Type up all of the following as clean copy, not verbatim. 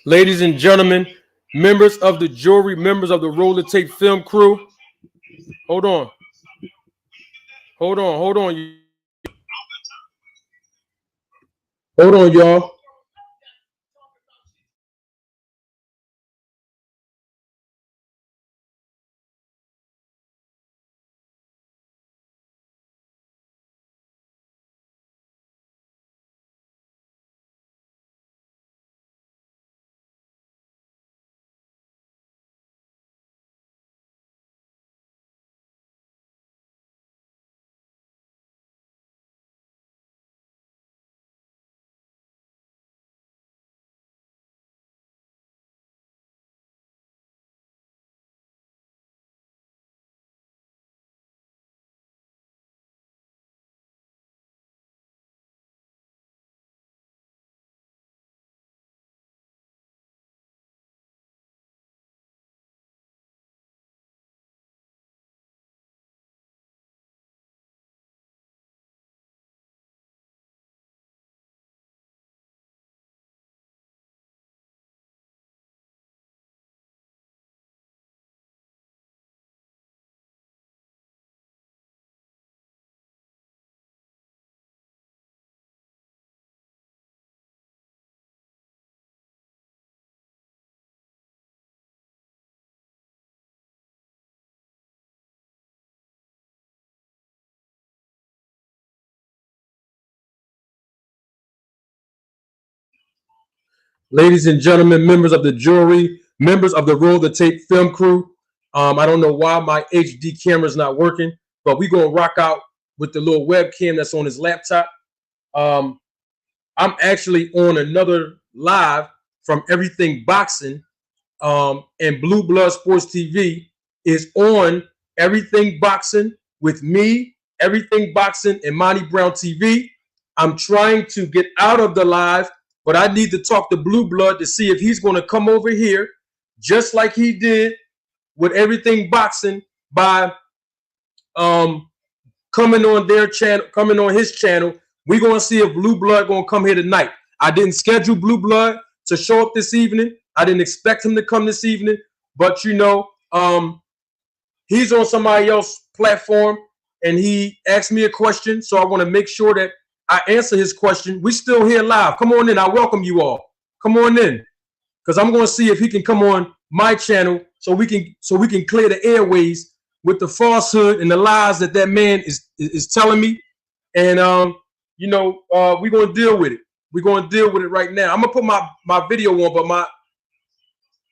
Ladies and gentlemen, members of the jury, members of the roller tape film crew. Hold on. Hold on. Hold on, y'all. Ladies and gentlemen, members of the jury, members of the roll the tape film crew. I don't know why my HD camera is not working, but we're gonna rock out with the little webcam that's on his laptop. Um, I'm actually on another live from Everything Boxing, and Blue Blood Sports TV is on Everything Boxing with me, Everything Boxing, and Monty Brown TV. I'm trying to get out of the live, but I need to talk to Blue Blood to see if he's going to come over here, just like he did with Everything Boxing by um, coming on their channel, coming on his channel. We're going to see if Blue Blood going to come here tonight. I didn't schedule Blue Blood to show up this evening. I didn't expect him to come this evening, but he's on somebody else's platform and he asked me a question, so I want to make sure that I answer his question. We still here live. Come on in. I welcome you all. Come on in, because I'm going to see if he can come on my channel so we can clear the airways with the falsehood and the lies that man is telling me. And we're going to deal with it. We're going to deal with it right now. I'm going to put my video on,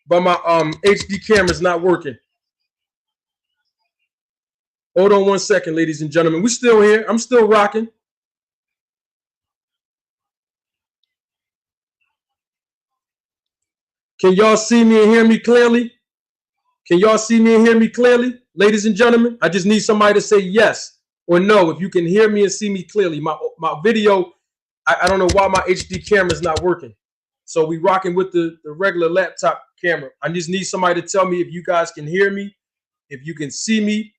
but my HD camera is not working. Hold on one second, ladies and gentlemen. We're still here. I'm still rocking. Can y'all see me and hear me clearly? Can y'all see me and hear me clearly, ladies and gentlemen? I just need somebody to say yes or no if you can hear me and see me clearly. My video, I don't know why my HD camera is not working. So we rocking with the regular laptop camera. I just need somebody to tell me if you guys can hear me, if you can see me.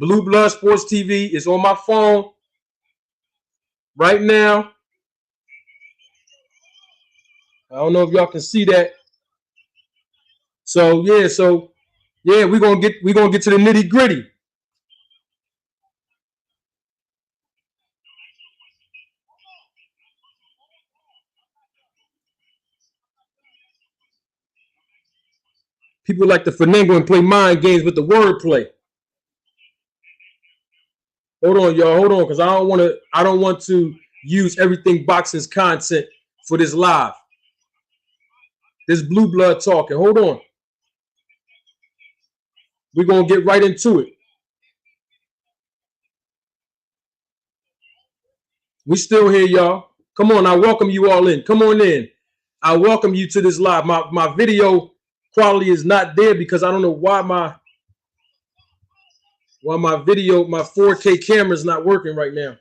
Blue Blood Sports TV is on my phone right now. I don't know if y'all can see that. So yeah, we're gonna get to the nitty gritty. People like to finagle and play mind games with the wordplay. Hold on, y'all. Hold on, because I don't want to use Everything Boxing's content for this live. This Blue Blood talking. Hold on. We're gonna get right into it. We still here, y'all. Come on, I welcome you all in. Come on in. I welcome you to this live. My video quality is not there because I don't know why my video, my 4K camera is not working right now.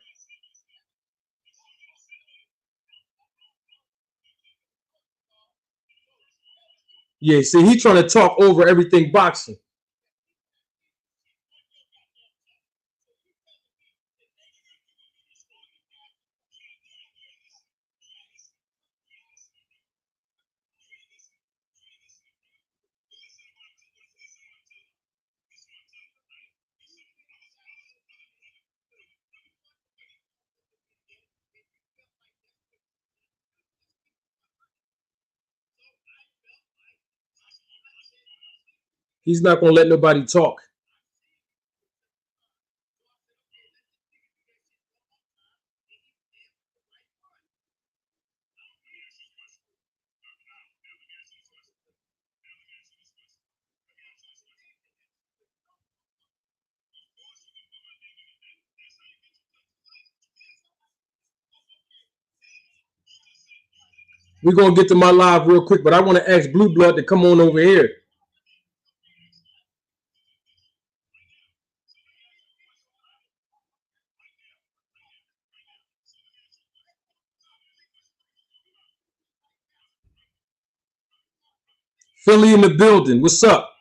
Yeah, see, he's trying to talk over Everything Boxing. He's not gonna let nobody talk. We're gonna get to my live real quick, but I want to ask Blue Blood to come on over here. Philly in the building. What's up?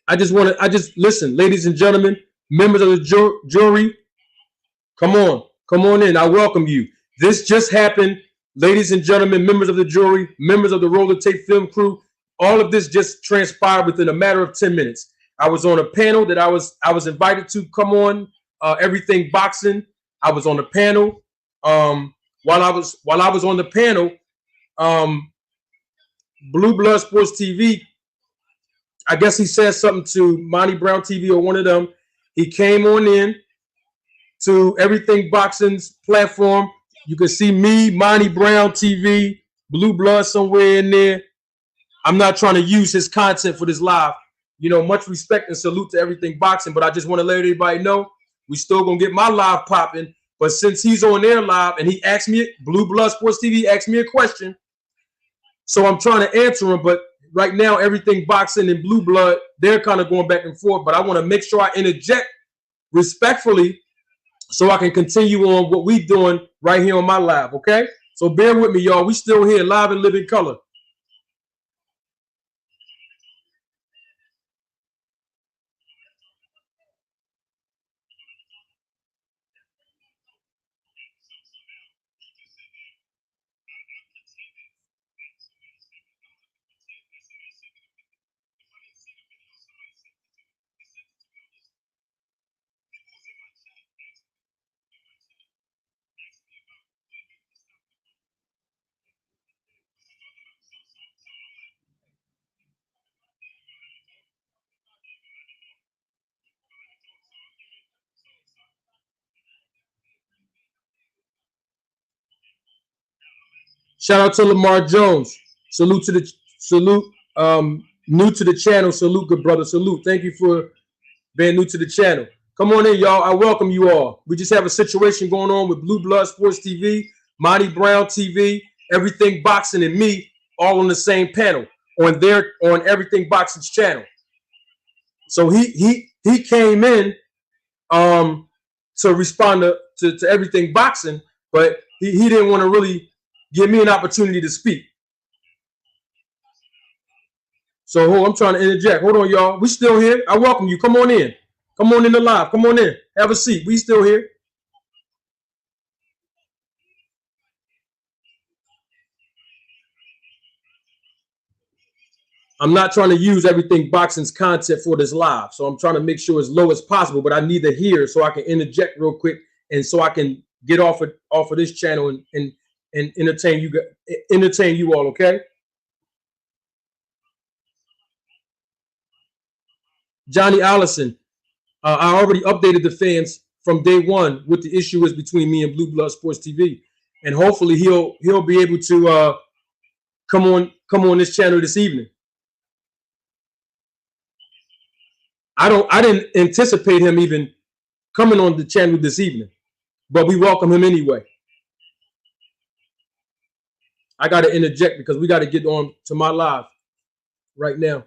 I just listen, ladies and gentlemen, members of the jury. Come on, come on in. I welcome you. This just happened, ladies and gentlemen, members of the jury, members of the roller tape film crew. All of this just transpired within a matter of 10 minutes. I was on a panel that I was invited to come on, everything boxing. I was on the panel. While I was on the panel, um, Blue Blood Sports TV. I guess he said something to Monty Brown TV or one of them. He came on in to Everything Boxing's platform. You can see me, Monty Brown TV, Blue Blood somewhere in there. I'm not trying to use his content for this live. You know, much respect and salute to Everything Boxing, but I just want to let everybody know we still gonna get my live popping. But since he's on there live and he asked me, Blue Blood Sports TV asked me a question, so I'm trying to answer him. But right now, Everything Boxing and Blue Blood, they're kind of going back and forth. But I want to make sure I interject respectfully so I can continue on what we doing right here on my live, okay? So bear with me, y'all. We still here, live and living color. Shout out to Lamar Jones. Salute to the salute. New to the channel. Salute, good brother. Salute. Thank you for being new to the channel. Come on in, y'all. I welcome you all. We just have a situation going on with Blue Blood Sports TV, Monty Brown TV, Everything Boxing, and me all on the same panel on Everything Boxing's channel. So he came in um to respond to Everything Boxing, but he didn't want to really give me an opportunity to speak. So I'm trying to interject. Hold on, y'all. We still here. I welcome you. Come on in. Come on in the live. Come on in. Have a seat. We still here. I'm not trying to use Everything Boxing's content for this live. So I'm trying to make sure as low as possible, but I need to hear so I can interject real quick and so I can get off of this channel and entertain you all, okay? Johnny Allison, I already updated the fans from day one what the issue is between me and Blue Blood Sports TV, and hopefully he'll be able to come on this channel this evening. I didn't anticipate him even coming on the channel this evening, but we welcome him anyway. I got to interject because we got to get on to my live right now.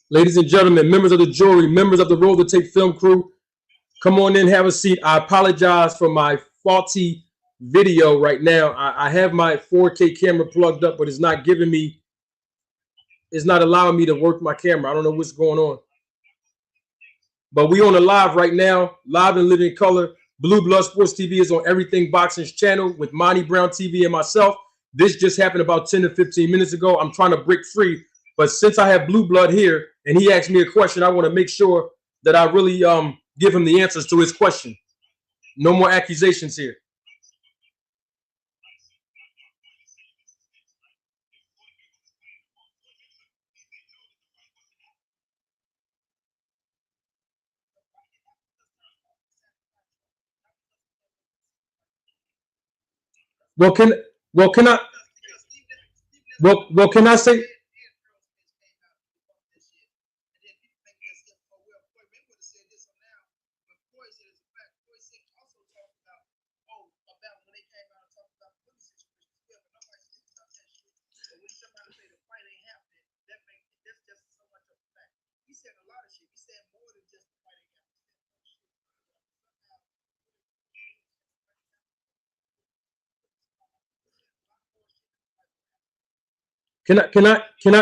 Ladies and gentlemen, members of the jury, members of the Roll the Tape film crew, come on in, have a seat. I apologize for my faulty video right now. I have my 4K camera plugged up, but it's not giving me, it's not allowing me to work my camera. I don't know what's going on. But we on the live right now, live and living color. Blue Blood Sports TV is on Everything Boxing's channel with Monty Brown TV and myself. This just happened about 10 to 15 minutes ago. I'm trying to break free. But since I have Blue Blood here and he asked me a question, I want to make sure that I really give him the answers to his question. No more accusations here. Well, can I can I say? Can I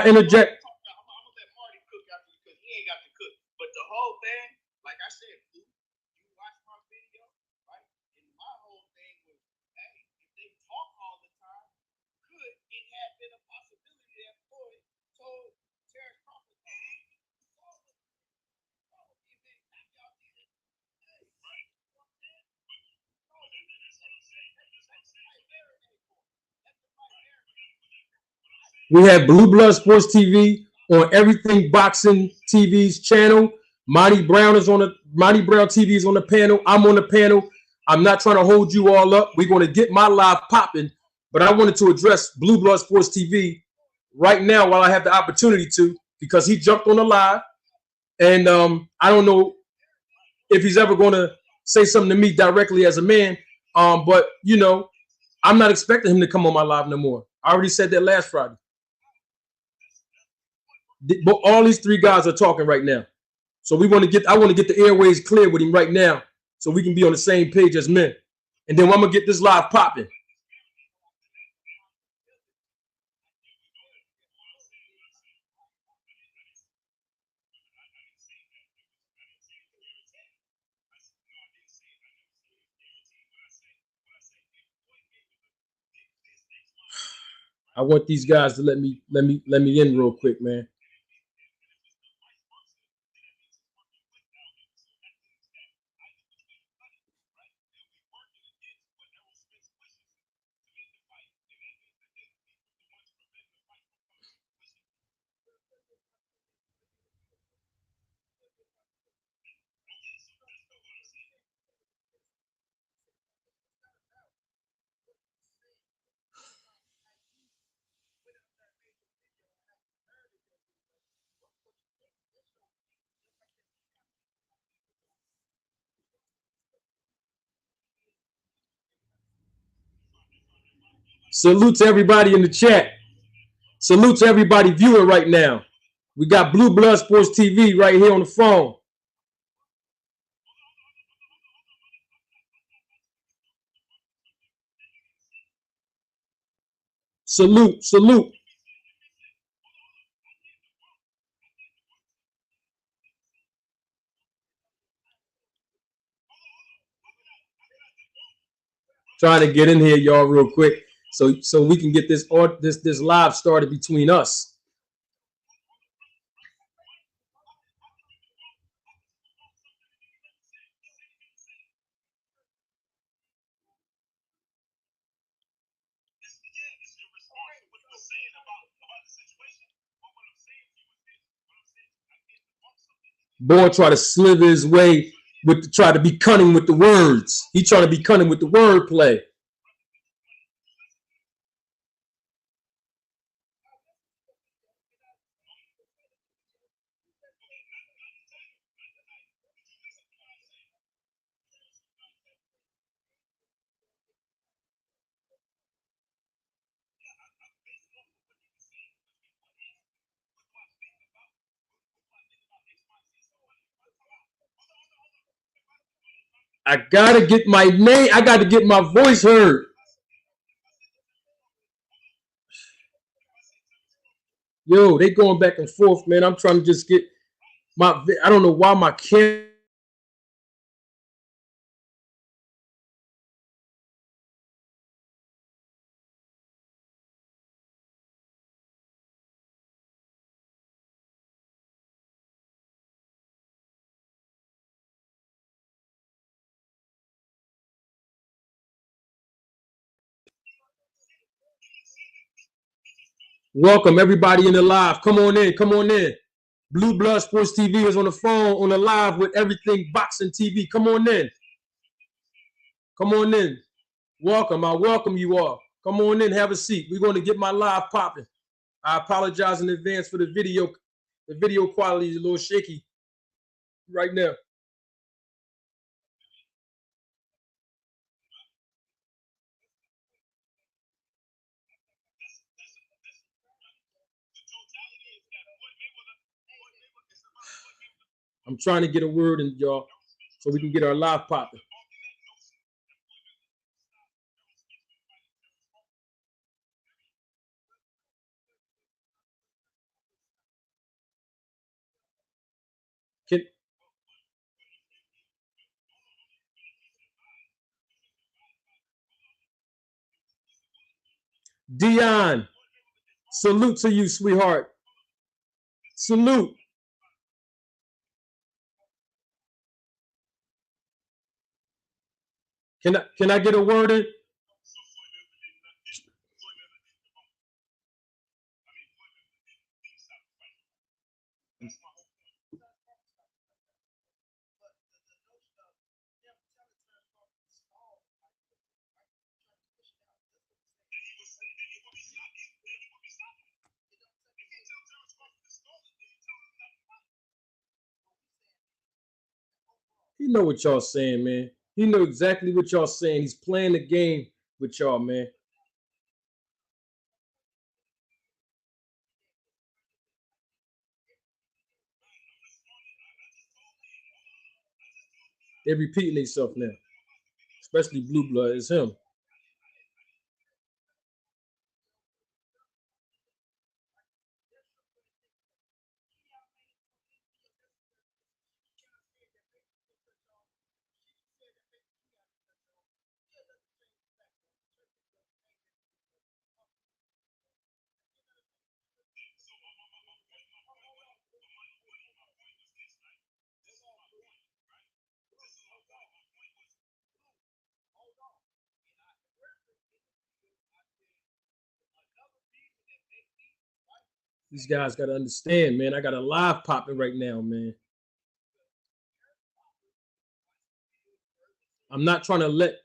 interject? I'm gonna let Marty cook after because he ain't got to cook. But the whole thing, like I said, you watch my video, right? And my whole thing was, hey, if they talk all the time, could it have been a possibility that Floyd told Terrence Crawford, we have Blue Blood Sports TV on Everything Boxing TV's channel. Monty Brown TV is on the panel. I'm on the panel. I'm not trying to hold you all up. We're going to get my live popping, but I wanted to address Blue Blood Sports TV right now while I have the opportunity to, because he jumped on the live, and I don't know if he's ever going to say something to me directly as a man, but you know, I'm not expecting him to come on my live no more. I already said that last Friday. But all these three guys are talking right now, so I want to get the airways clear with him right now, so we can be on the same page as men. And then I'm gonna get this live popping. I want these guys to let me in real quick, man. Salute to everybody in the chat. Salute to everybody viewing right now. We got Blue Blood Sports TV right here on the phone. Salute, salute. Trying to get in here, y'all, real quick, so we can get this live started between us. Boy try to slither his way try to be cunning with the words. He trying to be cunning with the wordplay. I gotta get my name. I gotta get my voice heard. Yo, they going back and forth, man. I'm trying to just get my. I don't know why my camera. Welcome everybody in the live. Come on in. Come on in. Blue Blood Sports TV is on the phone on the live with everything boxing TV. Come on in. Come on in. Welcome. I welcome you all. Come on in. Have a seat. We're going to get my live popping. I apologize in advance for the video. The video quality is a little shaky right now. I'm trying to get a word in, y'all, so we can get our live popping. Dion, salute to you, sweetheart. Salute. Can I get a word in? He know what y'all saying, man. He know exactly what y'all saying. He's playing the game with y'all, man. They're repeating themselves now, especially Blue Blood. It's him. These guys got to understand, man. I got a live popping right now, man. I'm not trying to let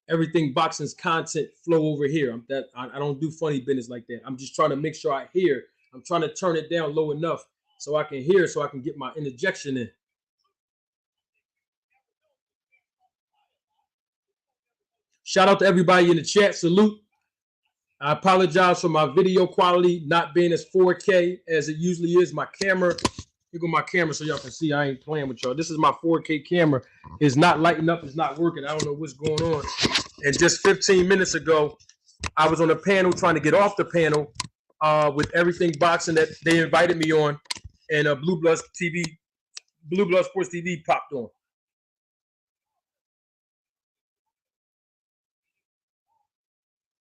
everything boxing's content flow over here. I don't do funny business like that. I'm just trying to make sure I hear. I'm trying to turn it down low enough so I can hear, so I can get my interjection in. Shout out to everybody in the chat. Salute. I apologize for my video quality not being as 4K as it usually is. My camera, here go my camera so y'all can see I ain't playing with y'all. This is my 4K camera. It's not lighting up. It's not working. I don't know what's going on. And just 15 minutes ago, I was on a panel trying to get off the panel with everything boxing that they invited me on, and Blue Blood Sports TV popped on.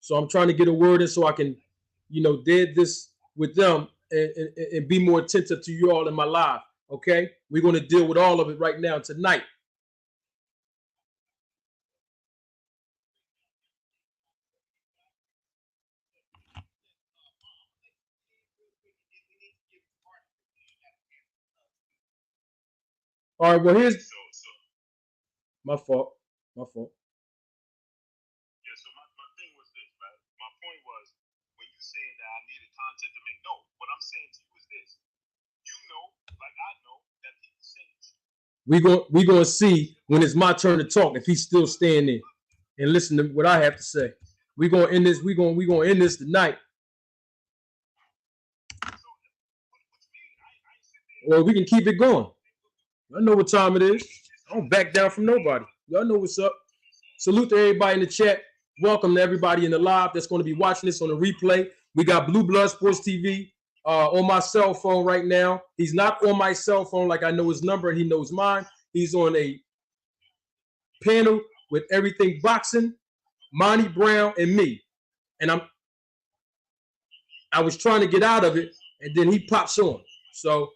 So I'm trying to get a word in so I can, dead this with them and be more attentive to you all in my live. Okay, we're going to deal with all of it right now tonight. All right, well, here's my fault. My fault. Yeah, so my thing was this, right? My point was when you saying that I needed content to make, no, what I'm saying to you is this. You know, like I know, that people say we gonna see when it's my turn to talk if he's still staying there and listen to what I have to say. We're gonna end this, we gonna end this tonight. Or we can keep it going. I know what time it is. I don't back down from nobody. Y'all know what's up. Salute to everybody in the chat. Welcome to everybody in the live that's going to be watching this on the replay. We got Blue Blood Sports TV on my cell phone right now. He's not on my cell phone like I know his number and he knows mine. He's on a panel with everything boxing, Monty Brown, and me. And I was trying to get out of it, and then he pops on. So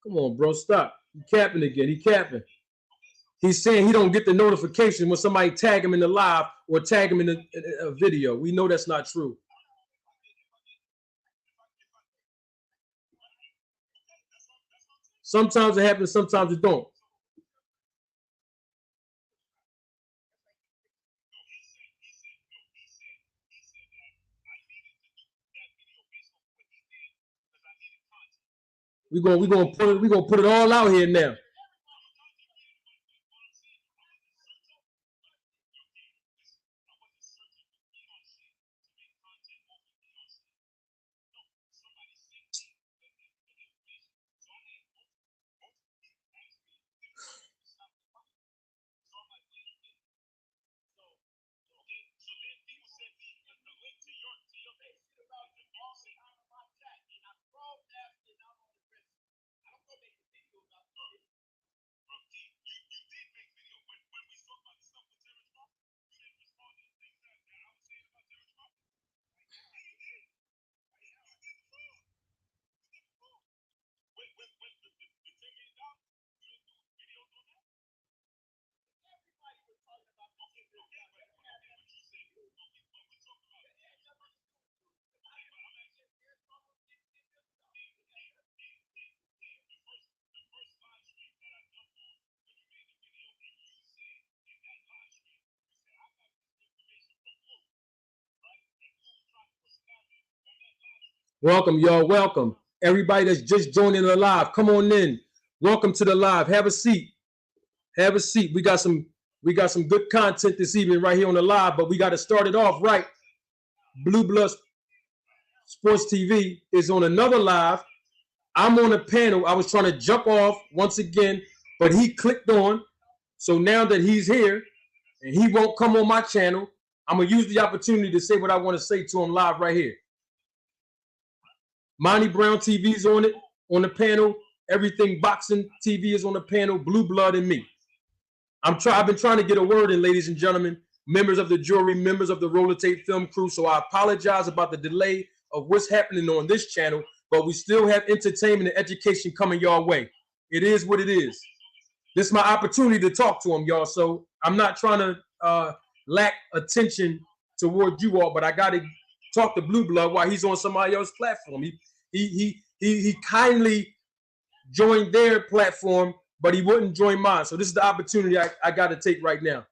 come on, bro, stop. He capping again. He capping. He's saying he don't get the notification when somebody tag him in the live or tag him in a video. We know that's not true. Sometimes it happens, sometimes it don't. We're gonna put it all out here now. Welcome, y'all. Welcome. Everybody that's just joining the live, come on in. Welcome to the live. Have a seat. Have a seat. We got some good content this evening right here on the live, but we got to start it off right. Blue Blood Sports TV is on another live. I'm on a panel. I was trying to jump off once again, but he clicked on. So now that he's here and he won't come on my channel, I'm going to use the opportunity to say what I want to say to him live right here. Monty Brown TV's on it, on the panel. Everything Boxing TV is on the panel. Blue Blood and me. I've been trying to get a word in, ladies and gentlemen, members of the jury, members of the Roller Tape Film Crew. So I apologize about the delay of what's happening on this channel, but we still have entertainment and education coming your way. It is what it is. This is my opportunity to talk to them, y'all. So I'm not trying to lack attention toward you all, but I got to talk to Blue Blood while he's on somebody else's platform. He kindly joined their platform, but he wouldn't join mine. So this is the opportunity I got to take right now,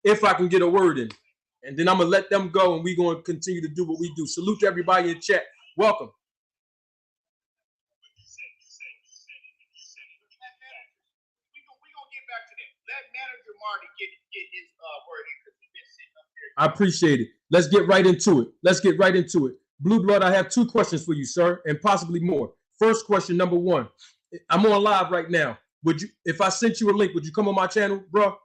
if I can get a word in. And then I'm going to let them go, and we're going to continue to do what we do. Salute to everybody in chat. Welcome. Marty get his word in because he's been sitting up there. I appreciate it. Let's get right into it. Let's get right into it. Blue Blood, I have 2 questions for you, sir, and possibly more. First question, number 1. I'm on live right now. would you? If I sent you a link, would you come on my channel, bro? Not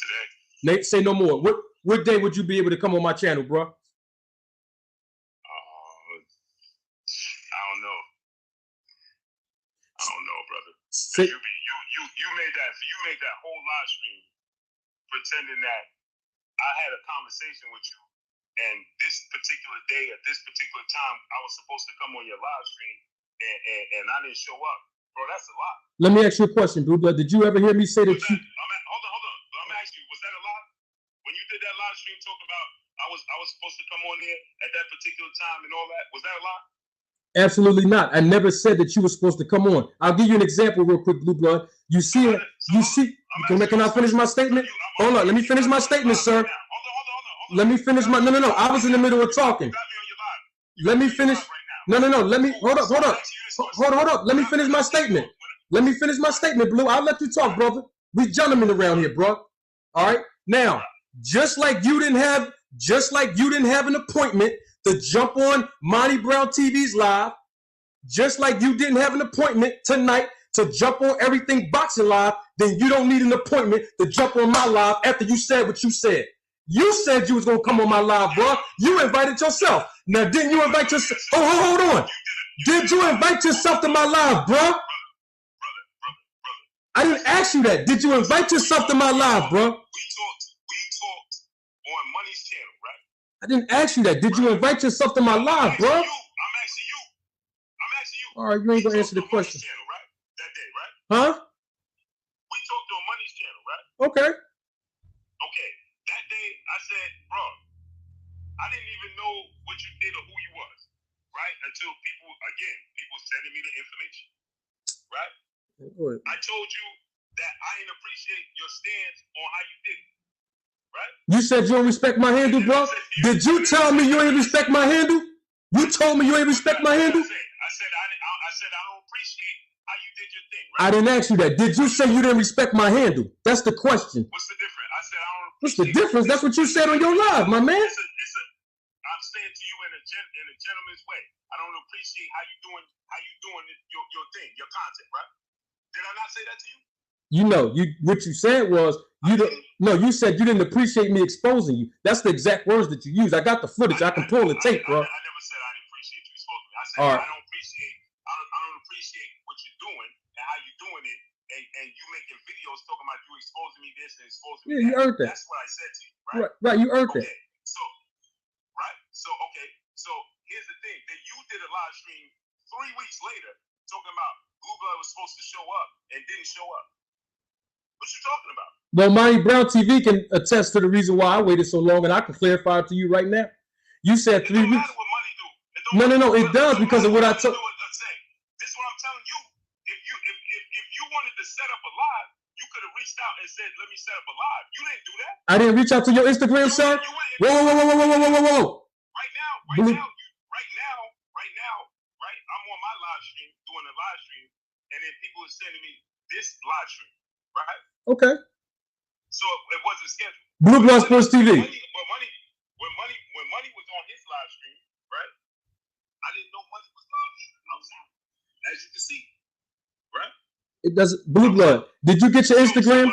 today. Nate, say no more. What day would you be able to come on my channel, bro? I don't know. Brother. You made that whole live stream pretending that I had a conversation with you, and this particular day at this particular time I was supposed to come on your live stream, and I didn't show up, bro. That's a lie. Let me ask you a question, Blue Blood. Did you ever hear me say that you? Hold on. I'm asking you, was that a lie? When you did that live stream talking about I was supposed to come on there at that particular time and all that, was that a lie? Absolutely not. I never said that you were supposed to come on. I'll give you an example real quick, Blue Blood. Can I finish my statement? Hold on. Let me finish my statement, sir. Let me finish my, no. I was in the middle of talking. Let me finish. No. Let me, hold up. Let me finish my statement. Blue. I'll let you talk, brother. We gentlemen around here, bro. All right. Now, just like you didn't have an appointment to jump on Monty Brown TV's live, just like you didn't have an appointment tonight to jump on Everything Boxing Live, then you don't need an appointment to jump on my live after you said what you said. You said you was going to come on my live, bro. You invited yourself. Now, didn't you invite yourself? Hold on. Did you invite yourself to my live, bro? I didn't ask you that. Did you invite yourself to my live, bro? We talked on Money's channel, right? I didn't ask you that. Did you invite yourself to my live, bro? I'm asking you. All right, you ain't going to answer the question. Channel, right? That day, right? Huh? We talked on Money's channel, right? Okay. Okay. That day, I said, bro, I didn't even know what you did or who you was, right? Until people sending me the information, right? I told you that I didn't appreciate your stance on how you did it, right? You said you don't respect my handle, bro? Did you tell me you ain't respect my handle? You told me you ain't respect my handle? I said I don't appreciate how you did your thing, right? I didn't ask you that. Did you say you didn't respect my handle? That's the question. What's the difference? I said I don't. What's the difference? That's what you said on your live, my man. I'm saying to you in a gentleman's way. I don't appreciate how you doing your thing, your content, right? Did I not say that to you? You know, what you said was you said you didn't appreciate me exposing you. That's the exact words that you used. I got the footage. I can pull the tape, bro. I never said I didn't appreciate you exposing me. I said I don't appreciate what you're doing and how you're doing it, and you making videos talking about you exposing me this and exposing me that. You earned that. That's what I said to you, right? Right, you earned that. So here's the thing. Then you did a live stream 3 weeks later talking about Blue Blood was supposed to show up and didn't show up. What you talking about? Well, Monty Brown TV can attest to the reason why I waited so long, and I can clarify it to you right now. You said 3 weeks. It don't matter what Money do. No, it does because of what I told. This is what I'm telling you. If you wanted to set up a live, you could have reached out and said, "Let me set up a live." You didn't do that. I didn't reach out to your Instagram, sir. Whoa. Right now, I'm on my live stream doing a live stream, and then people are sending me this live stream, right? Okay. So it wasn't scheduled. Blue Blood Sports TV. When Money was on his live stream, right? I didn't know Money was live outside, as you can see, right? It doesn't. Blue Blood. Did you get your Instagram?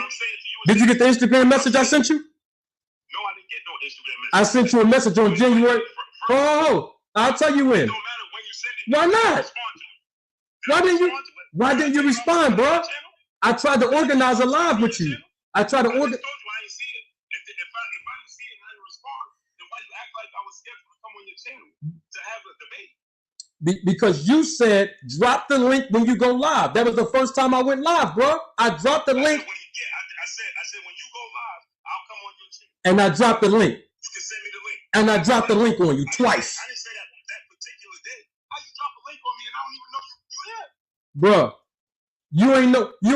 Did you get the Instagram message I sent you? No, I didn't get no Instagram message. I sent you a message on January. Oh, I'll tell you when. It don't matter when you send it. Why not? Why didn't you respond, bro? I tried to organize a live with you. I tried to organize. I told you I didn't see it. If I didn't see it and I didn't respond, then why you act like I was scheduled to come on your channel to have a debate? Because you said drop the link when you go live. That was the first time I went live, bro. I dropped the link. I said when you go live, I'll come on your channel. And I dropped the link. You can send me the link. And I dropped the link on you twice. I didn't say that particular day. How you drop a link on me and I don't even know you here? Bro, you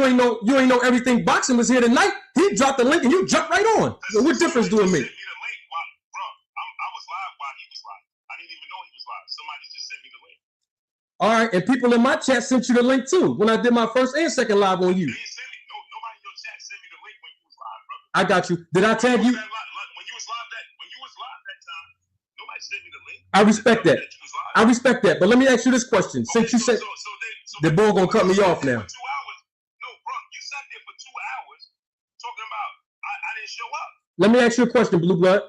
ain't know everything boxing was here tonight. He dropped the link and you jumped right on. So what difference do it make? Bro, I was live while he was live. I didn't even know he was live. Somebody just sent me the link. All right, and people in my chat sent you the link too when I did my first and second live on you. Nobody in your chat sent me the link when you was live, brother. I got you. Did I tag you? When you was live that time, nobody sent me the link. I respect that. I respect that. But let me ask you this question. Since you said the bull gonna cut me off now. Let me ask you a question, Blue Blood.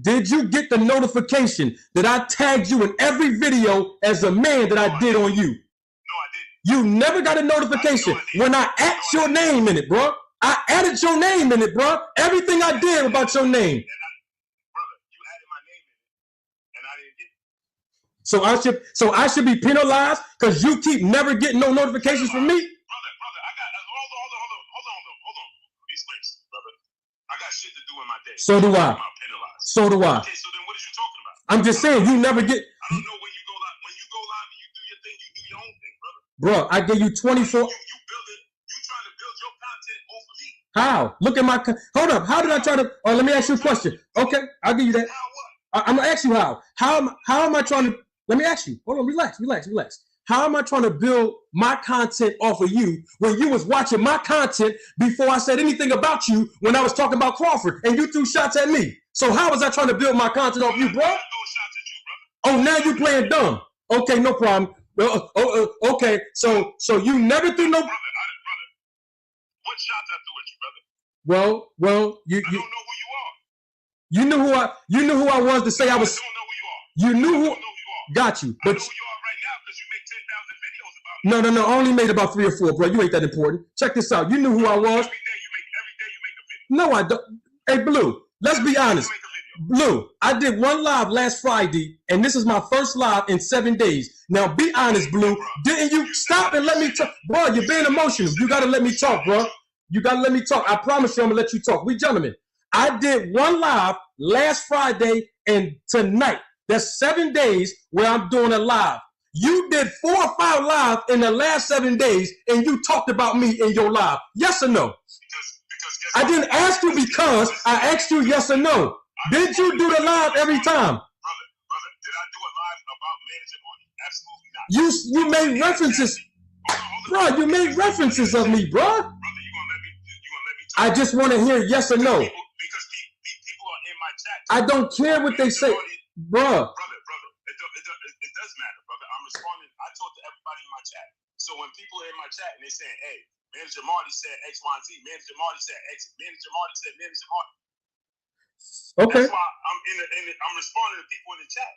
Did you get the notification that I tagged you in every video as a man that I did on you? No, I didn't. You never got a notification when I added your name in it, bro. I added your name in it, bro. Everything I did about your name. Brother, you added my name in it, and I didn't get it. So I should be penalized because you keep never getting no notifications from me. Brother, I got hold on. Let me explain this, brother. I got shit to do in my day. So do I. So do I. Okay, so then what is you talking about? I'm just saying you never get. I don't know when you go live. When you go live and you do your thing, you do your own thing, brother. Bro, I gave you 24. You trying to build your content over me. How? Look at my. Hold up. How did I try to? Oh, let me ask you a question. Okay, I'll give you that. How what? I'm gonna ask you how. How am I trying to? Let me ask you. Hold on. Relax. How am I trying to build my content off of you when you was watching my content before I said anything about you when I was talking about Crawford and you threw shots at me? So how was I trying to build my content off you, bro? Oh, now you playing dumb. Okay, no problem. Okay, so you never threw no. Brother, what shots I threw at you, brother? Well, I don't know who you are. You knew who I was to say I was. I don't know who you are. You knew who. I don't know who you are. Got you, I but know who you are right now because you make 10,000 videos about me. no. I only made about 3 or 4, bro. You ain't that important. Check this out. You knew who I was. Every day you make a video. No, I don't. Hey, Blue. Let's be honest. Blue, I did one live last Friday, and this is my first live in 7 days. Now, be honest, Blue. Didn't you stop and let me talk? Bro, you're being emotional. You got to let me talk, bro. You got to let me talk. I promise you I'm going to let you talk. We gentlemen. I did one live last Friday and tonight. That's 7 days where I'm doing a live. You did 4 or 5 live in the last 7 days, and you talked about me in your live. Yes or no? I didn't ask you because I asked you yes or no. Did you do the live every time? Brother, did I do a live about managing Money? Absolutely not. You made references. Bro, you made references of me, bro. Brother, you gonna let me talk? I just want to hear yes or no. Because people are in my chat. I don't care what they say. Bro. Brother, it does matter, brother. I'm responding. I talk to everybody in my chat. So when people are in my chat and they're saying, hey, Manager Marty said X, Y, and Z. Manager Marty said X. Manager Marty said Manager Marty. Okay. That's why I'm responding to people in the chat.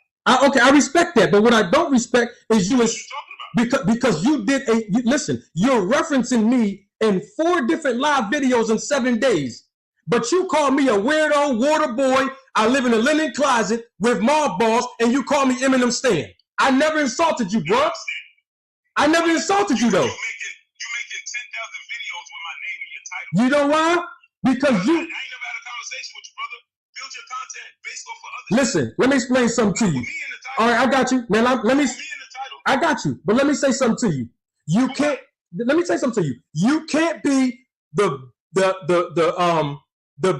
Okay, I respect that, but what I don't respect is you because you did listen. You're referencing me in 4 different live videos in 7 days, but you call me a weirdo, water boy. I live in a linen closet with mothballs, and you call me Eminem Stan. I never insulted you, bro. I never insulted you though. You're making 10,000 videos with my name in your title. You know why? Because you. I ain't never had a conversation with you, brother. Build your content based off of others. Listen, let me explain something to you. All right, I got you. Now let me. I got you, but let me say something to you. You can't. Let me say something to you. You can't be the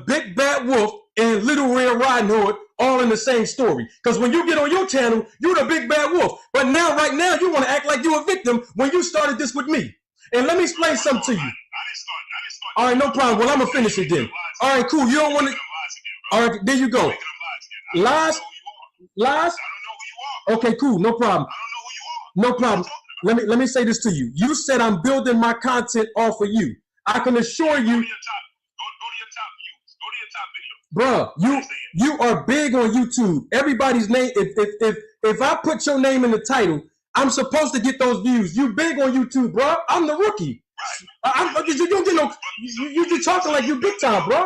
big bad wolf and Little Red Riding Hood all in the same story. Because when you get on your channel, you're the big bad wolf. But now, right now, you want to act like you're a victim when you started this with me. And let me explain something to you. I didn't start. All right, no problem. Well, I'm gonna finish it then. All right, cool. You don't want to. All right, there you go. Lies. I don't know who you are. Okay, cool. No problem. I don't know who you are. No problem. Let me say this to you. You said I'm building my content off of you. I can assure you. Go to your top views. Go to your top video. Bruh, you are big on YouTube. Everybody's name. If I put your name in the title, I'm supposed to get those views. You big on YouTube, bro. I'm the rookie. Right. You don't get no. You talking like you big time, bro. So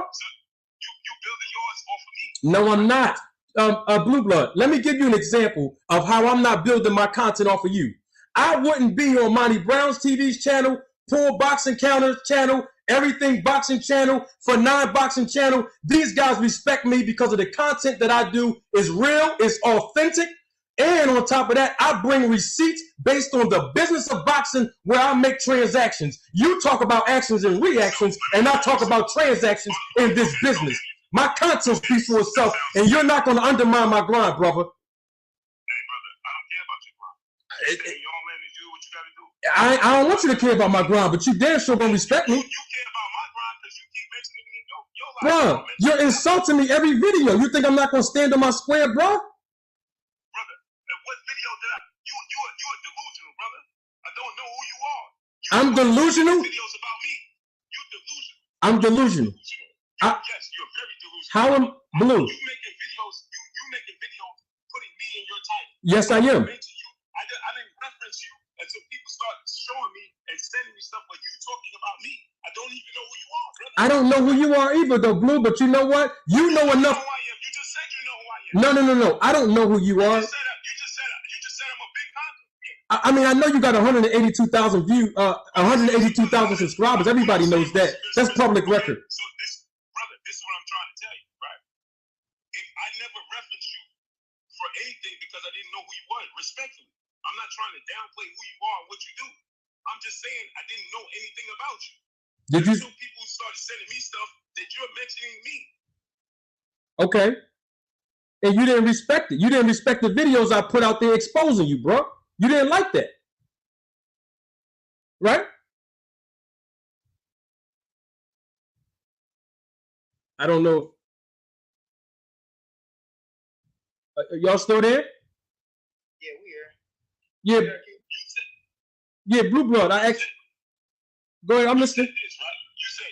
you building yours off of me? No, I'm not. Blue Blood. Let me give you an example of how I'm not building my content off of you. I wouldn't be on Monty Brown's TV's channel, Pool Boxing Counters channel, Everything Boxing channel, for 9 Boxing channel. These guys respect me because of the content that I do is real, it's authentic. And on top of that, I bring receipts based on the business of boxing where I make transactions. You talk about actions and reactions, and I talk about transactions in this business. My content speaks for itself, and you're not going to undermine my grind, brother. Hey, brother, I don't care about your grind. Your own man to do what you got to do. I don't want you to care about my grind, but you damn sure gonna respect me. You care about my grind because you keep mentioning me in your life. Bro, you're insulting me every video. You think I'm not gonna stand on my square, bro? Brother, what video did I? You are delusional, brother. I don't know who you are. I'm delusional. Videos about me. You delusional. I'm delusional. Yes, you're very delusional. How am Blue? You making videos? You making videos putting me in your title? Yes, I am. I didn't reference you until people start showing me and sending me stuff. But you talking about me? I don't even know who you are, brother. I don't know who you are either, though, Blue. But you know what? You know enough. You know who I am. You just said you know who I am. No. I don't know who you are. You just said I'm a big content. I mean, I know you got 182,000 views, 182,000 subscribers. Everybody knows that. That's public record. So brother, this is what I'm trying to tell you, right? If I never referenced you for anything because I didn't know who you were, respectfully, I'm not trying to downplay who you are and what you do. I'm just saying I didn't know anything about you. Did you? Some people started sending me stuff that you're mentioning me. Okay. And you didn't respect it. You didn't respect the videos I put out there exposing you, bro. You didn't like that. Right? I don't know. Y'all still there? Yeah, we here. Yeah, Blue Blood. Go ahead, I'm listening. This, right? You said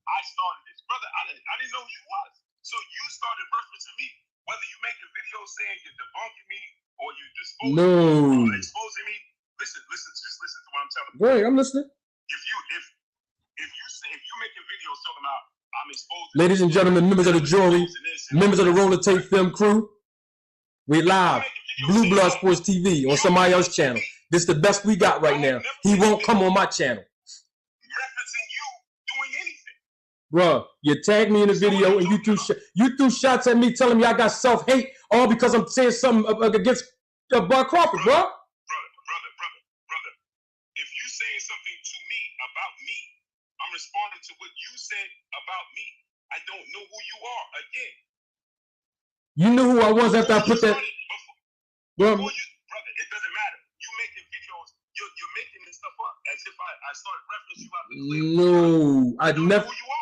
I started this. Brother, I didn't know who you was. So you started referencing me. Whether you make a video saying you're debunking me or you exposing me. Listen, just listen to what I'm telling you. Go ahead, I'm listening. If you make a video talking about I'm exposing. Ladies and gentlemen, members of the jury, members of the Roller Tape Film crew, we live. Blue Blood Sports TV on somebody else's channel. This is the best we got right now. He won't come on my channel. Referencing you doing anything. Bruh, you tagged me in the video and you threw shots at me telling me I got self-hate all because I'm saying something against Bud Crawford, bro. Brother. If you saying something to me about me, I'm responding to what you said about me. I don't know who you are again. You knew who I was after I put that. Brother, it doesn't matter. You making videos, you're making this stuff up as if I started referencing you out the clip. No, I don't never. know who you are.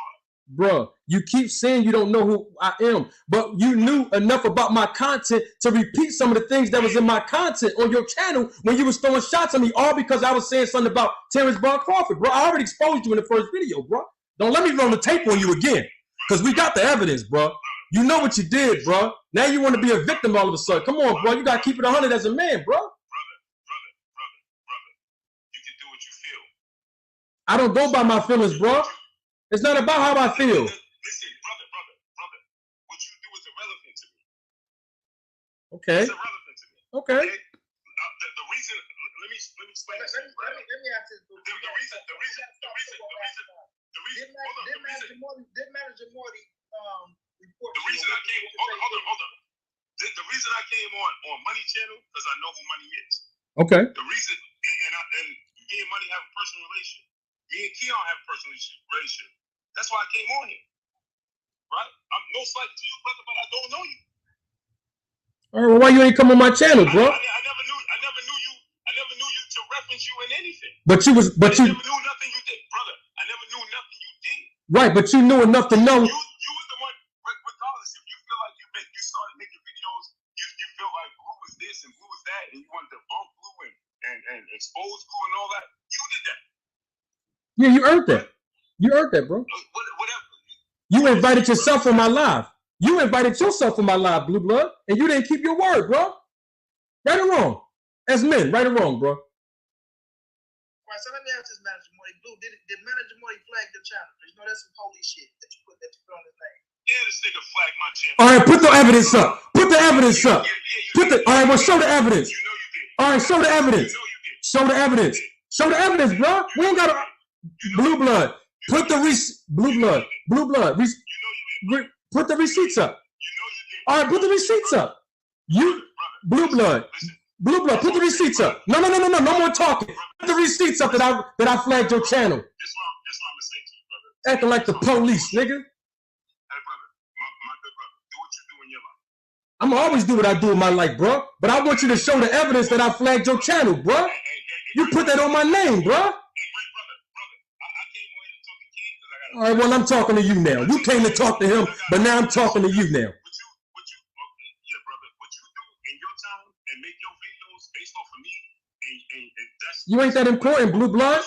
Bruh, you keep saying you don't know who I am, but you knew enough about my content to repeat some of the things that was in my content on your channel when you was throwing shots at me, all because I was saying something about Terrence Bud Crawford, bro. I already exposed you in the first video, bro. Don't let me run the tape on you again, because we got the evidence, bro. You know what you did, bro. Now you want to be a victim all of a sudden. Come on, bro. You got to keep it 100 as a man, bro. Brother. You can do what you feel. I don't go by my feelings, bro. It's not about how I feel. Listen, brother. What you do is irrelevant to me. Okay. It's irrelevant to me. Okay. The reason, let me explain this. Let me ask this. Did Manager Marty report? The reason I came, hold on. The reason I came on Money Channel because I know who Money is. Okay. The reason, and me and Money have a personal relationship. Me and Keon have a personal relationship. That's why I came on here. Right? I'm no slight to you, brother, but I don't know you. All right, well, why you ain't come on my channel, bro? I never knew you to reference you in anything. But you never knew nothing you did, brother. I never knew nothing you did. Right, but you knew enough to know. You was the one, regardless if you feel like you started making videos, you feel like who was this and who was that, and you wanted to bump Blue and expose Blue and all that. You did that. Yeah, you earned that. You earned that, bro. Whatever. You invited yourself on my live. You invited yourself on my live, Blue Blood, and you didn't keep your word, bro. Right or wrong? As men, right or wrong, bro? Right, so let me ask this, Manager Marty. Blue, did Manager Marty flag your channel? You know that's some holy shit that you put on his name. Yeah, this nigga flagged my channel. All right, put the evidence up. Put the evidence up. All right, well, show the evidence. You know you did. All right, show the evidence. You know you did. Show the evidence. Show the evidence, bro. We ain't got to. Blue Blood. Put the Blue Blood. Put the receipts up. All right, put the receipts up. Blue Blood. Blue Blood, put the receipts up. No more talking. Put the receipts up that I flagged your channel. This is what I'm gonna say to you, brother. Acting like the police, nigga. Hey, brother, my good brother, do what you do in your life. I'm always do what I do in my life, bro. But I want you to show the evidence that I flagged your channel, bro. You put that on my name, bro. All right, well, I'm talking to you now. You came to talk to him, but now I'm talking to you now. Yeah, brother, what you do in your time and make your videos based off of me, and that's... You ain't that important, Blue Blood.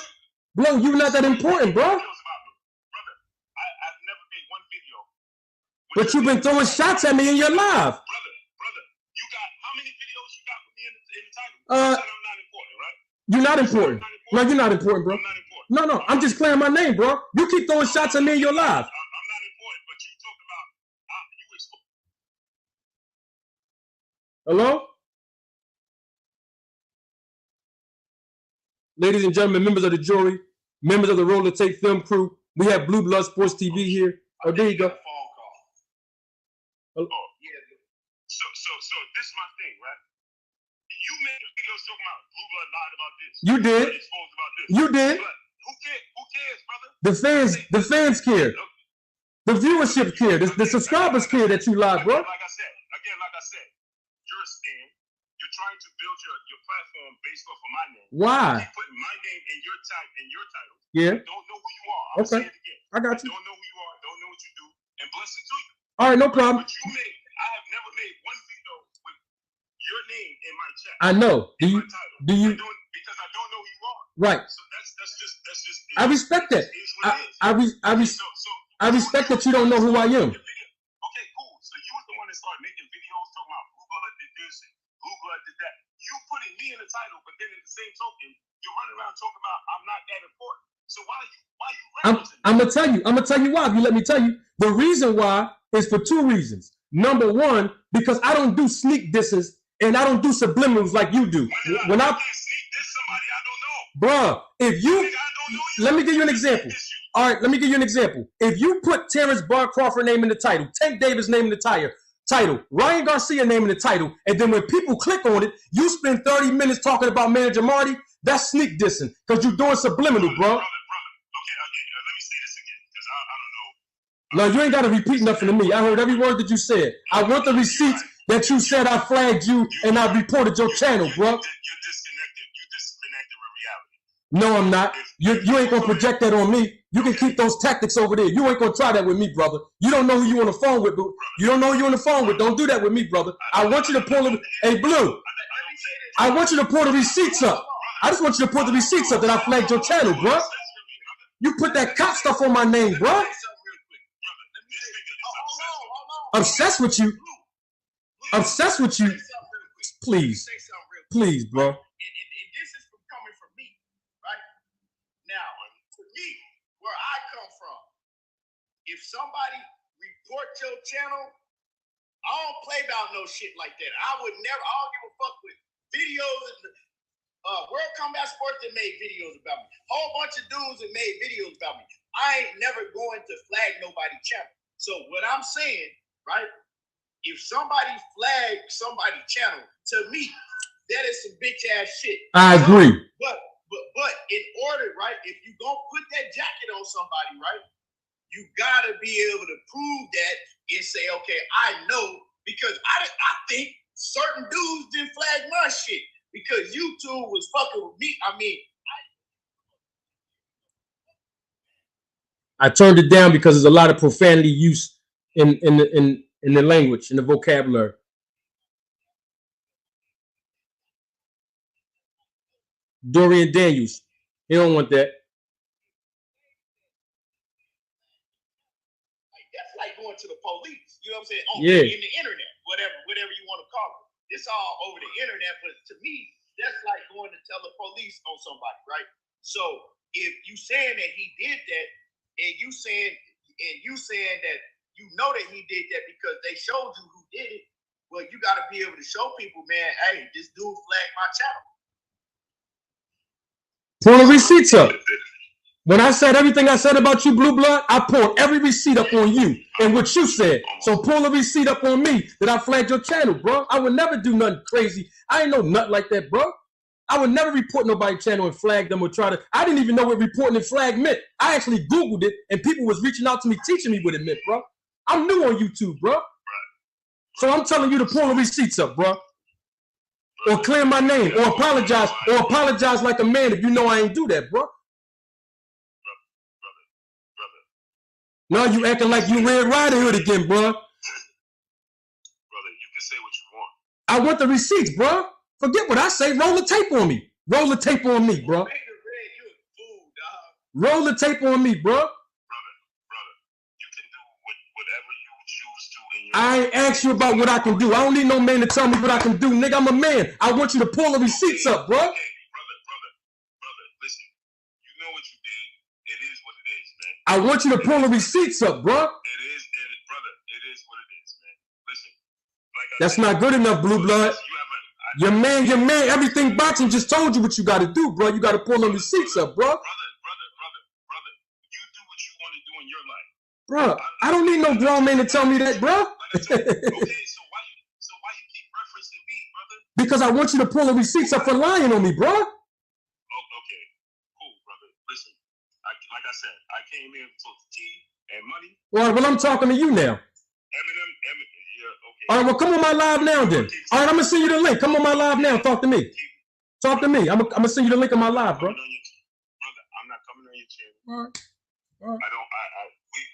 Blue, you not that important, bro. Brother, I've never made one video But you've been throwing shots at me in your live. Brother, you got how many videos you got with me in the title? You said I'm not important, right? You're not important. No, you're not important, bro. I'm not important. No, I'm just clearing my name, bro. You keep throwing shots at me in your live. I'm not important, but you talking about you exposed. Hello? Ladies and gentlemen, members of the jury, members of the Roller Tape Film Crew, we have Blue Blood Sports TV here. Oh, there you go. So this is my thing, right? You made a video talking about Blue Blood lied about this. You did. Exposed about this. You did. But who cares, brother? The fans care. The viewership care. The subscribers care that you lied, bro. Like I said, you're a scam. You're trying to build your platform based off of my name. Why? You keep putting my name in your title. Yeah. Don't know who you are. I'm Okay. saying it again. I got you. Don't know who you are. Don't know what you do. And blessing to you. All right, no problem. But I have never made one video with your name in my chat. I know. Do you? Because I don't know who you are. Right. So that's just. I respect that. I respect that you don't know who I am. Okay, cool. So you was the one that started making videos talking about Blue Blood did this and Blue Blood did that. You putting me in the title, but then in the same token, you're running around talking about I'm not that important. So why you I'm gonna tell you why. If you let me tell you, the reason why is for two reasons. Number one, because I don't do sneak disses and I don't do subliminals like you do. When I sneak diss somebody I don't know, bruh, if you let me give you an example. All right, let me give you an example. If you put Terrence Bud Crawford name in the title, Tank Davis name in the title, Ryan Garcia name in the title, and then when people click on it, you spend 30 minutes talking about manager Marty, that's sneak dissing because you're doing subliminal, bro. Okay, let me say this again because I don't know. No, you ain't got to repeat nothing to me. I heard every word that you said. I want the receipts that you said I flagged you and I reported your channel, bro. You're disconnected. You disconnected with reality. No, I'm not. You ain't gonna project that on me. You can keep those tactics over there. You ain't gonna try that with me, brother. You don't know who you on the phone with, but you don't know who you on the phone with. Don't do that with me, brother. I want you to pull the Blue. I want you to pull the receipts up. I just want you to pull the receipts up that I flagged your channel, bro. You put that cop stuff on my name, bro. Obsessed with you. Obsessed with you. Please. Please, bro. If somebody report your channel, I don't play about no shit like that. I don't give a fuck with videos. World Combat Sports that made videos about me. Whole bunch of dudes that made videos about me. I ain't never going to flag nobody's channel. So what I'm saying, right? If somebody flags somebody's channel, to me, that is some bitch ass shit. I agree. But in order, right? If you gonna put that jacket on somebody, right? You gotta be able to prove that and say, okay, I know, because I think certain dudes didn't flag my shit because YouTube was fucking with me. I mean, I turned it down because there's a lot of profanity use in the language, in the vocabulary. Dorian Daniels, he don't want that. to the police, you know what I'm saying? Yeah. In the internet, whatever you want to call it. It's all over the internet, but to me, that's like going to tell the police on somebody, right? So if you saying that he did that, and you saying that you know that he did that because they showed you who did it, well, you got to be able to show people, man, hey, this dude flagged my channel. Pull the receipts up. When I said everything I said about you, Blue Blood, I pulled every receipt up on you and what you said. So pull a receipt up on me that I flagged your channel, bro. I would never do nothing crazy. I ain't no nut like that, bro. I would never report nobody's channel and flag them or try to. I didn't even know what reporting and flag meant. I actually Googled it and people was reaching out to me, teaching me what it meant, bro. I'm new on YouTube, bro. So I'm telling you to pull the receipts up, bro. Or clear my name, or apologize like a man if you know I ain't do that, bro. No, you acting like you Red Riding Hood again, bro. Brother, you can say what you want. I want the receipts, bro. Forget what I say. Roll the tape on me. Roll the tape on me, bro. Roll the tape on me, bro. Brother, you can do whatever you choose I ain't asked you about what I can do. I don't need no man to tell me what I can do, nigga. I'm a man. I want you to pull the receipts up, bro. Okay, brother, listen. You know what you did. It is what it is, man. I want you to pull the receipts up, bro. It is, brother. It is what it is, man. Listen. That's not good enough, Blue Blood. Your man, everything boxing just told you what you got to do, bro. You got to pull the receipts up, bro. Brother. You do what you want to do in your life. Bro, I don't need no grown man to tell me that, bro. Okay, so why you keep referencing me, brother? Because I want you to pull the receipts up for lying on me, bro. Oh, okay, cool, brother. Listen, like I said, I came here for tea and money. Well, I'm talking to you now. Eminem, yeah, okay. All right, well, come on my live now, then. All right, I'm gonna send you the link. Come on my live now. Talk to me. Talk to me. I'm gonna send you the link of my live, bro. Brother, I'm not coming on your channel. All right.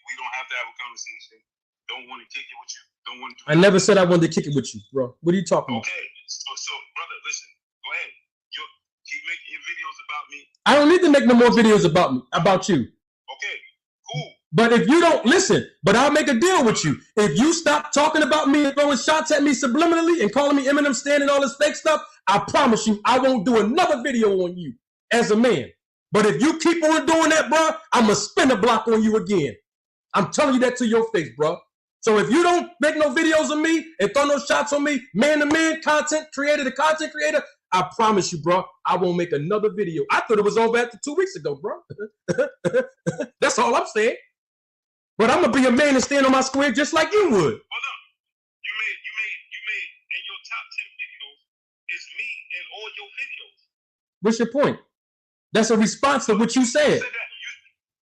We don't have to have a conversation. Don't want to kick it with you. Don't want to do I never said I wanted to kick it with you, bro. What are you talking about? Okay, so brother, listen. Go ahead. You keep making your videos about me. I don't need to make no more videos about you. Okay, cool. But if you don't listen, but I'll make a deal with you. If you stop talking about me and throwing shots at me subliminally and calling me Eminem Stan and all this fake stuff, I promise you I won't do another video on you as a man. But if you keep on doing that, bro, I'm going to spin a block on you again. I'm telling you that to your face, bro. So if you don't make no videos of me and throw no shots on me, man to man, content creator to content creator, I promise you, bro, I won't make another video. I thought it was over after 2 weeks ago, bro. That's all I'm saying. But I'm going to be a man and stand on my square just like you would. Hold up. You made in your top 10 videos, it's me in all your videos. What's your point? That's a response to what you said.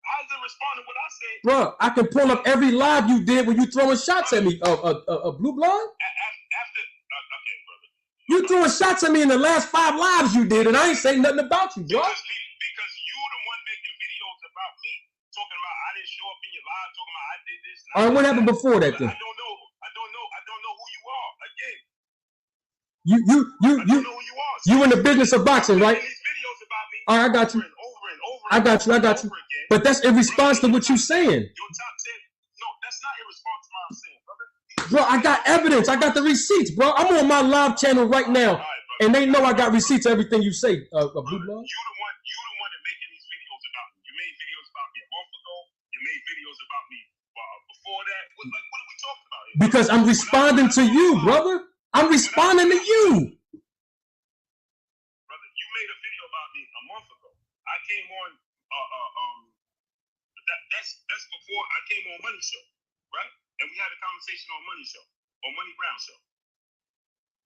How's it responding to what I said? Bro, I can pull up every live you did when you throwing shots at me. Blue Blood? Okay, brother. You throwing shots at me in the last 5 lives you did, and I ain't saying nothing about you, bro. Because you the one making videos about me, talking about I didn't show up in your live, talking about I did this. All right, what happened before that then? I don't know who you are. Again. You I don't know who you are. you in the business of boxing, right? These videos about me. All right, I got you. I got you. But that's in response to what you saying. Your top 10. No, that's not in response to what I'm saying, brother. Bro, I got evidence. I got the receipts, bro. I'm on my live channel right now, and they know I got receipts of everything you say, Blue Blood. You the one that making these videos about me. You made videos about me a month ago. You made videos about me before that. What are we talking about here? Because I'm responding to you, brother. I'm responding to you. Brother, you made a video about me a month ago. I came on that's before I came on Money Show, right? And we had a conversation on Money Show, on Money Brown Show,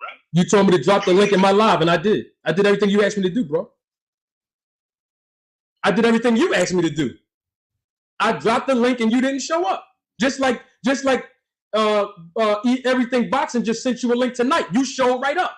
right? You told me to drop the link in my live, and I did. I did everything you asked me to do, bro. I did everything you asked me to do. I dropped the link, and you didn't show up. Just like Everything Boxing just sent you a link tonight. You showed right up,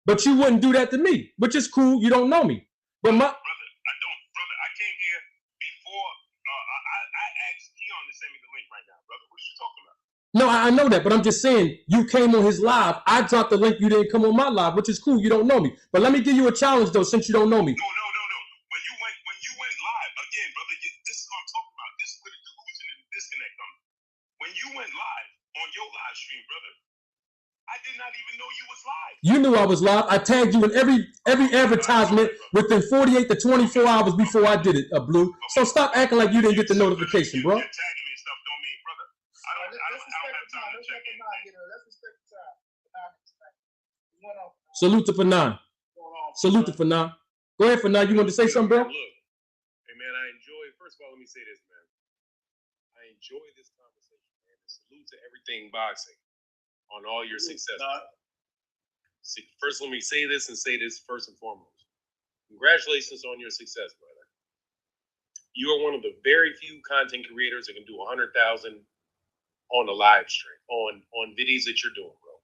but you wouldn't do that to me, which is cool. You don't know me, but Brother, I came here before I asked Keon to send me the link right now, brother. What are you talking about? No, I know that, but I'm just saying you came on his live. I dropped the link. You didn't come on my live, which is cool. You don't know me, but let me give you a challenge though, since you don't know me. No. When you went live again, brother, this is what I'm talking about. This is where the delusion and the disconnect comes. When you went live on your live stream, brother, I did not even know you was live. You knew I was live. I tagged you in every advertisement within 48 to 24 hours before I did it, Blue. So stop acting like you didn't get the notification, bro. You're tagging me and stuff don't mean, brother. I don't have time to check in. Let's respect the time. Salute to Fanan. Salute to Fanan. Go ahead, Fanan. You want to say something, bro? Look, hey man, first of all, let me say this, man. I enjoy this conversation, man. Salute to Everything Boxing on all your success. First, let me say this first and foremost. Congratulations on your success, brother. You are one of the very few content creators that can do 100,000 on a live stream, on videos that you're doing, bro.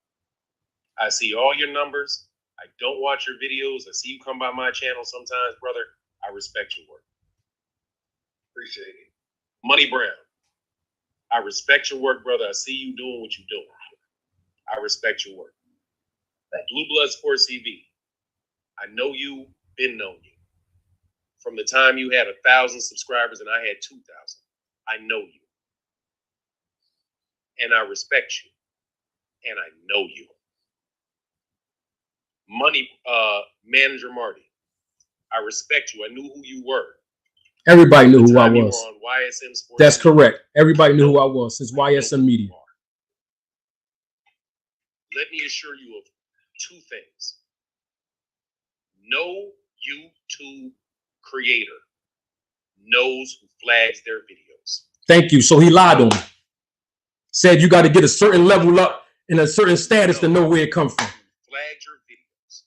I see all your numbers. I don't watch your videos. I see you come by my channel sometimes, brother. I respect your work. Appreciate it. Money Brown. I respect your work, brother. I see you doing what you're doing. I respect your work. Blue Blood Sports TV. I know you, been known you. From the time you had 1,000 subscribers and I had 2,000. I know you. And I respect you. and I know you. Money, manager Marty, I respect you. I knew who you were. Everybody knew who I You were was. on YSM Sports. That's correct. Everybody knew who I was since YSM Media. Let me assure you of two things. No YouTube creator knows who flags their videos. Thank you. So he lied on me. Said you got to get a certain level up in a certain status to know where it comes from. Flagged your videos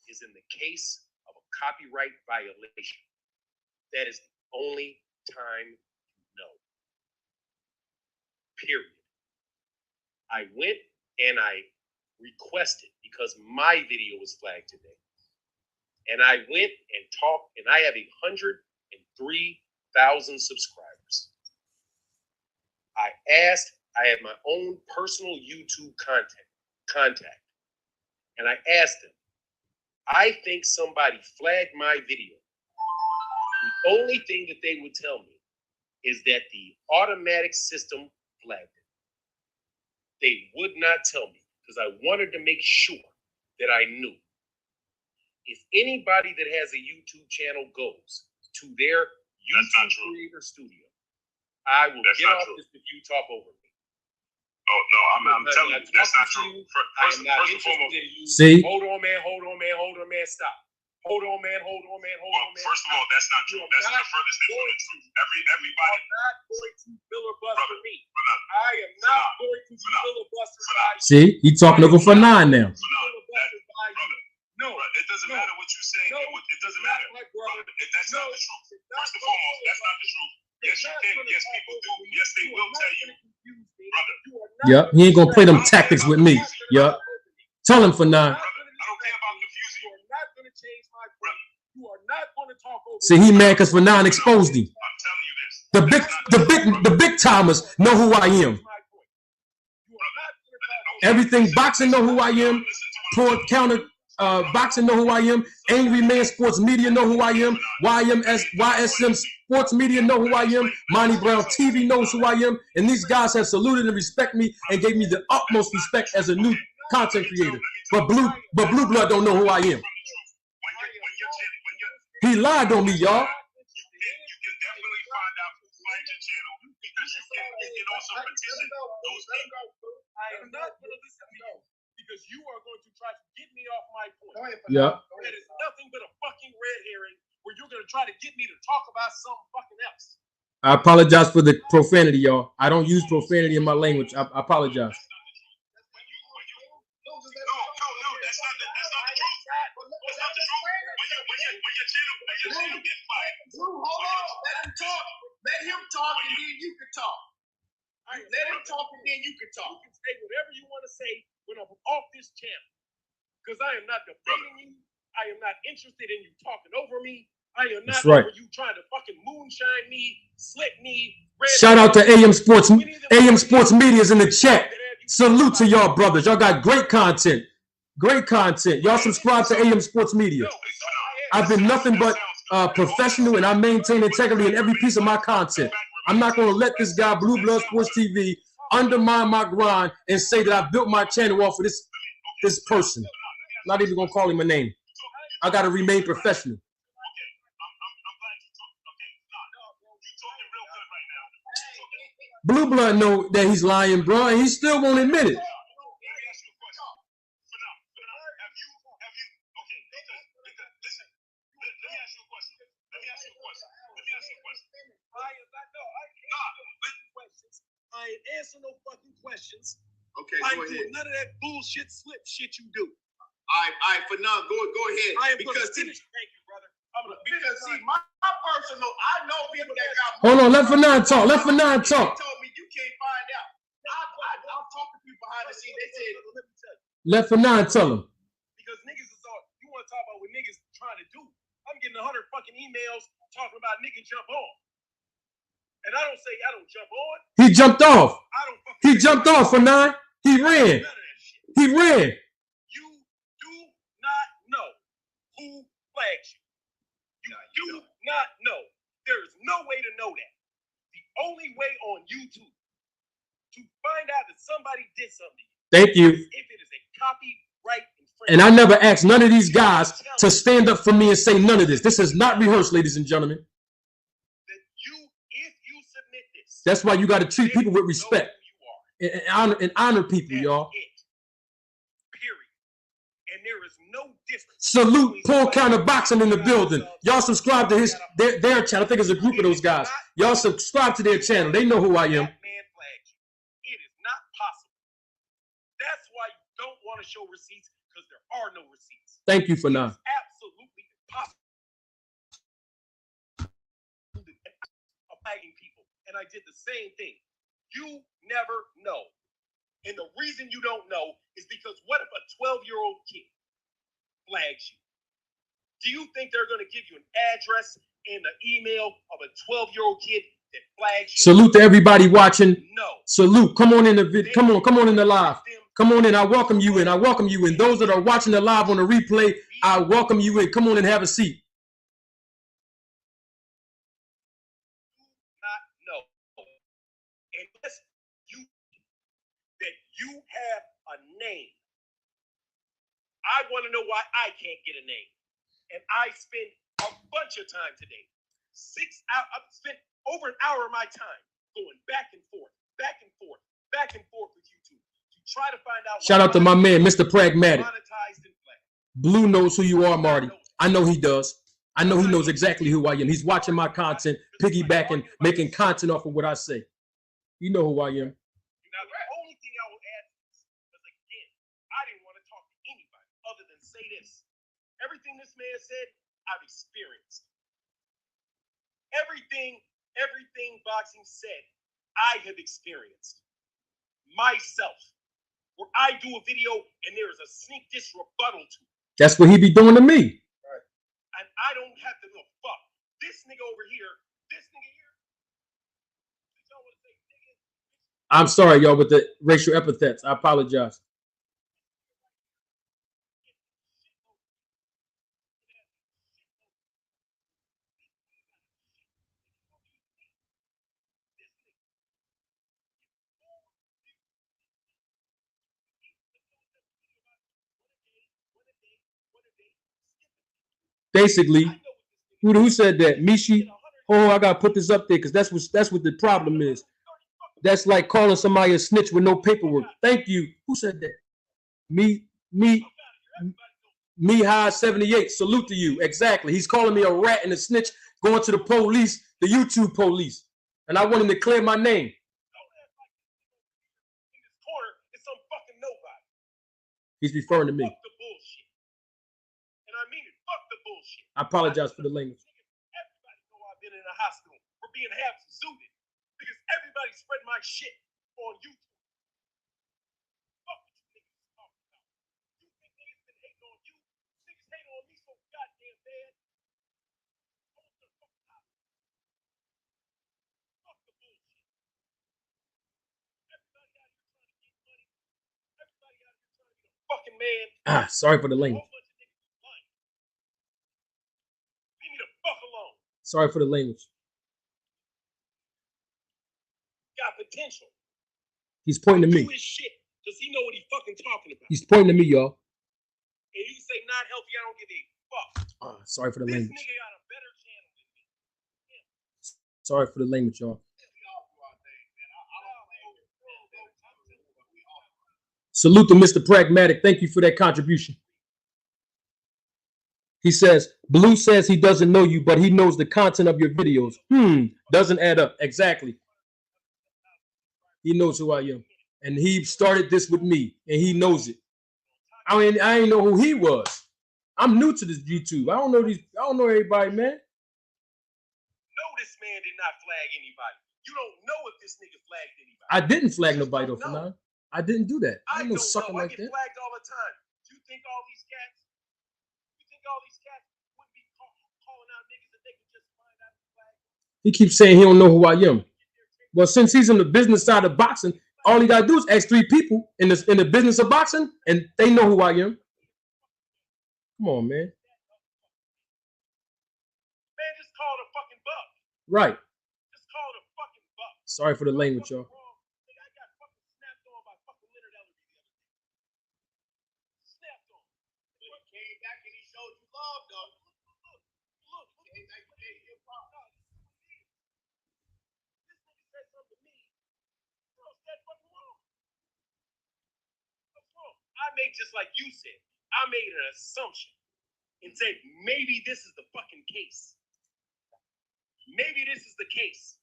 is in the case of a copyright violation. That is the only time you know. Period. I went and I requested, because my video was flagged today, and I went and talked, and I have 103,000 subscribers. I asked, I had my own personal YouTube contact, and I asked them, I think somebody flagged my video. The only thing that they would tell me is that the automatic system flagged it. They would not tell me, because I wanted to make sure that I knew. If anybody that has a YouTube channel goes to their YouTube creator studio, I will get off this if you talk over me. Oh no, I'm telling you, that's not true. First and foremost, see. Hold on, man. Stop. Hold on, man. First of all, that's not true. That's the furthest thing from the truth. Everybody. I'm not going to filibuster me. I am not going to filibuster. See, he talking over for 9 now. No, it doesn't matter what you say. It doesn't matter. That's not the truth. First and foremost, that's not the truth. Yes, you can. Yes, people do. Yes, they will tell you, brother. Yep, he ain't gonna play them tactics with me. Yep. Tell him for 9. Brother, I don't care about confusing you. You are not going to change my point. You are not going to talk over. See, he mad because for 9 exposed him. I'm telling you this. The big timers know who I am. Everything boxing know who I am. Pro counter boxing know who I am. Angry Man Sports Media know who I am. YSM Sports Media know who I am. Monty Brown TV knows who I am. And these guys have saluted and respect me and gave me the utmost respect as a new content creator. But Blue Blood don't know who I am. He lied on me, y'all. You can definitely find out who flagged your channel, because you can also petition those people. I am not going to listen to you, because you are going to try to get me off my point. Yeah. That is nothing but a fucking red herring where you're going to try to get me to talk about something fucking else. I apologize for the profanity, y'all. I don't use profanity in my language. I apologize. Let him talk and then you can talk. Let him talk and then you can talk. You can say whatever you want to say when I'm off this channel, because I am not debating you. I am not interested in you talking over me. I am not over you trying to fucking moonshine me, slick me. Shout out to AM Sports Media's in the chat. Salute to y'all, brothers. Y'all got great content. Great content. Y'all subscribe to AM Sports Media. I've been nothing but professional, and I maintain integrity in every piece of my content. I'm not going to let this guy, Blue Blood Sports TV, undermine my grind and say that I built my channel off of this person. Not even going to call him a name. I got to remain professional. Blue Blood know that he's lying, bro, and he still won't admit it. I ain't answering no fucking questions. Okay, I go ain't ahead. doing none of that bullshit slip shit you do. All right, for now, go ahead. I am because finish. Thank you, brother. Because see, my personal, I know people that got. Hold on, let Fanon talk. Let Fanon talk. They told me you can't find out. I've talked to people behind the scenes. They said, let me tell you. Let Fanon tell him. Because niggas is all, you want to talk about what niggas trying to do. I'm getting 100 fucking emails talking about nigga jump on. And I don't say I don't jump on. He jumped off. I don't fucking He jumped off, Fanon. He ran. He ran. You do not know who flagged you. You do not know. There is no way to know that. The only way on YouTube to find out that somebody did something to you Thank you. If it is a copyright infringement. And I never asked none of these guys to stand up for me and say none of this. This is not rehearsed, ladies and gentlemen. That if you submit this, that's why you got to treat people with respect and honor people, y'all. Period. And there is no difference. Salute Paul Counter Boxing in the building. Y'all subscribe to their channel. I think it's a group of those guys. Y'all subscribe to their channel. They know who I am. It is not possible. That's why you don't want to show receipts, because there are no receipts. Thank you for now. Absolutely impossible. Of flagging people, and I did the same thing. You never know, and the reason you don't know is because what if a 12-year-old kid flags you? Do you think they're going to give you an address and an email of a 12-year-old kid that flags you? Salute to everybody watching. No. Salute. Come on in the vid. Come on in the live. Come on in. I welcome you in. I welcome you in. Those that are watching the live on the replay, I welcome you in. Come on and have a seat. Not know, unless you have a name. I want to know why I can't get a name, and I spend a bunch of time today. 6 hours. I've spent over an hour of my time going back and forth with YouTube to try to find out. Shout out to my man, Mr. Pragmatic. Blue knows who you are, Marty. I know he does. I know he knows exactly who I am. He's watching my content, piggybacking, making content off of what I say. You know who I am. Now, the only thing I will add is, again, I didn't want to talk to anybody other than say this. Everything this man said, I've experienced. Everything boxing said, I have experienced. Myself. Where I do a video and there is a sneak diss rebuttal to it. That's what he be doing to me. Right. And I don't have to go, fuck. This nigga over here, this nigga here. Y'all want to say nigga? I'm sorry, y'all, with the racial epithets. I apologize. Basically, who said that? Mishi. Oh, I gotta put this up there because that's what the problem is. That's like calling somebody a snitch with no paperwork. Thank you. Who said that? Me high 78. Salute to you. Exactly. He's calling me a rat and a snitch, going to the police, the YouTube police, and I want him to clear my name. He's referring to me. I apologize for the language. Everybody know I've been in a hospital for being half zooted because everybody spread my shit on YouTube. Fuck what you niggas talking about. You think niggas been hating on you? Niggas hating on me so goddamn bad. Fuck the bullshit. Everybody out here trying to get money. Everybody out here trying to be a fucking man. Sorry for the language. Sorry for the language. Got potential. He's pointing to me. Do his shit. Does he know what he's fucking talking about? He's pointing to me, y'all. And you say not healthy, I don't give a fuck. Sorry for the language. This nigga got a better channel than me. Yeah. Sorry for the language, y'all. Salute to Mr. Pragmatic. Thank you for that contribution. He says, Blue says he doesn't know you, but he knows the content of your videos. Doesn't add up. Exactly. He knows who I am. And he started this with me, and he knows it. I mean, I didn't know who he was. I'm new to this YouTube. I don't know everybody, man. No, this man did not flag anybody. You don't know if this nigga flagged anybody. I didn't flag nobody though, for now. I didn't do that. I ain't don't no sucking know. like I get that. flagged all the time. Do you think all these cats wouldn't be calling out niggas that they could just find out the flag? He keeps saying he don't know who I am. Well, since he's in the business side of boxing, all he gotta do is ask 3 people in the business of boxing, and they know who I am. Come on, man. Man, just call it a fucking buck. Right. Just call it a fucking buck. Sorry for the language, y'all. that fucking wrong? What's wrong? I made just like you said. I made an assumption and said maybe this is the fucking case. Maybe this is the case.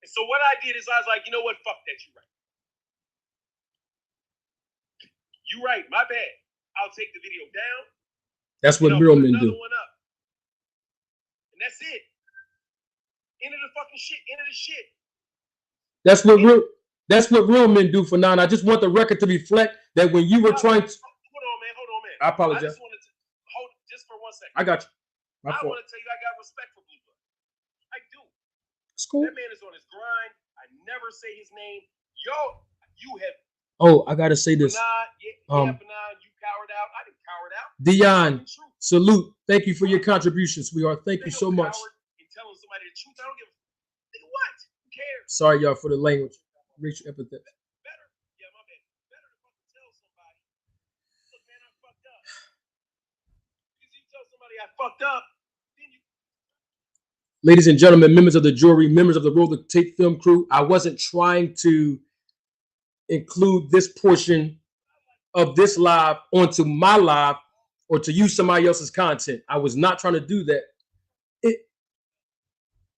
And so what I did is I was like, you know what? Fuck that. You're right. You're right. My bad. I'll take the video down. That's what real men do. One up. And that's it. End of the fucking shit. End of the shit. That's what real men do for now. I just want the record to reflect that when you were trying to. Hold on, man. I apologize. I just wanted to hold just for 1 second. I got you. I want to tell you I got respect for Blue Blood. I do. It's cool. That man is on his grind. I never say his name. Yo, you have. Oh, I gotta say this. Benan, you cowered out. I didn't cower out. Dion, salute. Thank you for your contribution, sweetheart. Thank you so much. In telling somebody the truth, I don't give a what. Who cares? Sorry, y'all, for the language. Racial epithet. Better. Yeah, my bad. Better to fucking tell somebody. Look, man, I fucked up. Because you tell somebody I fucked up, then you. Ladies and gentlemen, members of the jury, members of the Roll the Tape film crew, I wasn't trying to include this portion of this live onto my live or to use somebody else's content. I was not trying to do that.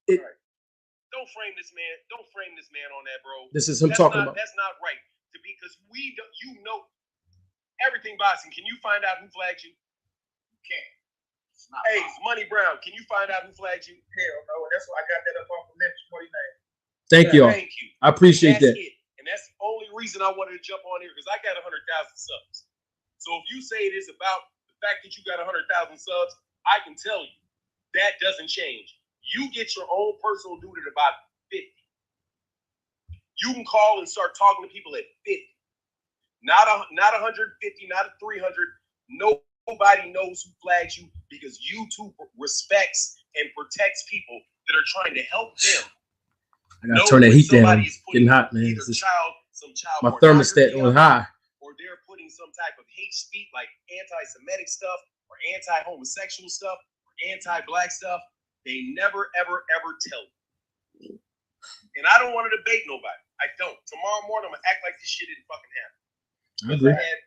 Don't frame this man. Don't frame this man on that, bro. This is him talking about. That's not right. Because we don't, you know everything boxing. Can you find out who flagged you? You can't. Hey, Money Brown, can you find out who flagged you? Hell no. That's why I got that up off of Memphis 49. Thank you all. Thank you. I appreciate that. And that's the only reason I wanted to jump on here because I got 100,000 subs. So if you say it is about the fact that you got 100,000 subs, I can tell you that doesn't change. You get your own personal dude at about 50. You can call and start talking to people at 50. Not 150, not 300. Nobody knows who flags you because YouTube respects and protects people that are trying to help them. I gotta turn that heat down. Getting hot, man. Some child my thermostat on high. Or they're putting some type of hate speech like anti-Semitic stuff or anti-homosexual stuff or anti-black stuff. They never, ever, ever tell you. And I don't want to debate nobody. I don't. Tomorrow morning, I'm going to act like this shit didn't fucking happen. I agree. I had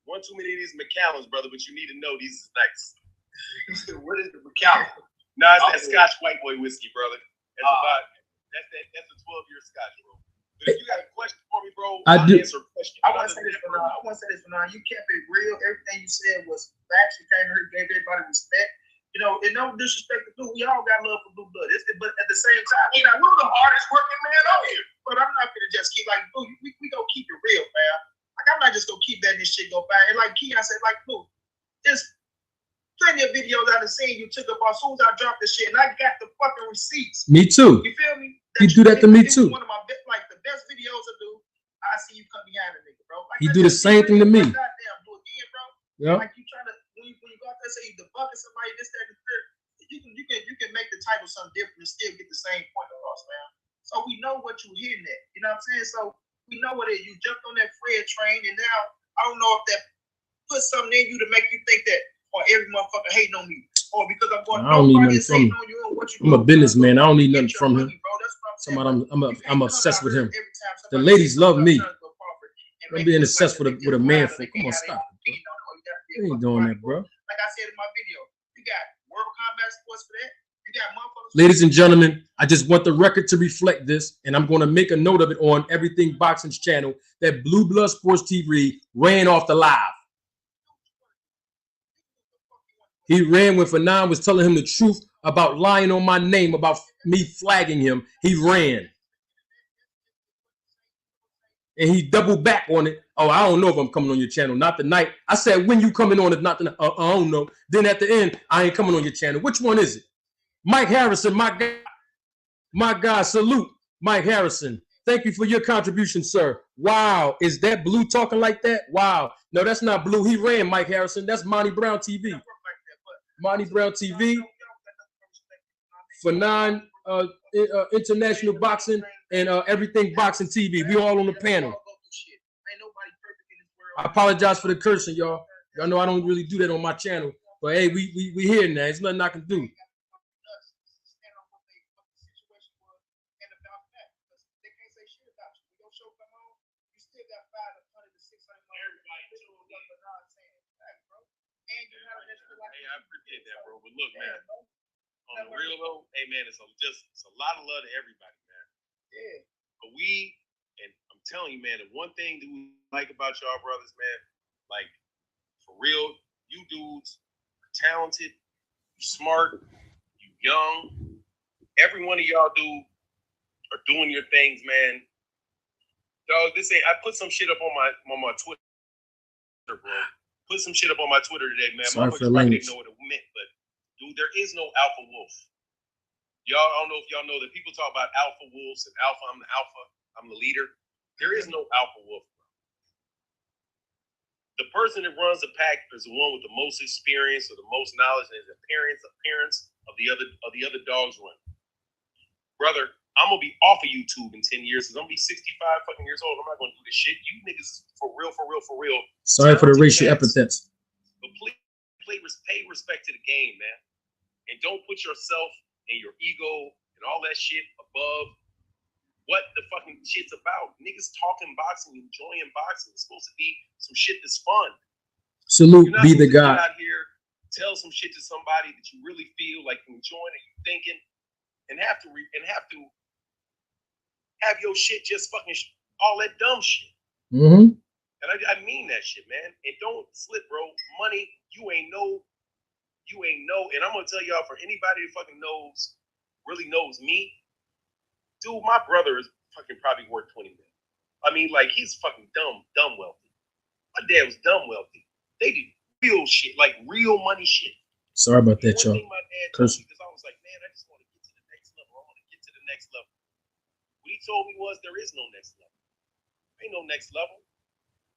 one too many of these McAllens, brother, but you need to know these is nice. What is the McAllen? Nah, it's that Scotch white boy whiskey, brother. That's a 12-year Scotch, bro. But if you got a question for me, bro, I'll answer a question. I want to say this for now. You kept it real. Everything you said was facts. You came here, gave everybody respect. You know, and no disrespect to Blue. We all got love for Blue Blood. But at the same time, we're the hardest working man out here. But I'm not going to just keep like, Blue, we going to keep it real, man. Like, I'm not just going to keep letting this shit go by. And like Keon said, like, Blue, there's plenty of videos I've seen you took up as soon as I dropped the shit. And I got the fucking receipts. Me too. You feel me? You do that to me too. One of my the best videos I do. I see you come behind a nigga, bro. Like, you do the same thing to me. Goddamn, do it again, bro. Yeah. Like you trying to when you go out there say you debunking somebody, this, that, and the third. You can make the title something different and still get the same point across, man. So we know what you're hitting at. You know what I'm saying? So we know what it is. You jumped on that Fred train, and now I don't know if that put something in you to make you think that, or every motherfucker hating on me, or because I'm going. I don't need nothing from him. I'm a businessman. I don't need nothing from him. I'm obsessed with him. The ladies love me. I'm being obsessed with a man. Come on, stop it, bro. You ain't doing that, bro. Like I said in my video, you got World Combat Sports for that. You got motherfuckers. Ladies and gentlemen, I just want the record to reflect this, and I'm going to make a note of it on Everything Boxing's channel that Blue Blood Sports TV ran off the live. He ran when Fanon was telling him the truth about lying on my name, about me flagging him. He ran. And he doubled back on it. Oh, I don't know if I'm coming on your channel. Not tonight. I said, when you coming on, if not tonight. I don't know. Then at the end, I ain't coming on your channel. Which one is it? Mike Harrison, my guy. My guy, salute. Mike Harrison. Thank you for your contribution, sir. Wow. Is that Blue talking like that? Wow. No, that's not Blue. He ran, Mike Harrison. That's Monty Brown TV. Monty Brown TV. Fanon International Boxing and Everything Boxing TV. We all on the panel. I apologize for the cursing, y'all. Y'all know I don't really do that on my channel. But hey, we here now. There's nothing I can do. I appreciate that, bro. But look, man, on the real though, hey man, it's a lot of love to everybody, man. Yeah. But and I'm telling you, man, the one thing that we like about y'all brothers, man, like for real, you dudes are talented, you smart, you young. Every one of y'all are doing your things, man. Dog, I put some shit up on my Twitter, bro. Put some shit up on my Twitter today, man. Sorry for the probably language. didn't know what it meant, but dude, there is no alpha wolf. Y'all, I don't know if y'all know that people talk about alpha wolves and alpha. I'm the leader. There is no alpha wolf, bro. The person that runs the pack is the one with the most experience or the most knowledge, and his appearance of the other dogs run. Brother, I'm gonna be off of YouTube in 10 years because I'm gonna be 65 fucking years old. I'm not gonna do this shit. You niggas for real. Sorry for the racial epithets. But please pay respect to the game, man. And don't put yourself and your ego and all that shit above what the fucking shit's about. Niggas talking boxing, enjoying boxing. It's supposed to be some shit that's fun. Salute be the God. God. Out here, tell some shit to somebody that you really feel like you enjoying and you thinking, and have to have your shit just fucking all that dumb shit. Mm-hmm. And I mean that shit, man. And don't slip, bro. Money, you ain't know. And I'm gonna tell y'all, for anybody that fucking really knows me, dude, my brother is fucking probably worth 20 million. I mean, like, he's fucking dumb wealthy. My dad was dumb wealthy. They did real shit, like real money shit. Sorry about that, y'all. One thing my dad told me, because I was like, man, I just want to get to the next level. I want to get to the next level. What he told me was, there is no next level. There ain't no next level.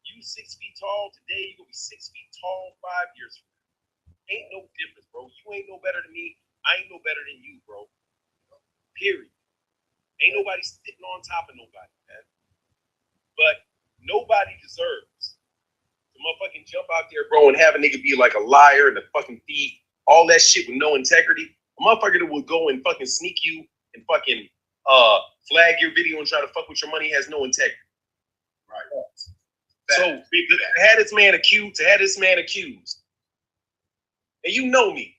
You 6 feet tall today, you're gonna be 6 feet tall 5 years from now. Ain't no difference, bro. You ain't no better than me. I ain't no better than you, bro. Period. Ain't nobody sitting on top of nobody, man. But nobody deserves to motherfucking jump out there, bro, and have a nigga be like a liar and a fucking thief, all that shit with no integrity. A motherfucker that will go and fucking sneak you and fucking flag your video and try to fuck with your money has no integrity. Right. So to have this man accused, and you know me,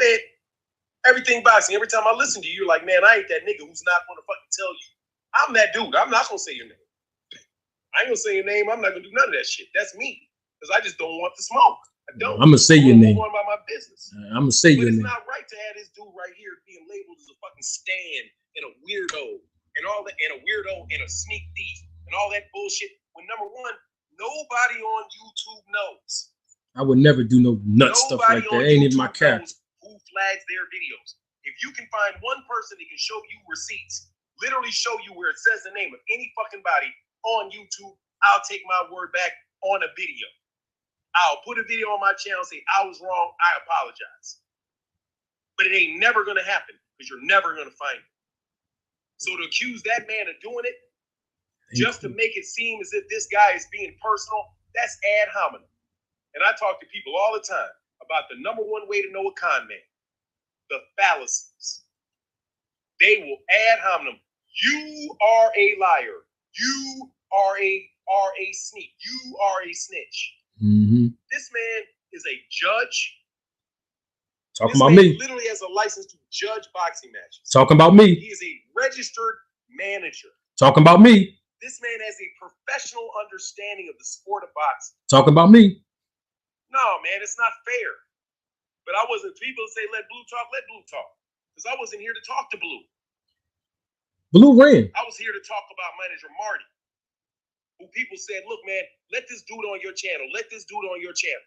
man, everything boxing. Every time I listen to you, you're like, man, I ain't that nigga who's not gonna fucking tell you. I'm that dude. I'm not gonna say your name. I ain't gonna say your name. I'm not gonna do none of that shit. That's me, because I just don't want the smoke. I don't. I'm gonna say your name. Going about my business. I'm gonna say your name. It's not right to have this dude right here being labeled as a fucking stan and a weirdo and all that, and a weirdo and a sneak thief and all that bullshit. When number one, nobody on YouTube knows. I would never do no nut stuff like that. Ain't even my character. Who flags their videos? If you can find one person that can show you receipts, literally show you where it says the name of any fucking body on YouTube, I'll take my word back on a video. I'll put a video on my channel and say, I was wrong, I apologize. But it ain't never gonna happen because you're never gonna find it. So to accuse that man of doing it, just to make it seem as if this guy is being personal, that's ad hominem. And I talk to people all the time about the number one way to know a con man, the fallacies. They will ad hominem. You are a liar. You are a sneak. You are a snitch. Mm-hmm. This man is a judge. Talking about me. Literally has a license to judge boxing matches. Talking about me. He is a registered manager. Talking about me. This man has a professional understanding of the sport of boxing. Talking about me. No, man, it's not fair. But I wasn't. People say let Blue talk. Because I wasn't here to talk to Blue. Blue ran. I was here to talk about manager Marty, who people said, look, man, let this dude on your channel. Let this dude on your channel.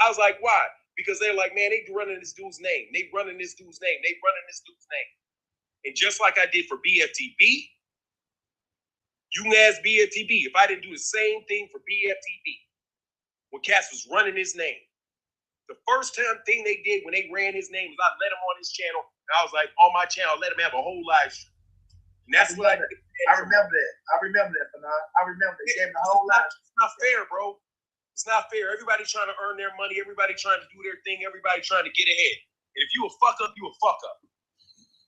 I was like, why? Because they're like, man, they running this dude's name. They running this dude's name. And just like I did for BFTB, you can ask BFTB if I didn't do the same thing for BFTB when Cass was running his name. The first thing they did when they ran his name was I let him on his channel. And I was like, on my channel, let him have a whole live stream. And that's what I did. I remember that, Bernard. I remember it. Gave him the whole live stream. It's not fair, bro. It's not fair. Everybody trying to earn their money. Everybody trying to do their thing. Everybody trying to get ahead. And if you a fuck up, you a fuck up.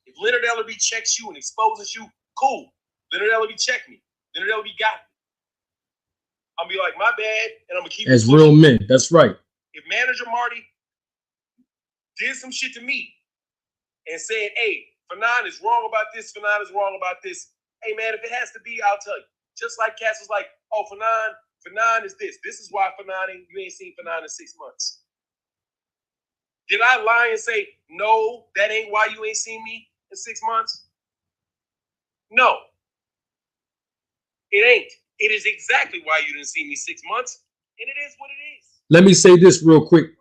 If Leonard Ellerby checks you and exposes you, cool. Leonard Ellerby checked me. Leonard Ellerby got me. I'll be like, my bad, and I'm gonna keep as real men. That's right. If manager Marty did some shit to me and said, hey, Fanon is wrong about this, Fanon is wrong about this. Hey, man, if it has to be, I'll tell you. Just like Cass was like, oh, Fanon is this. This is why you ain't seen Fanon in 6 months. Did I lie and say, no, that ain't why you ain't seen me in 6 months? No. It ain't. It is exactly why you didn't see me 6 months, and it is what it is. Let me say this real quick.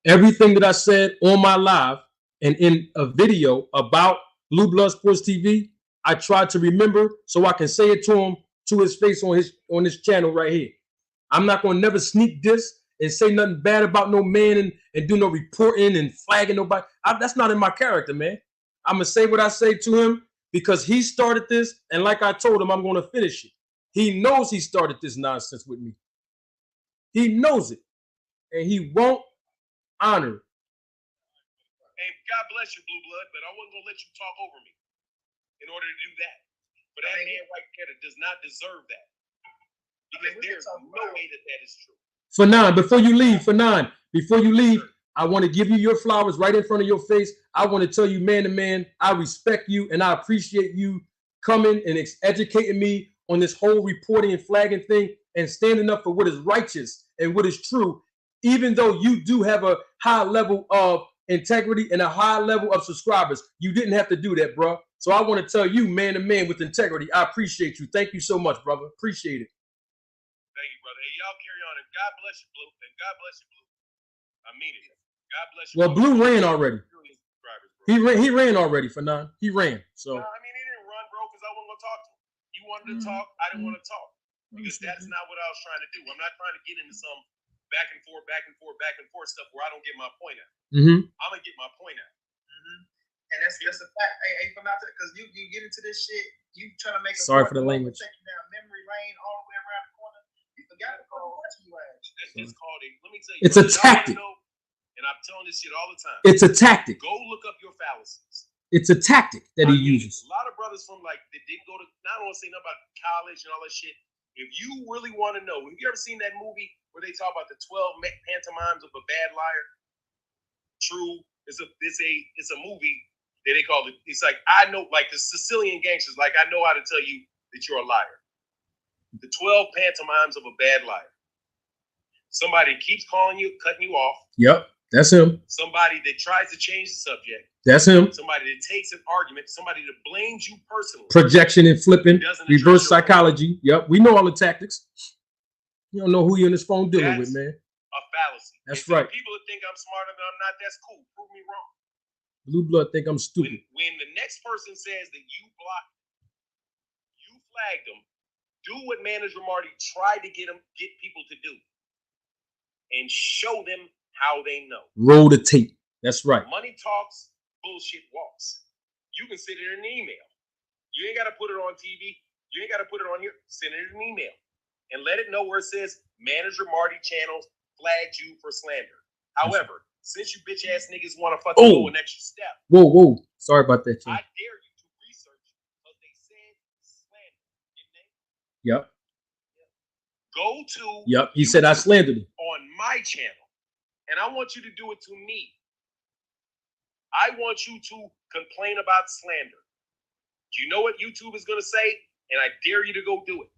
Everything that I said on my live and in a video about Blue Blood Sports TV, I tried to remember so I can say it to him to his face on his channel right here. I'm not gonna never sneak this and say nothing bad about no man and do no reporting and flagging nobody. That's not in my character, man. I'm gonna say what I say to him because he started this, and like I told him, I'm gonna finish it. He knows he started this nonsense with me. He knows it, and he won't honor it. And God bless you, Blue Blood, but I wasn't gonna let you talk over me in order to do that. But that man right there does not deserve that. Because there's no way that is true. Fanon, before you leave, I want to give you your flowers right in front of your face. I want to tell you, man to man, I respect you and I appreciate you coming and educating me on this whole reporting and flagging thing and standing up for what is righteous and what is true, even though you do have a high level of integrity and a high level of subscribers. You didn't have to do that, bro. So I want to tell you, man to man with integrity, I appreciate you. Thank you so much, brother. Appreciate it. Thank you, brother. Hey, y'all carry on, and God bless you, Blue. And God bless you, Blue. I mean it. God bless you. Well, Blue ran already. He ran already, Fanon. He ran. So. No, I mean, he didn't run, bro, because I wasn't going to talk to him. He wanted to talk. I didn't want to talk. Because that's not what I was trying to do. I'm not trying to get into some back and forth stuff where I don't get my point out. Mm-hmm. I'm going to get my point out. Mm-hmm. And that's a fact. Hey, because you get into this shit, you trying to make a sorry for the language. Take you down memory lane all the way around the corner. You forgot to call you ass. It's called let me tell you. It's a tactic. And I'm telling this shit all the time. It's a tactic. Go look up your fallacies. It's a tactic that he uses. A lot of brothers from that didn't go to, I don't want to say nothing about college and all that shit. If you really want to know, have you ever seen that movie where they talk about the 12 pantomimes of a bad liar? True. It's a movie that they call it. It's like, I know, like the Sicilian gangsters, like I know how to tell you that you're a liar. The 12 pantomimes of a bad liar. Somebody keeps calling you, cutting you off. Yep, that's him. Somebody that tries to change the subject. That's him. Somebody that takes an argument. Somebody that blames you personally. Projection and flipping. Reverse psychology. Yep, we know all the tactics. You don't know who you're on this phone dealing with, man. A fallacy. That's right. People that think I'm smarter than I'm not, that's cool. Prove me wrong. Blue Blood think I'm stupid. When the next person says that you blocked, you flagged them, do what Manager Marty tried to get people to do. And show them how they know. Roll the tape. That's right. Money talks, bullshit walks. You can send it in an email. You ain't got to put it on TV. You ain't got to put it on here. Send it in an email. And let it know where it says Manager Marty channels flagged you for slander. However, since you bitch ass niggas want to fucking go an extra step. Whoa. Sorry about that, I dare you to research because they said slander, didn't they? Yep. Go to. Yep. He said I slandered him. On my channel. And I want you to do it to me. I want you to complain about slander. Do you know what YouTube is going to say? And I dare you to go do it.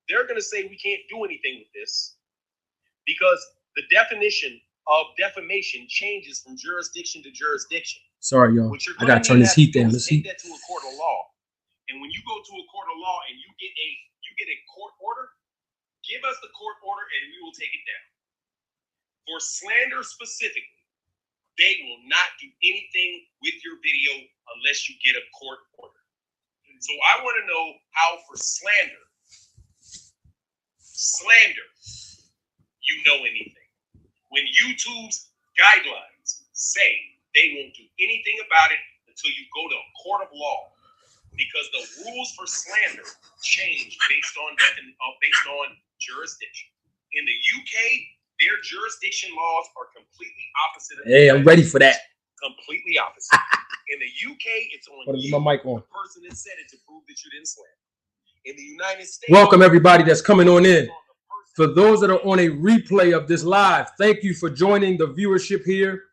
They're going to say we can't do anything with this because the definition of defamation changes from jurisdiction to jurisdiction. Sorry, y'all. I got to turn this heat down. Let's take that to a court of law. And when you go to a court of law and you get a court order, give us the court order and we will take it down. For slander specifically, they will not do anything with your video unless you get a court order. So I want to know how for slander, you know anything. When YouTube's guidelines say they won't do anything about it until you go to a court of law, because the rules for slander change based on jurisdiction. In the UK, their jurisdiction laws are completely opposite. Hey, I'm ready for that. Completely opposite. In the UK, it's on you, my mic on. the person that said it, to prove that you didn't slander. In the United States, welcome everybody that's coming on in. For those that are on a replay of this live, thank you for joining the viewership here.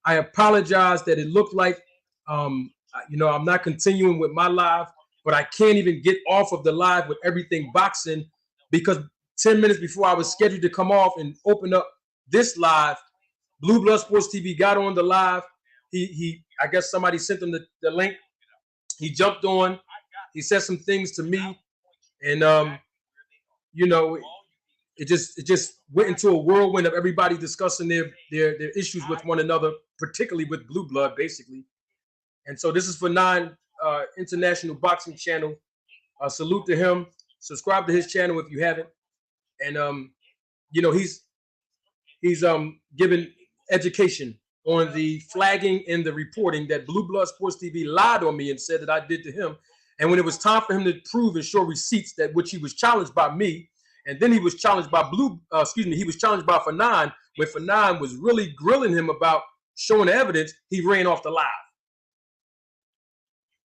I apologize that it looked like, I'm not continuing with my live, but I can't even get off of the live with everything boxing because 10 minutes before I was scheduled to come off and open up this live, Blue Blood Sports TV got on the live. I guess somebody sent him the link. He jumped on. He said some things to me, and it just went into a whirlwind of everybody discussing their issues with one another, particularly with Blue Blood, basically. And so this is for International Boxing Channel. Salute to him. Subscribe to his channel if you haven't. And he's giving education on the flagging and the reporting that Blue Blood Sports TV lied on me and said that I did to him. And when it was time for him to prove and show receipts that which he was challenged by me, and then he was challenged by he was challenged by Fanon, when Fanon was really grilling him about showing the evidence, he ran off the live.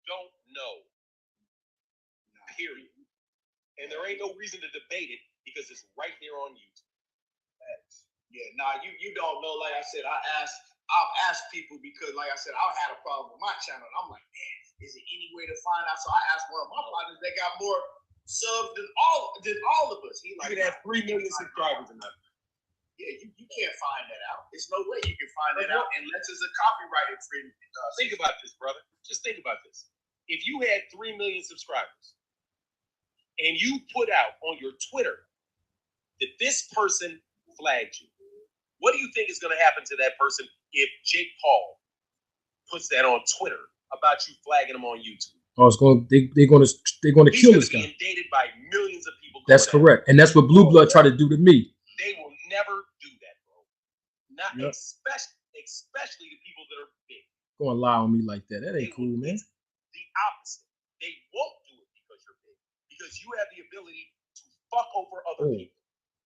Don't know. Period. And there ain't no reason to debate it because it's right there on YouTube. Yeah, you don't know. Like I said, I'll ask people because, like I said, I had a problem with my channel. And I'm like, man, is it any way to find out? So I asked one of my partners that got more subs than all of us. He like, you could have 3 million subscribers in that. Yeah, you can't find that out. There's no way you can find that out unless it's a copyright infringement. Think about this, brother. Just think about this. If you had 3 million subscribers and you put out on your Twitter that this person flagged you, what do you think is going to happen to that person if Jake Paul puts that on Twitter about you flagging him on YouTube? Oh, they're going to kill this guy. He's going to be indicted by millions of people. That's correct, and that's what Blue Blood tried to do to me. They will never do that, bro. Not especially the people that are big. Go and lie on me like that. That ain't cool, man. The opposite. They won't do it because you're big. Because you have the ability to fuck over other people.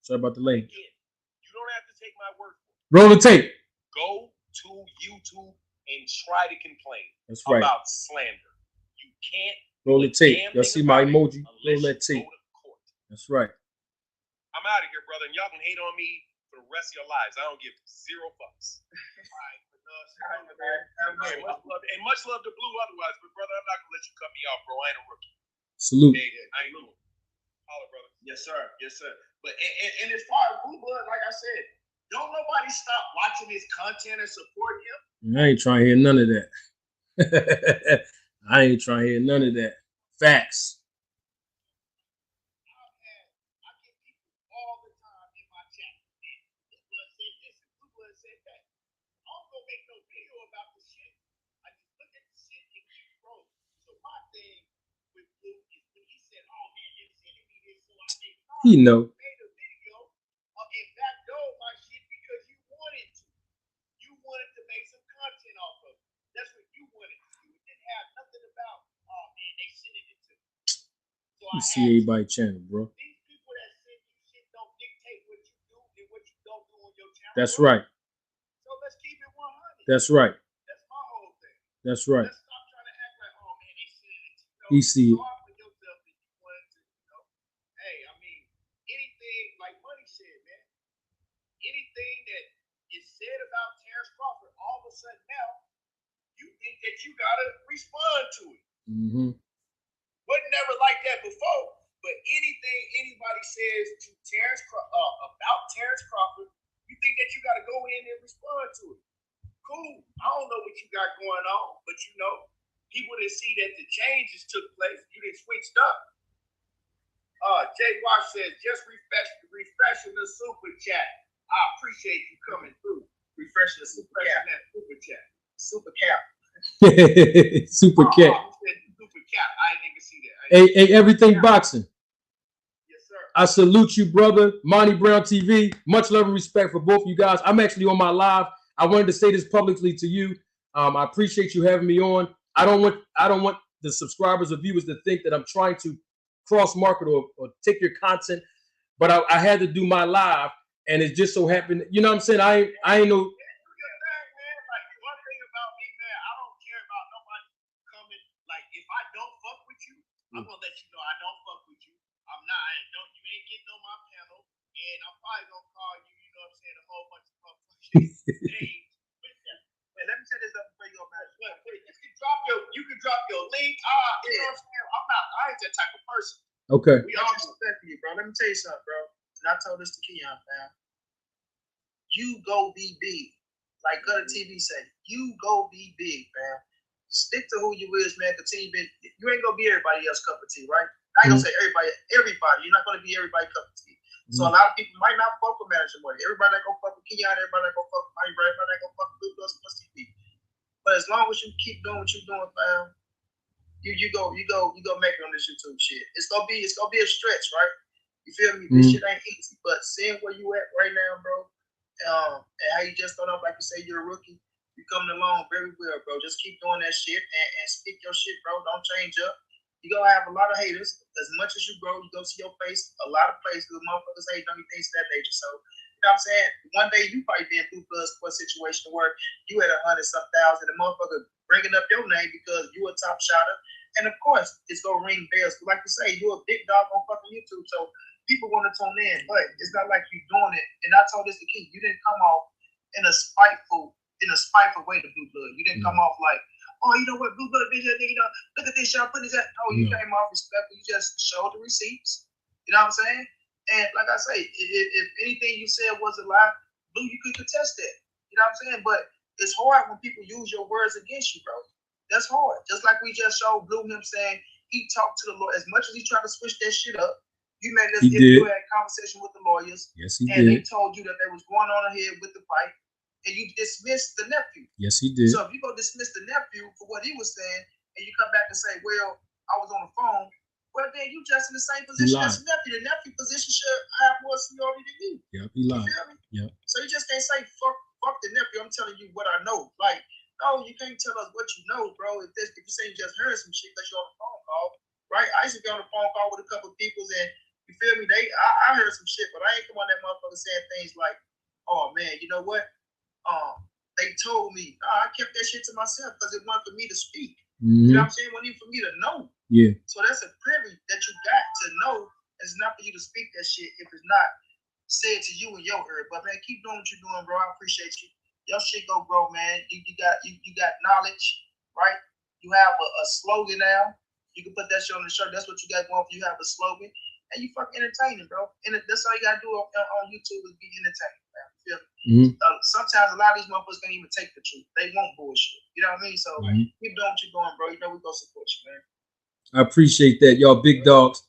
Sorry about the lane. Again, you don't have to take my word for it. Roll the tape. Go to YouTube and try to complain about slander. You can't roll the tape. Y'all see my emoji? Roll that tape. That's right. I'm out of here, brother. And y'all can hate on me for the rest of your lives. I don't give 0 fucks. And much love to Blue otherwise, but brother, I'm not gonna let you cut me off, bro. I ain't a rookie. Salute. I ain't Blue. Holla, brother. Yes, sir. Yes, sir. But and as far as Blue Blood, like I said, don't nobody stop watching his content and supporting him. I ain't trying to hear none of that. I ain't trying to hear none of that. Facts. I get people all the time in my chat. Blue Blood said this and Blue Blood said that. I don't go make no video about the shit. I just look at the shit and keep rolling. So my thing with Blue is when he said, "Oh man, you're sending me this," so I think he know. Made a video and backdoor my shit because you wanted to. You wanted to make some content off of it. That's what you wanted to do. It didn't have nothing about, oh man, they sending it to me. So You see everybody channel, bro. These people that send you shit don't dictate what you do and what you don't do on your channel. That's right. So let's keep it 100. That's right. That's my whole thing. That's right. Let's stop trying to act like, oh man, they sending it to you. He see it. Hey, I mean, anything, like Money said, man, anything that is said about Terrence Crawford, all of a sudden now, you think that you gotta respond to it. Mm-hmm. Wasn't never like that before, but anything anybody says to about Terrence Crawford, you think that you gotta go in and respond to it. Cool. I don't know what you got going on, but you know, people that see that the changes took place, you done switched up. Jay Wash says, just refreshing the super chat. I appreciate you coming through. Refreshing that super chat. Super cap. Super cat. Super cap. I didn't even see that. Hey, everything boxing. Yes, sir. I salute you, brother. Monty Brown TV. Much love and respect for both you guys. I'm actually on my live. I wanted to say this publicly to you. I appreciate you having me on. I don't want the subscribers or viewers to think that I'm trying to cross market or take your content, but I had to do my live, and it just so happened. You know what I'm saying? I ain't no. Like one thing about me, man, I don't care about nobody coming. Like if I don't fuck with you, I'm gonna let you know I don't fuck with you. I'm not. You ain't getting on my panel, and I'm probably gonna call you, you know what I'm saying, a whole bunch of motherfucking names with them. Hey, let me set this up before you go back. You can drop your link. You know what I'm saying? I ain't that type of person. Okay. We all respect you, bro. Let me tell you something, bro. And I told this to Keon, fam. You go be big. Like Gutter TV say, you go be big, fam. Stick to who you is, man. Continue being, you ain't gonna be everybody else's cup of tea, right? I ain't gonna say everybody. You're not gonna be everybody's cup of tea. So a lot of people might not fuck with Manager Money. Everybody not gonna fuck with Keon, everybody not gonna fuck with Money, everybody not gonna fuck with Blue Plus TV. But as long as you keep doing what you're doing, fam, you go make it on this YouTube shit. It's gonna be a stretch, right? You feel me? This shit ain't easy. But seeing where you at right now, bro, and how you just started off, like you say, you're a rookie. You coming along very well, bro. Just keep doing that shit and speak your shit, bro. Don't change up. You're gonna have a lot of haters. As much as you grow, you go see your face a lot of places. Motherfuckers hate on you, things of that nature. So, you know what I'm saying? One day you probably be in Blue Plus for a situation where you had 100-some thousand, the motherfucker bringing up your name because you a top shotter. And of course, it's gonna ring bells. Like you say, you're a big dog on fucking YouTube. So people want to tune in, but it's not like you doing it. And I told this to Keith, you didn't come off in a spiteful way to Blue Blood. You didn't come off like, oh, you know what, Blue Blood bitch, you know, look at this, y'all putting this at. No, you came off respectful. You just showed the receipts. You know what I'm saying? And like I say, if anything you said was a lie, Blue, you could contest that. You know what I'm saying? But it's hard when people use your words against you, bro. That's hard. Just like we just showed Blue him saying he talked to the lawyer. As much as he tried to switch that shit up, you made it as if you had a conversation with the lawyers. Yes, he and did. They told you that they was going on ahead with the fight, and you dismissed the nephew. Yes, he did. So if you go dismiss the nephew for what he was saying, and you come back and say, well, I was on the phone, well, then you just in the same position as the nephew. The nephew position should have more seniority than you. Yep, he lied. You feel me? Yep. So you just can't say, fuck the nephew. I'm telling you what I know. Like, no, you can't tell us what you know, bro. If you say you just heard some shit because you're on the phone call, right? I used to be on the phone call with a couple of people, and you feel me? I heard some shit, but I ain't come on that motherfucker saying things like, oh man, you know what? They told me. I kept that shit to myself because it wasn't for me to speak. You know what I'm saying? It wasn't even for me to know. Yeah. So that's a privilege that you got to know. It's not for you to speak that shit if it's not said to you in your ear. But man, keep doing what you're doing, bro. I appreciate you. Your shit go grow, man. You got knowledge, right? You have a slogan now. You can put that shit on the shirt. That's what you got going for. You have a slogan, and you fucking entertaining, bro. And that's all you gotta do on YouTube is be entertaining, man. You feel me? Sometimes a lot of these motherfuckers can't even take the truth. They want bullshit. You know what I mean? So keep doing what you're doing, bro. You know we gonna support you, man. I appreciate that, y'all big dogs.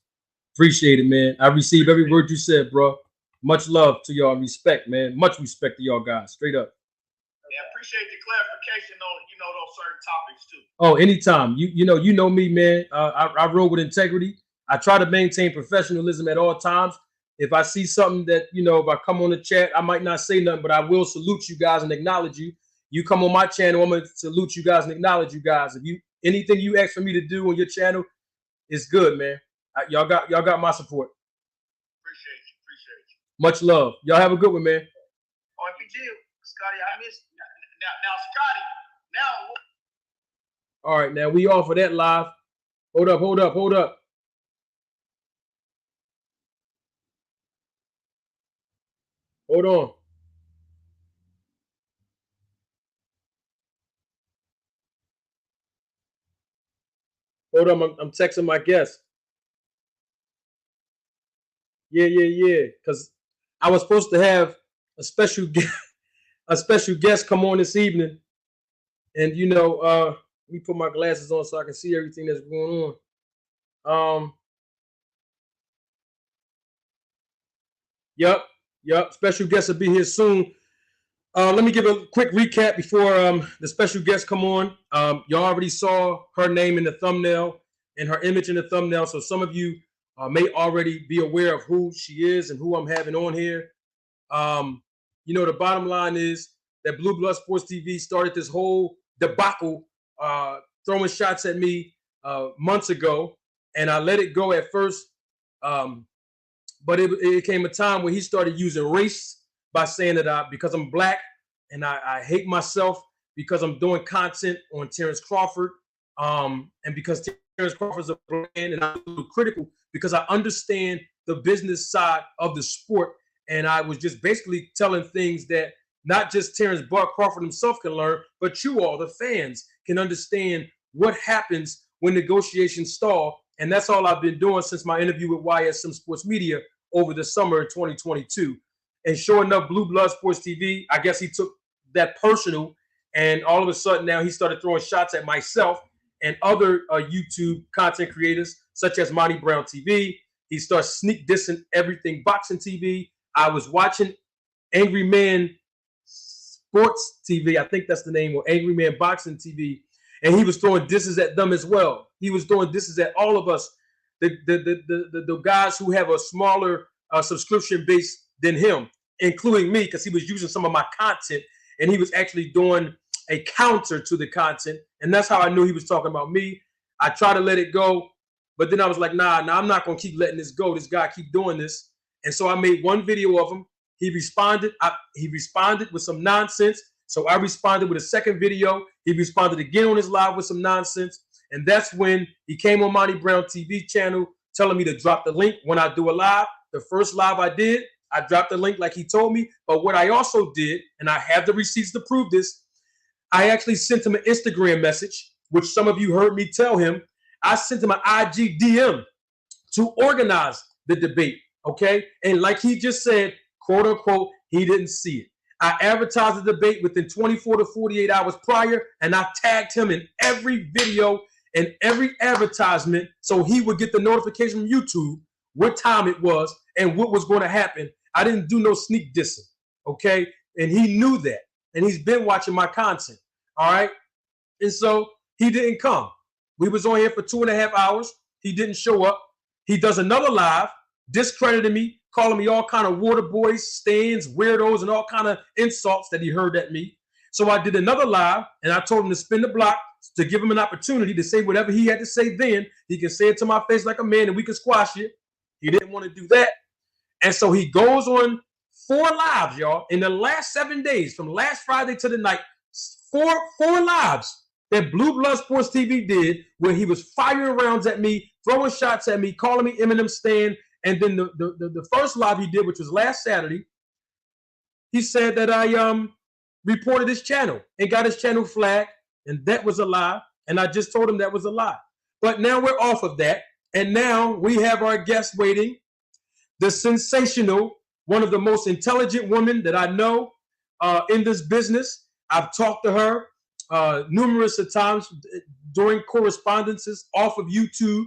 Appreciate it, man. I receive every word you said, bro. Much love to y'all. Respect, man. Much respect to y'all guys. Straight up. Yeah, appreciate the clarification on those certain topics too. Oh, anytime. You know me, man. I roll with integrity. I try to maintain professionalism at all times. If I see something that, if I come on the chat, I might not say nothing, but I will salute you guys and acknowledge you. You come on my channel, I'm gonna salute you guys and acknowledge you guys. If anything you ask for me to do on your channel, it's good, man. Y'all got my support. Appreciate you. Much love. Y'all have a good one, man. Oh, if you do, Scotty, I missed now, Scotty. Now. All right, now we off of that live. Hold up. Hold on. Hold on, I'm texting my guest. Yeah. Because I was supposed to have a special guest come on this evening, and let me put my glasses on so I can see everything that's going on. Yep. Special guest will be here soon. Let me give a quick recap before the special guests come on. Y'all already saw her name in the thumbnail and her image in the thumbnail, so some of you may already be aware of who she is and who I'm having on here. The bottom line is that Blue Blood Sports TV started this whole debacle, throwing shots at me months ago, and I let it go at first. But it came a time when he started using race by saying that because I'm black and I hate myself because I'm doing content on Terrence Crawford, and because Terrence Crawford's a black man, and I'm critical because I understand the business side of the sport and I was just basically telling things that not just Terrence Bud Crawford himself can learn, but you all, the fans, can understand what happens when negotiations stall. And that's all I've been doing since my interview with YSM Sports Media over the summer of 2022. And sure enough, Blue Blood Sports TV, I guess he took that personal, and all of a sudden now he started throwing shots at myself and other YouTube content creators, such as Monty Brown TV. He starts sneak dissing everything boxing TV. I was watching Angry Man Sports TV, I think that's the name, or Angry Man Boxing TV, and he was throwing disses at them as well. He was throwing disses at all of us, the guys who have a smaller subscription base than him, including me, because he was using some of my content, and he was actually doing a counter to the content, and that's how I knew he was talking about me. I tried to let it go, but then I was like, nah, I'm not going to keep letting this go. This guy keep doing this. And so I made one video of him. He responded. He responded with some nonsense. So I responded with a second video. He responded again on his live with some nonsense. And that's when he came on Monty Brown TV channel telling me to drop the link when I do a live. The first live I did, I dropped the link like he told me. But what I also did, and I have the receipts to prove this, I actually sent him an Instagram message, which some of you heard me tell him. I sent him an IG DM to organize the debate, okay? And like he just said, quote unquote, he didn't see it. I advertised the debate within 24 to 48 hours prior, and I tagged him in every video and every advertisement so he would get the notification from YouTube what time it was and what was going to happen. I didn't do no sneak dissing, okay? And he knew that, and he's been watching my content, all right? And so he didn't come. We was on here for 2.5 hours. He didn't show up. He does another live, discrediting me, calling me all kind of water boys, stands, weirdos, and all kind of insults that he heard at me. So I did another live, and I told him to spin the block to give him an opportunity to say whatever he had to say then. He can say it to my face like a man, and we can squash it. He didn't want to do that. And so he goes on 4 lives, y'all, in the last 7 days, from last Friday to the night, four lives that Blue Blood Sports TV did, where he was firing rounds at me, throwing shots at me, calling me Eminem Stan. And then the first live he did, which was last Saturday, he said that I reported his channel and got his channel flagged, and that was a lie. And I just told him that was a lie. But now we're off of that, and now we have our guest waiting, the sensational, one of the most intelligent women that I know in this business. I've talked to her numerous of times during correspondences off of YouTube.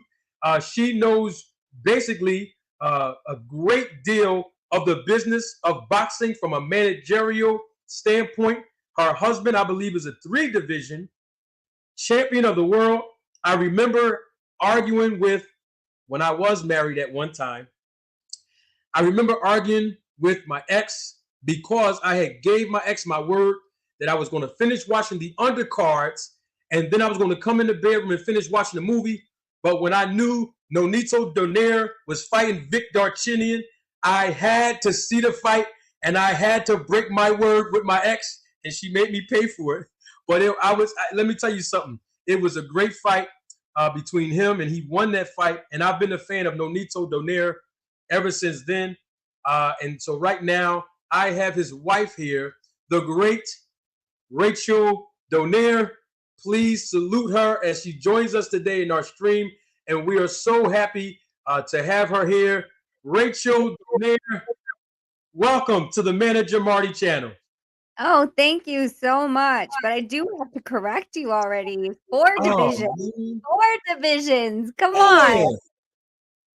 She knows basically a great deal of the business of boxing from a managerial standpoint. Her husband, I believe, is a 3-division champion of the world. I remember arguing with, when I was married at one time, I remember arguing with my ex because I had gave my ex my word that I was going to finish watching the undercards, and then I was going to come in the bedroom and finish watching the movie. But when I knew Rachel Donaire was fighting Vic Darchinyan, I had to see the fight, and I had to break my word with my ex, and she made me pay for it. But let me tell you something. It was a great fight between him, and he won that fight. And I've been a fan of Rachel Donaire ever since then. And so right now, I have his wife here, the great Rachel Donaire. Please salute her as she joins us today in our stream. And we are so happy to have her here. Rachel Donaire, welcome to the Manager Marty channel. Oh, thank you so much. But I do have to correct you already. 4 divisions. Man. 4 divisions. Come on.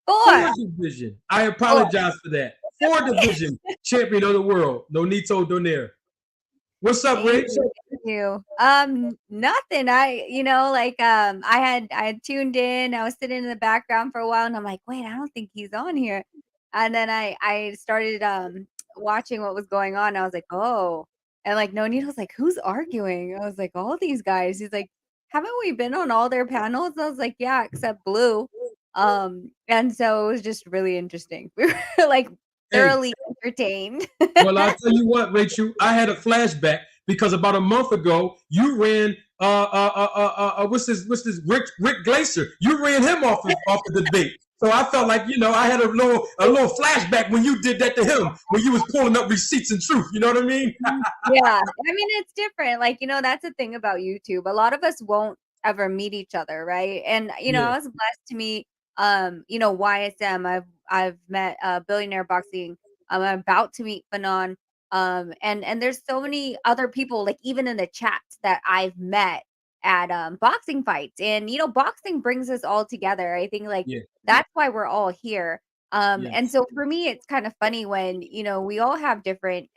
4. 4 division. I apologize for that. 4 division champion of the world, Rachel Donaire. What's up, Rachel? Thank you. Nothing. I had tuned in. I was sitting in the background for a while, and I'm like, wait, I don't think he's on here. And then I started watching what was going on. I was like, oh, and like Nonito was like, who's arguing? I was like, all these guys. He's like, haven't we been on all their panels? I was like, yeah, except Blue. And so it was just really interesting. We were like thoroughly entertained. Well, I'll tell you what, Rachel, I had a flashback because about a month ago, you ran what's this Rick Glacier? You ran him off the debate. So I felt like, I had a little flashback when you did that to him, when you was pulling up receipts and truth. You know what I mean? Yeah, I mean, it's different. Like, that's the thing about YouTube. A lot of us won't ever meet each other, right? And Yeah. I was blessed to meet YSM. I've met Billionaire Boxing. I'm about to meet Fanon. And there's so many other people, like even in the chats that I've met at boxing fights. And boxing brings us all together. I think like Yeah. that's why we're all here. And Yes. so for me, it's kind of funny when we all have different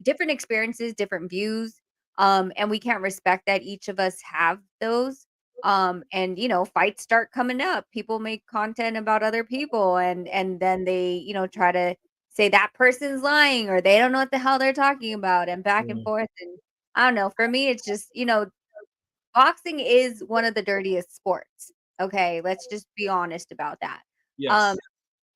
experiences, different views, and we can't respect that each of us have those. And fights start coming up. People make content about other people, and then they try to say that person's lying or they don't know what the hell they're talking about, and back and Yeah. forth. And I don't know. For me, it's just boxing is one of the dirtiest sports. Okay, let's just be honest about that. Um, Yes.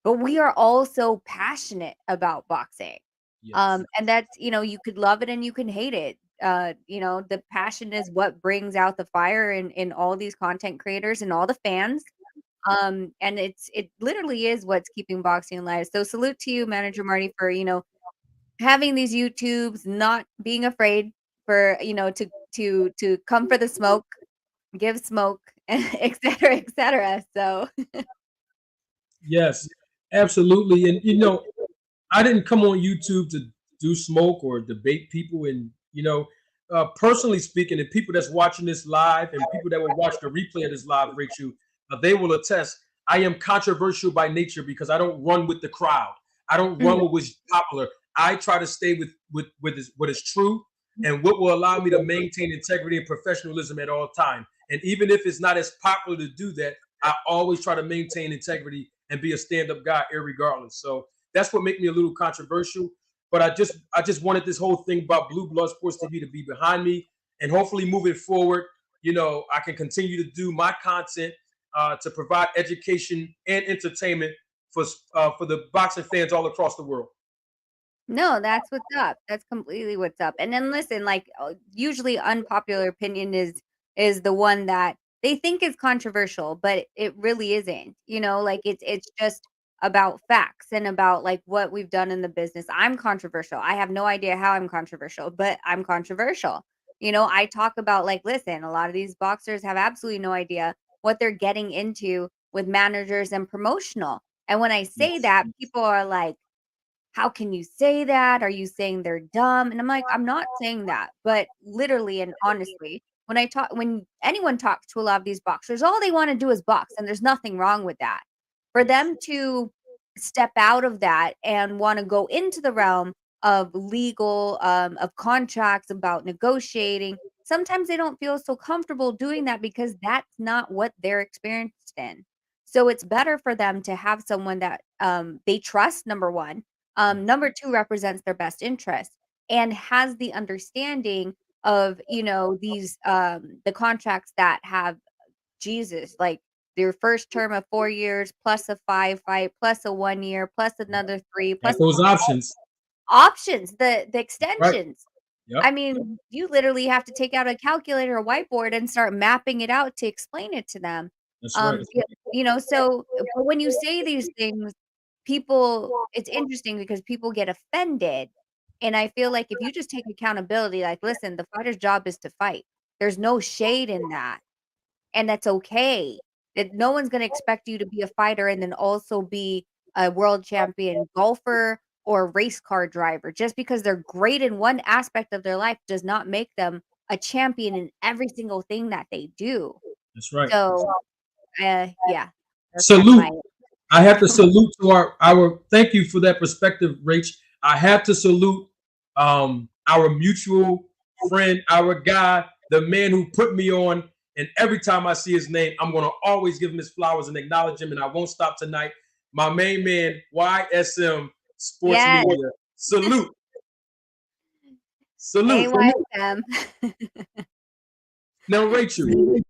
but we are all so passionate about boxing. Yes. And that's, you could love it and you can hate it. The passion is what brings out the fire in all these content creators and all the fans. And it literally is what's keeping boxing alive. So salute to you, Manager Marty, for, having these YouTubes, not being afraid for, to come for the smoke, give smoke, et cetera, et cetera. So Yes. Absolutely. And I didn't come on YouTube to do smoke or debate people. And personally speaking, and people that's watching this live and people that will watch the replay of this live, Rachel, they will attest. I am controversial by nature because I don't run with the crowd. I don't run with what's popular. I try to stay with what is true and what will allow me to maintain integrity and professionalism at all time. And even if it's not as popular to do that, I always try to maintain integrity and be a stand-up guy, irregardless. So that's what makes me a little controversial. But I just wanted this whole thing about Blue Blood Sports TV to be behind me, and hopefully moving forward, I can continue to do my content to provide education and entertainment for the boxing fans all across the world. no, that's what's up. That's completely what's up. And then listen, like usually unpopular opinion is the one that they think is controversial, but it really isn't. Like it's just about facts and about like what we've done in the business. I'm controversial. I have no idea how I'm controversial, but I'm controversial. I talk about like, listen, a lot of these boxers have absolutely no idea what they're getting into with managers and promotional. And when I say Yes. that, people are like, how can you say that? Are you saying they're dumb? And I'm like, I'm not saying that, but literally and honestly, when anyone talks to a lot of these boxers, all they want to do is box, and there's nothing wrong with that. For Yes. them to step out of that and want to go into the realm of legal, of contracts, about negotiating, sometimes they don't feel so comfortable doing that because that's not what they're experienced in. So it's better for them to have someone that they trust, number one, number two, represents their best interest and has the understanding of, these the contracts that have Jesus, like their first term of 4 years plus a 5 fight plus a 1 year plus another 3 Got plus those options. options, the Right. extensions. I Yep. mean, you literally have to take out a calculator or whiteboard and start mapping it out to explain it to them. That's right. So but when you say these things, people it's interesting because people get offended. And I feel like if you just take accountability, like, listen, the fighter's job is to fight. There's no shade in that. And that's okay. That no one's gonna expect you to be a fighter and then also be a world champion golfer or race car driver. Just because they're great in one aspect of their life does not make them a champion in every single thing that they do. That's right. So, yeah, that's Salute. my I have to salute to our thank you for that perspective, Rach. I have to salute our mutual friend, our guy, the man who put me on. And every time I see his name, I'm gonna always give him his flowers and acknowledge him. And I won't stop tonight. My main man, YSM Sports Yes, Media. Salute. Salute. AYSM. Now, Rachel,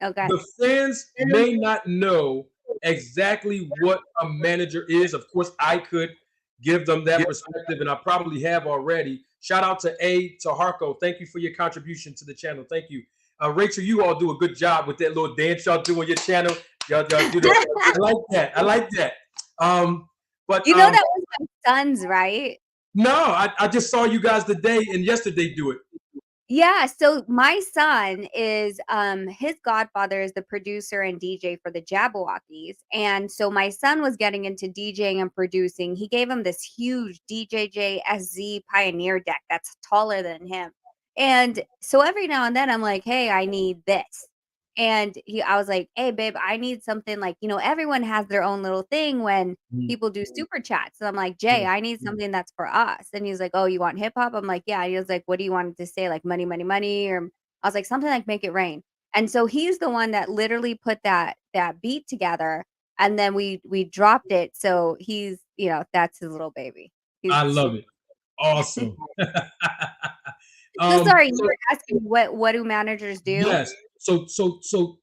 Okay. the fans may not know exactly what a manager is. Of course, I could give them that perspective, and I probably have already. Shout out to A. Taharko. Thank you for your contribution to the channel. Thank you. Rachel, you all do a good job with that little dance y'all do on your channel. Y'all do that. I like that. I like that. But You know that was my son's, right? no, I just saw you guys today and yesterday do it. Yeah, so my son is his godfather is the producer and DJ for the Jabberwockies. And so my son was getting into DJing and producing. He gave him this huge DJJ SZ Pioneer deck that's taller than him. And so every now and then I'm like, "Hey, I need this." And I was like, "Hey, babe, I need something like, everyone has their own little thing when people do super chats." And I'm like, "Jay, I need something that's for us." And he was like, "Oh, you want hip hop?" I'm like, "Yeah." And he was like, "What do you want it to say? Like money, money, money?" Or I was like, "Something like make it rain." And so he's the one that literally put that beat together, and then we dropped it. So he's, that's his little baby. He's I the love super. it. Awesome. So sorry, you So were asking what do managers do? yes. So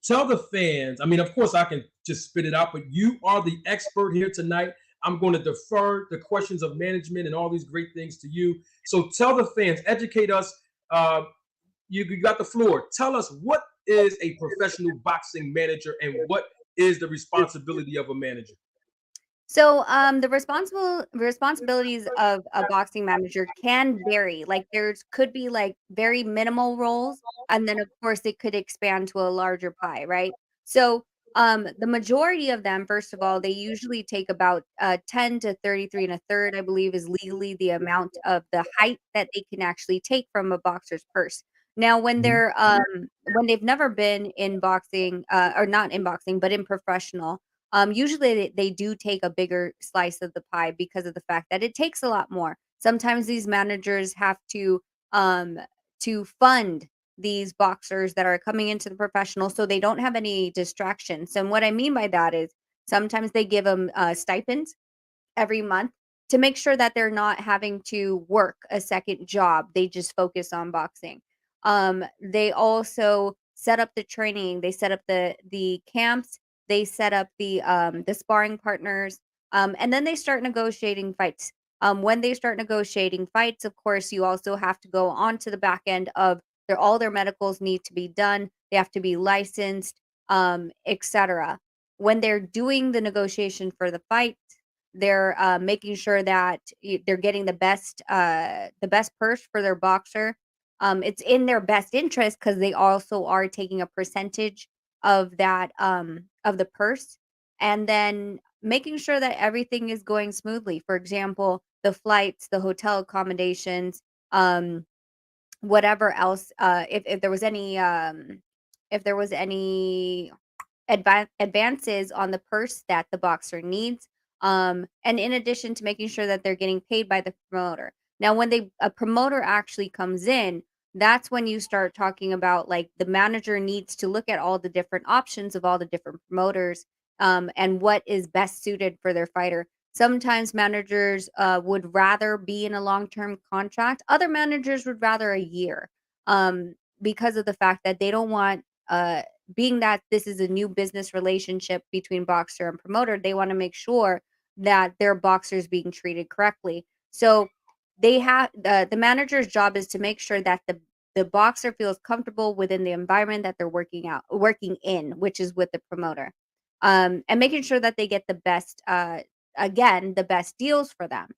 tell the fans. I mean, of course, I can just spit it out, but you are the expert here tonight. I'm going to defer the questions of management and all these great things to you. So tell the fans, educate us. Uh, you got the floor. Tell us what is a professional boxing manager and what is the responsibility of a manager. So, the responsibilities of a boxing manager can vary. Like, there's could be like very minimal roles, and then of course it could expand to a larger pie, right? So, the majority of them, first of all, they usually take about 10 to 33 and a third, I believe, is legally the amount of the height that they can actually take from a boxer's purse. Now, Mhm. when they've never been in boxing, or not in boxing, but in professional, usually they do take a bigger slice of the pie because of the fact that it takes a lot more. Sometimes these managers have um, to fund these boxers that are coming into the professional so they don't have any distractions. And what I mean by that is sometimes they give them stipends every month to make sure that they're not having to work a second job. They just focus on boxing. They also set up the training, they set up the camps, they set up the sparring partners, and then they start negotiating fights. When they start negotiating fights, of course, you also have to go on to the back end of all their medicals need to be done. They have to be licensed, etc. When they're doing the negotiation for the fight, they're making sure that they're getting the best purse for their boxer. It's in their best interest because they also are taking a percentage of that of the purse, and then making sure that everything is going smoothly. For example, the flights, the hotel accommodations, um, whatever else. If there was any if there was any advances on the purse that the boxer needs, and in addition to making sure that they're getting paid by the promoter. Now, when a promoter actually comes in, that's when you start talking about like the manager needs to look at all the different options of all the different promoters, and what is best suited for their fighter. Sometimes managers would rather be in a long-term contract. Other managers would rather a year, because of the fact that they don't want being that this is a new business relationship between boxer and promoter, they want to make sure that their boxer is being treated correctly. So the manager's job is to make sure that the boxer feels comfortable within the environment that they're working in, which is with the promoter, and making sure that they get the best, again, the best deals for them,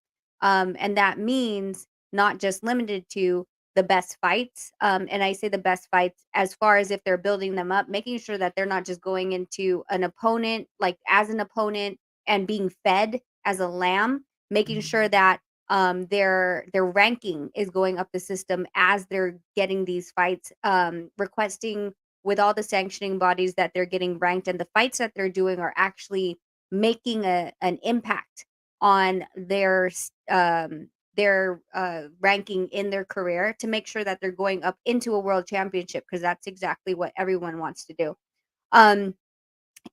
and that means not just limited to the best fights. And I say the best fights as far as if they're building them up, making sure that they're not just going into an opponent, like as an opponent and being fed as a lamb, making sure that their ranking is going up the system as they're getting these fights, requesting with all the sanctioning bodies that they're getting ranked and the fights that they're doing are actually making an impact on their ranking in their career to make sure that they're going up into a world championship because that's exactly what everyone wants to do. Um,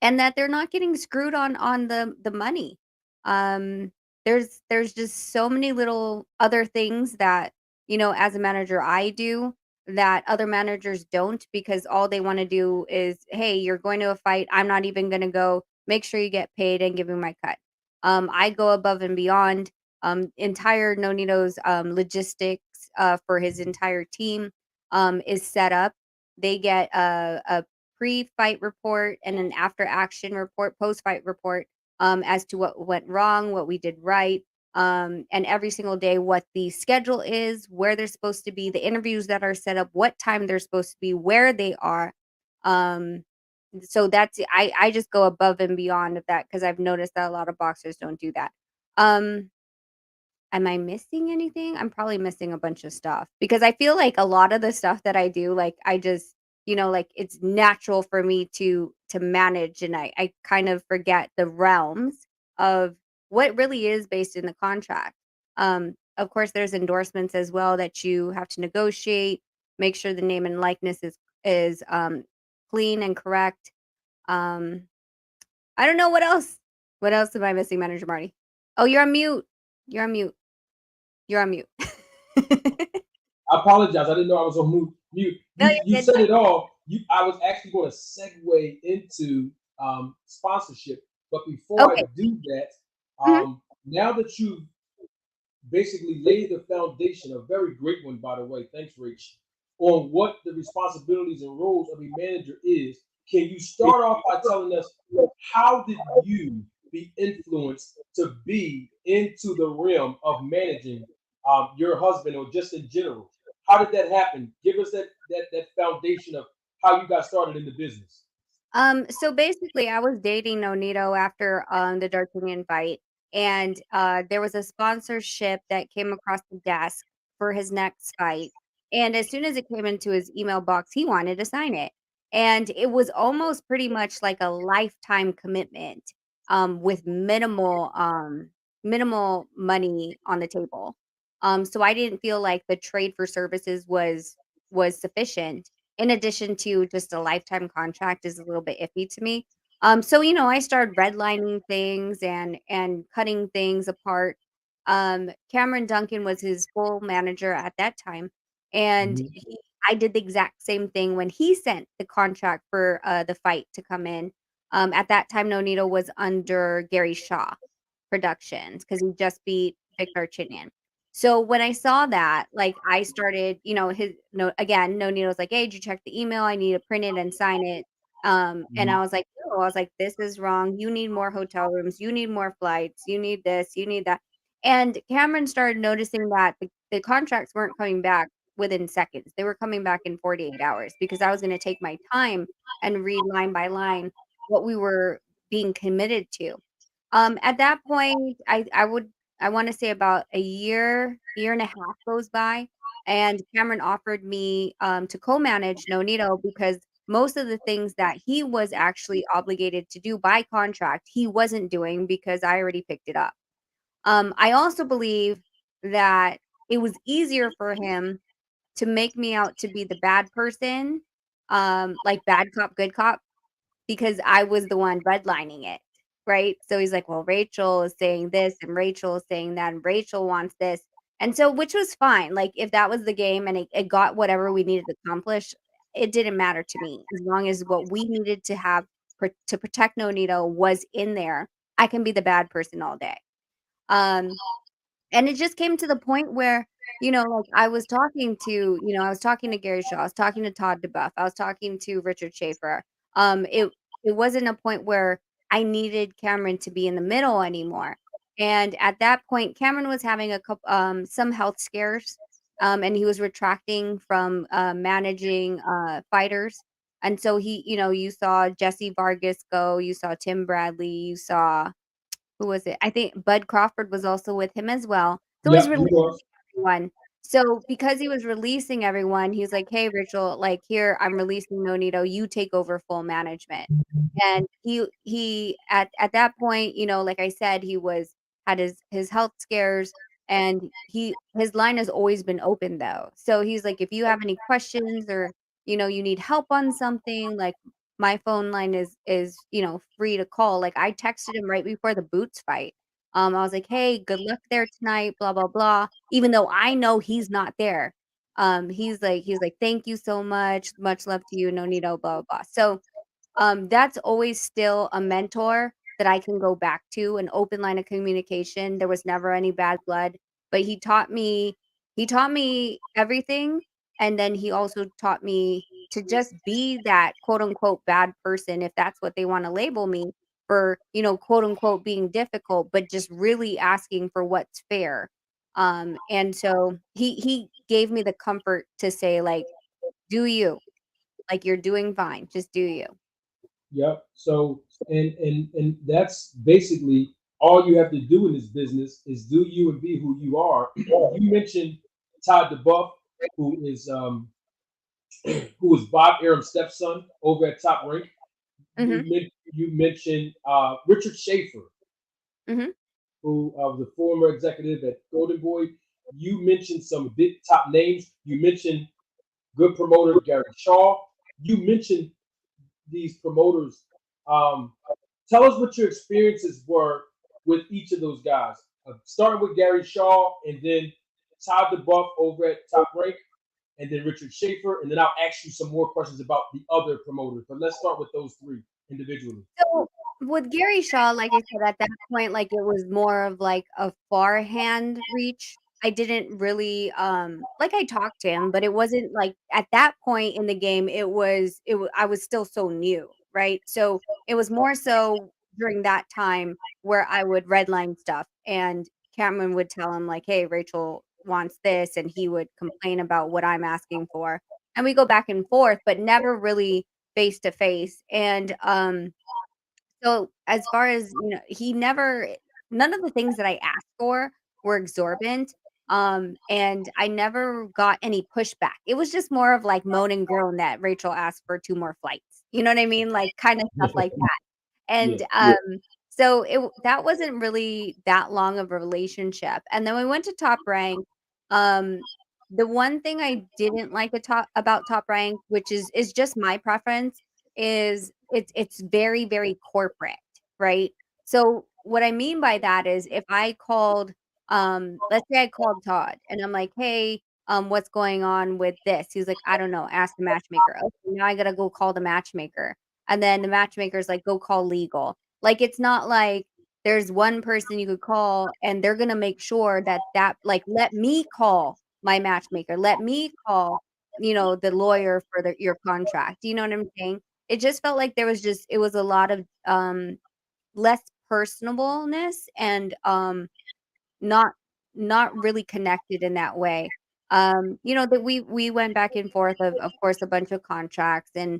and that they're not getting screwed on the money. Um, there's just so many little other things that, as a manager I do that other managers don't because all they want to do is, hey, you're going to a fight. I'm not even going to go. Make sure you get paid and give me my cut. I go above and beyond. Entire Nonito's logistics for his entire team is set up. They get a pre-fight report and an after-action report, post-fight report, as to what went wrong, what we did right, and every single day what the schedule is, where they're supposed to be, the interviews that are set up, what time they're supposed to be, where they are. Um, so that's I just go above and beyond of that because I've noticed that a lot of boxers don't do that. Um, Am I missing anything? I'm probably missing a bunch of stuff because I feel like a lot of the stuff that I do, like I just, like it's natural for me to manage, and I kind of forget the realms of what really is based in the contract. Of course, there's endorsements as well that you have to negotiate, make sure the name and likeness is clean and correct. Um, I don't know what else. What else am I missing, Manager Marty? Oh, you're on mute. You're on mute. You're on mute. I apologize. I didn't know I was on mute. No, You you're good. said it all. I was actually going to segue into sponsorship, but before I Okay. do that, Mhm. now that you've basically laid the foundation, a very great one, by the way. Thanks, Rach, on what the responsibilities and roles of a manager is. Can you start off by telling us how did you be influenced to be into the realm of managing your husband or just in general? How did that happen? Give us that foundation of how you got started in the business. So basically I was dating Nonito after the D'Artagnan fight, and there was a sponsorship that came across the desk for his next fight. And as soon as it came into his email box, he wanted to sign it. And it was almost pretty much like a lifetime commitment, with minimal money on the table. So I didn't feel like the trade for services was sufficient in addition to just a lifetime contract is a little bit iffy to me. So I started redlining things and cutting things apart. Cameron Duncan was his full manager at that time, and Mhm. I did the exact same thing when he sent the contract for the fight to come in. At that time, Nonito was under Gary Shaw Productions because he just beat Victor Chinian. So when I saw that, like, I started, his no again, no needles like, "Hey, did you check the email? I need to print it and sign it." And I Mhm. was like, "No," I was like, "This is wrong. You need more hotel rooms. You need more flights. You need this. You need that." And Cameron started noticing that the contracts weren't coming back within seconds. They were coming back in 48 hours because I was gonna take my time and read line by line what we were being committed to. At that point, I wanna say about a year and a half goes by, and Cameron offered me, to co-manage Nonito because most of the things that he was actually obligated to do by contract, he wasn't doing because I already picked it up. I also believe that it was easier for him to make me out to be the bad person, like bad cop, good cop, because I was the one redlining it, right? So he's like, "Well, Rachel is saying this, and Rachel is saying that, and Rachel wants this." And so which was fine, like, if that was the game and it got whatever we needed to accomplish, it didn't matter to me. As long as what we needed to have to protect Nonito was in there, I can be the bad person all day. Um and it just came to the point where, like, I was talking to Gary Shaw, I was talking to Todd DeBuff, I was talking to Richard Schaefer. It wasn't a point where I needed Cameron to be in the middle anymore. And at that point, Cameron was having some health scares, and he was retracting from managing fighters. And so you saw Jesse Vargas go, you saw Tim Bradley, you saw who was it? I think Bud Crawford was also with him as well. So he's Yep, he releasing was. everyone. So because he was releasing everyone, he's like, "Hey, Rachel, like here, I'm releasing Nonito. You take over full management." And he at that point, like I said, he had his health scares, and his line has always been open though. So he's like, if you have any questions or you need help on something, like my phone line is free to call. Like I texted him right before the Boots fight. I was like, "Hey, good luck there tonight, blah blah blah." Even though I know he's not there. He's like, "Thank you so much love to you, Nonito, blah blah blah." So that's always still a mentor that I can go back to, an open line of communication. There was never any bad blood, but he taught me everything, and then he also taught me to just be that quote unquote bad person, if that's what they want to label me for, quote unquote being difficult, but just really asking for what's fair. And so he gave me the comfort to say, like, do you, like, you're doing fine, just do you. Yep. So and that's basically all you have to do in this business is do you and be who you are. You mentioned Todd DeBuff, who is who is Bob Arum's stepson over at Top Rank. Hmm. You mentioned Richard Schaefer, Hmm. who was a former executive at Golden Boy. You mentioned some big top names. You mentioned good promoter Gary Shaw. You mentioned these promoters. Um, Tell us what your experiences were with each of those guys. Starting with Gary Shaw, and then Todd DeBuff over at Top Rank, and then Richard Schaefer, and then I'll ask you some more questions about the other promoters. But let's start with those three individually. So with Gary Shaw, like I said, at that point, like it was more of like a far hand reach. I didn't really like I talked to him, but it wasn't like at that point in the game, I was still so new, right? So it was more so during that time where I would redline stuff and Cameron would tell him like, "Hey, Rachel wants this," and he would complain about what I'm asking for. And we go back and forth, but never really face to face. And so as far as, he never none of the things that I asked for were exorbitant, and I never got any pushback. It was just more of like moan and groan that Rachel asked for 2 more flights. You know what I mean? Like, kinda stuff like that. Yeah. And, so that wasn't really that long of a relationship. And then we went to Top Rank. Um, the one thing I didn't like about Top Rank, which is just my preference, is it's very, very corporate, right? So what I mean by that is if I called, let's say I called Todd and I'm like, "Hey, what's going on with this?" He's like, "I don't know, ask the matchmaker." Okay, now I gotta go call the matchmaker. And then the matchmaker's like, "Go call legal." Like, it's not like there's one person you could call and they're gonna make sure that like, let me call my matchmaker, let me call, the lawyer for your contract. You know what I'm saying? It just felt like it was a lot of, less personableness and, not not really connected in that way. That we went back and forth of course, a bunch of contracts and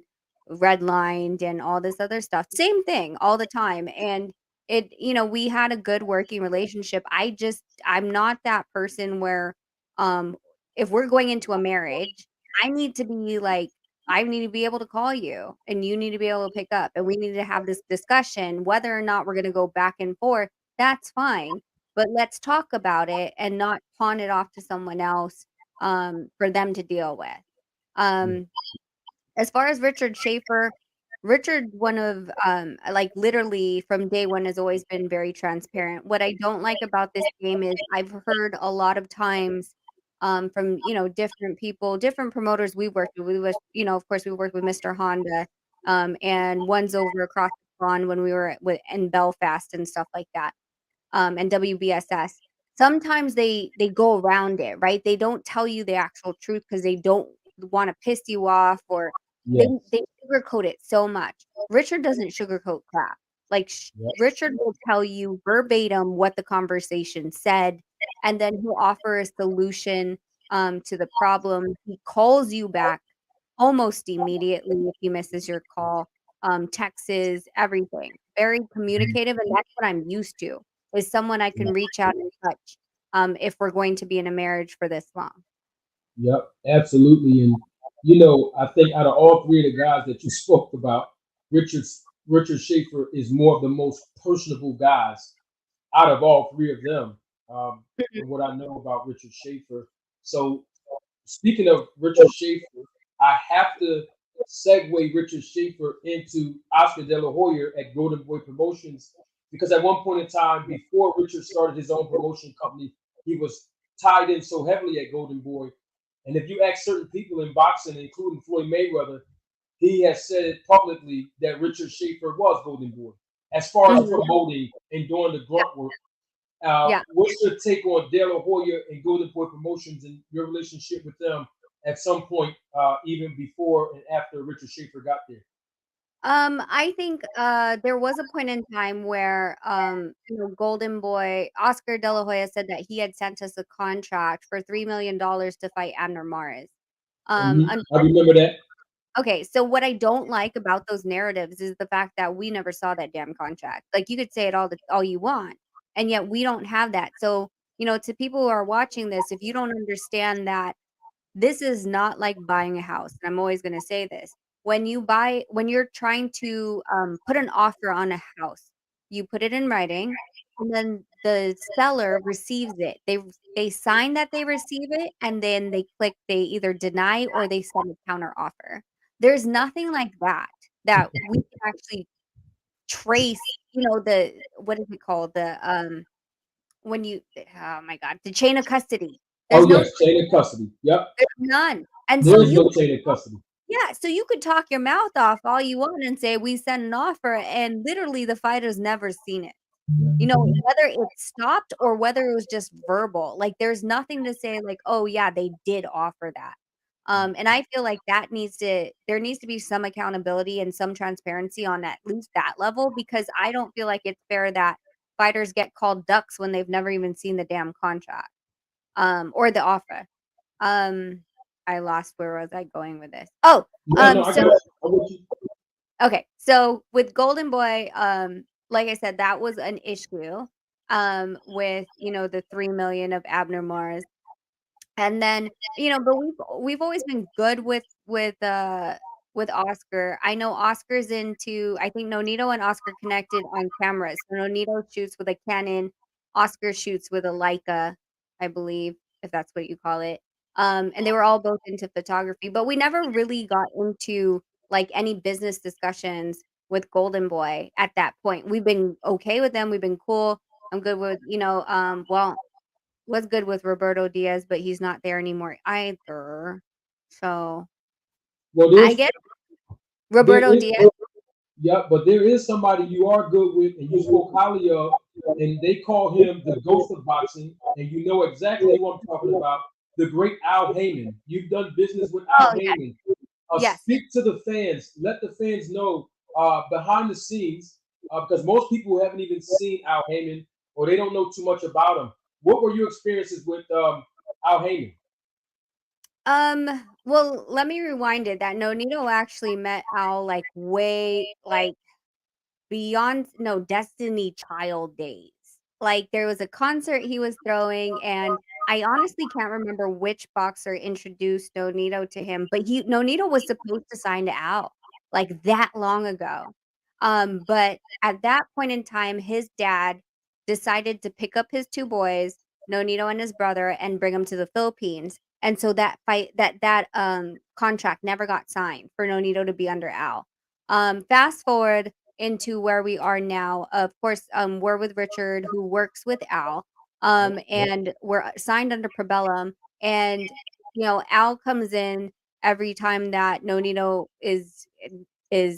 redlined and all this other stuff. Same thing all the time, and we had a good working relationship. I'm not that person where, um, if we're going into a marriage, I need to be like I need to be able to call you, and you need to be able to pick up, and we need to have this discussion. Whether or not we're gonna go back and forth, that's fine, but let's talk about it and not pawn it off to someone else, for them to deal with. Um, as far as Richard Schaefer, Richard, one of, like, literally from day one has always been very transparent. What I don't like about this game is I've heard a lot of times, from, different people, different promoters we worked with. Of course, we worked with Mr. Honda, and ones over across the pond when we were in Belfast and stuff like that, and WBSS. Sometimes they go around it, right? They don't tell you the actual truth because they don't wanna piss you off, or Yes. they sugarcoat it so much. Richard doesn't sugarcoat crap. Like, Yep. Richard will tell you verbatim what the conversation said, and then he'll offer a solution, to the problem. He calls you back almost immediately if he misses your call, texts, everything. Very communicative, and that's what I'm used to, is someone I can reach out and touch, if we're going to be in a marriage for this long. Yep, absolutely. And I think out of all three of the guys that you spoke about, Richard Schaefer is more of the most personable guys out of all three of them. Mhm. From what I know about Richard Schaefer. So speaking of Richard Schaefer, I have to segue Richard Schaefer into Oscar De La Hoya at Golden Boy Promotions because at one point in time, before Richard started his own promotion company, he was tied in so heavily at Golden Boy. And if you ask certain people in boxing, including Floyd Mayweather, he has said publicly that Richard Schaefer was Golden Boy as far as Mhm. promoting and doing the Yeah, grunt work. yeah. What's your take on De La Hoya and Golden Boy Promotions and your relationship with them at some point, even before and after Richard Schaefer got there? I think there was a point in time where Golden Boy Oscar De La Hoya said that he had sent us a contract for $3 million to fight Abner Mares. I remember that. Okay, so what I don't like about those narratives is the fact that we never saw that damn contract. Like, you could say it all you want, and yet we don't have that. So, to people who are watching this, if you don't understand that this is not like buying a house, and I'm always gonna say this. When you're trying to, put an offer on a house, you put it in writing, and then the seller receives it. They sign that they receive it, and then they either deny or they send a counter offer. There's nothing like that we can actually trace, the what is it called? When you oh my god, the chain of custody. There's Oh no yes, chain of custody. Yep, there's none. And there so is no chain of custody. yeah, so you could talk your mouth off all you want and say, "We sent an offer," and literally the fighter's never seen it. Whether it stopped or whether it was just verbal, like, there's nothing to say like, "Oh, yeah, they did offer that." And I feel like there needs to be some accountability and some transparency on at least that level, because I don't feel like it's fair that fighters get called ducks when they've never even seen the damn contract, or the offer. Um, I lost where was I going with this? Oh, No, I so got you. I'm with you. okay, so with Golden Boy, like I said, that was an issue, with, the 3 million of Abner Mars. And then, but we've always been good with Oscar. I know Oscar's into I think Nonito and Oscar connected on cameras. So Nonito shoots with a Canon, Oscar shoots with a Leica, I believe, if that's what you call it. And they were all both into photography, but we never really got into like any business discussions with Golden Boy at that point. We've been okay with them. We've been cool. I'm good with, well, was good with Roberto Diaz, but he's not there anymore either. So, Well, I guess there Roberto is Diaz. yeah, but there is somebody you are good with, and you spoke highly of, and they call him the ghost of boxing, and you know exactly who I'm talking about. The great Al Heyman. You've done business with Oh, Al yes, Heyman. yes. Speak to the fans. Let the fans know behind the scenes, because most people haven't even seen Al Heyman or they don't know too much about him. What were your experiences with Al Heyman? Well, let me rewind it. That Nonito actually met Al like way like beyond no Destiny Child days. Like there was a concert he was throwing, and I honestly can't remember which boxer introduced Nonito to him, but he Nonito was supposed to sign to Al like that long ago. But at that point in time, his dad decided to pick up his two boys, Nonito and his brother, and bring them to the Philippines. And so that contract never got signed for Nonito to be under Al. Fast forward into where we are now. Of course, we're with Richard, who works with Al, and we're signed under Probellum. And Al comes in every time that Nonito is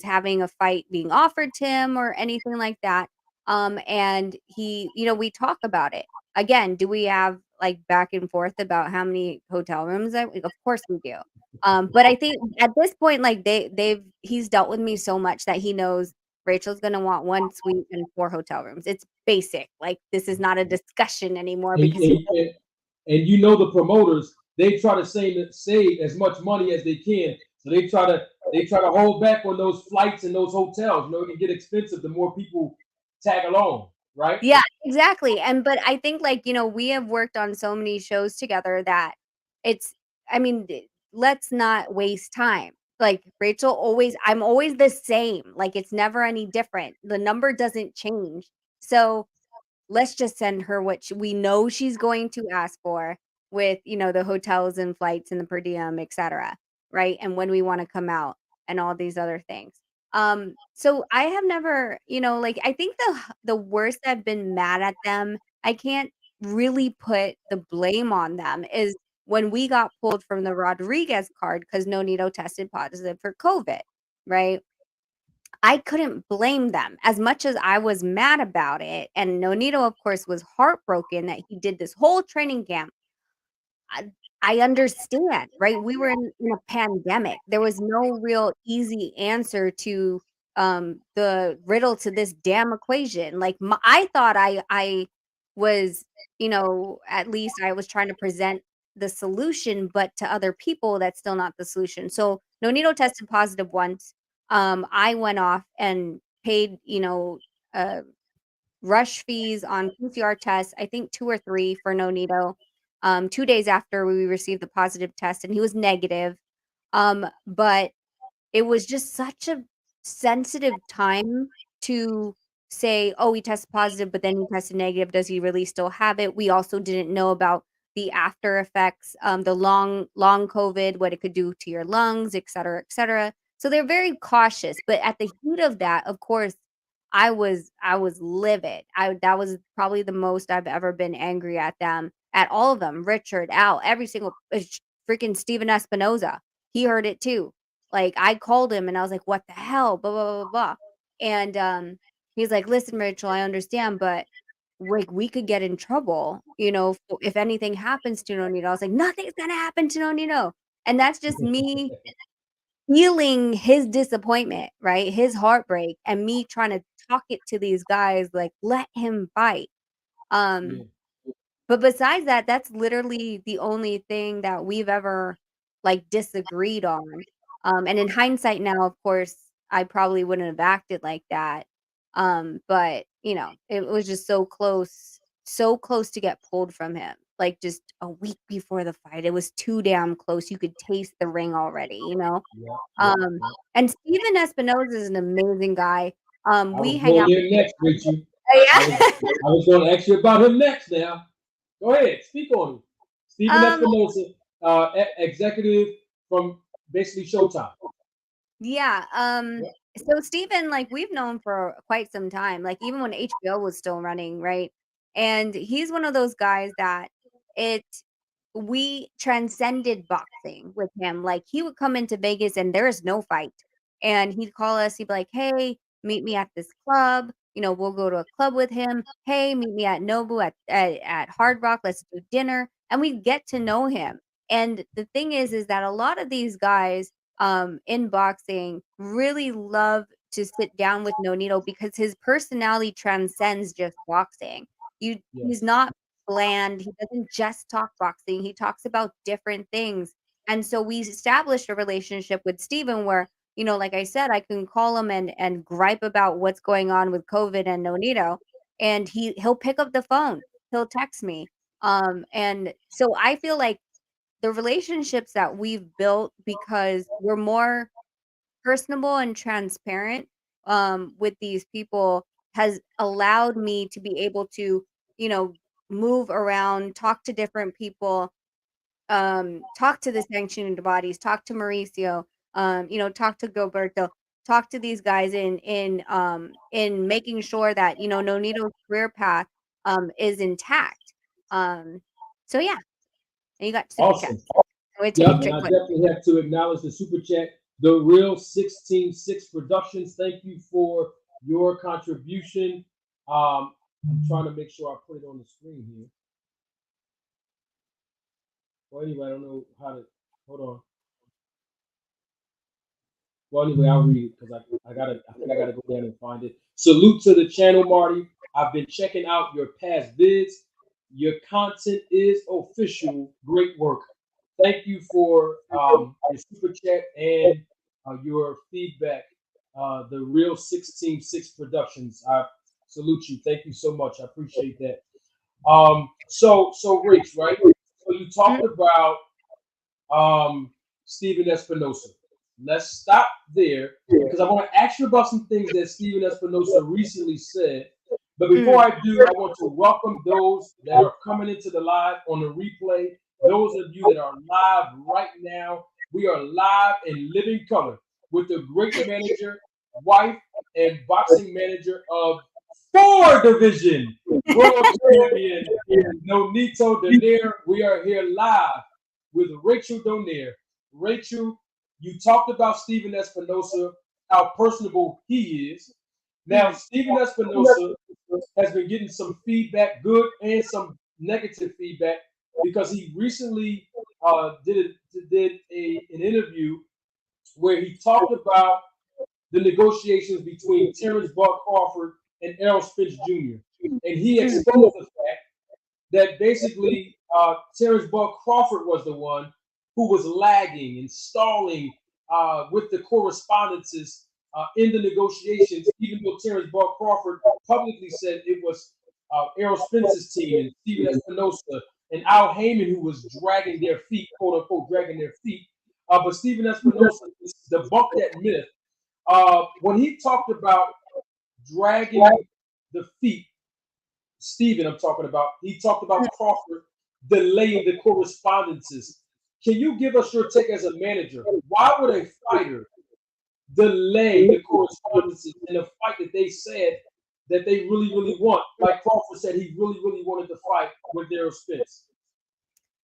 having a fight being offered to him or anything like that. And we talk about it. Again, do we have like back and forth about how many hotel rooms of course we do. But I think at this point, like he's dealt with me so much that he knows Rachel's gonna want 1 suite and 4 hotel rooms. It's basic. Like, this is not a discussion anymore And, because he and you know the promoters, they try to save as much money as they can. So they try to hold back on those flights and those hotels. It can get expensive the more people tag along, right? Yeah, exactly, but I think, like, we have worked on so many shows together that it's I mean, let's not waste time. Like, I'm always the same, like, it's never any different. The number doesn't change. So let's just send her what we know she's going to ask for with, the hotels and flights and the per diem, etc. Right? And when we want to come out and all these other things. So I have never, like I think the worst I've been mad at them, I can't really put the blame on them is when we got pulled from the Rodriguez card because Nonito tested positive for COVID, right? I couldn't blame them as much as I was mad about it, and Nonito, of course, was heartbroken that he did this whole training camp. I I understand, right? We were in a pandemic. There was no real easy answer to the riddle to this damn equation. Like I thought I was, at least I was trying to present the solution, but to other people, that's still not the solution. So Nonito tested positive once. I went off and paid, uh, rush fees on PCR tests, I think 2 or 3 for Nonito, 2 days after we received the positive test, and he was negative. But it was just such a sensitive time to say, "Oh, he tested positive, but then he tested negative. Does he really still have it?" We also didn't know about the after effects, the long COVID, what it could do to your lungs, et cetera, et cetera. So they're very cautious, but at the heat of that, of course, I was livid. I That was probably the most I've ever been angry at all of them, Richard, Al, every single freaking Steven Espinoza. He heard it too. Like, I called him and I was like, "What the hell? Blah, blah, blah, blah." And, he's like, "Listen, Rachel, I understand, but, like, we could get in trouble, if anything happens to Nonito." I was like, "Nothing's gonna happen to Nonito." And that's just me feeling his disappointment, right? His heartbreak, and me trying to talk it to these guys, like, "Let him fight." Yeah. Um but besides that, that's literally the only thing that we've ever, like, disagreed on. And in hindsight now, of course, I probably wouldn't have acted like that. But, it was just so close to get pulled from him, like, just a week before the fight. It was too damn close. You could taste the ring already, you know? Yeah. Yeah. Um, and Steven Espinoza is an amazing guy. I We was hang going out. there next, Rachel. I was Yeah. I was going to ask you about him next. Now, go ahead, speak on him. Stephen Um, Espinosa, executive from basically Showtime. Yeah, so Steven, like, we've known for quite some time, like, even when HBO was still running, right? And he's one of those guys that it we transcended boxing with him. Like, he would come into Vegas and there is no fight. And he'd call us, he'd be like, "Hey, meet me at this club." We'll go to a club with him. "Hey, meet me at Nobu at Hard Rock. Let's do dinner." And we get to know him. And the thing is that a lot of these guys in boxing really love to sit down with Nonito because his personality transcends just boxing. Yeah. He's not bland. He doesn't just talk boxing. He talks about different things. And so we established a relationship with Steven where, like I said, I can call him and gripe about what's going on with COVID and Nonito, and he'll pick up the phone. He'll text me. And so I feel like the relationships that we've built because we're more personable and transparent with these people has allowed me to be able to, you know, move around, talk to different people, talk to the sanctioned bodies, talk to Mauricio, talk to Gilberto, talk to these guys in making sure that, Nonito's career path is intact. Um, so yeah, and you got super chat. Awesome. We take Yep, and straight I questions. definitely have to acknowledge the super chat. The Real 166 Productions. Thank you for your contribution. I'm trying to make sure I put it on the screen here. Well, anyway, I don't know how to. Hold on. Well, anyway, I'll read it because I gotta. I think I gotta go down and find it. Salute to the channel, Marty. I've been checking out your past vids. Your content is official. Great work. Thank you for your super chat and your feedback. The Real 166 Productions. I salute you. Thank you so much. I appreciate that. So Rich, right? So you Mhm. talked about Steven Espinosa. Let's stop there because I want to ask you about some things that Steven Espinosa recently said. But before Mm. I do, I want to welcome those that are coming into the live on the replay. Those of you that are live right now, we are live in living color with the great manager, wife, and boxing manager of 4 division world champion Nonito Donaire. We are here live with Rachel Donaire. Rachel, you talked about Steven Espinosa, how personable he is. Now, Mm. Steven Espinosa has been getting some feedback, good and some negative feedback, because he recently did an interview where he talked about the negotiations between Terrence Bud Crawford and Errol Spence Jr. And he Mm. exposed the fact that basically Terrence Bud Crawford was the one who was lagging and stalling with the correspondences in the negotiations, even though Terrence Bud Crawford publicly said it was Errol Spence's team and Steven Espinosa and Al Heyman who was dragging their feet, quote unquote, dragging their feet. But Steven Espinosa debunked that myth when he talked about dragging the feet. Steven, I'm talking about. He talked about Crawford delaying the correspondences. Can you give us your take as a manager? Why would a fighter delay the correspondences in a fight that they said that they really, really want? Like Crawford said, he really, really wanted to fight with Errol Spence.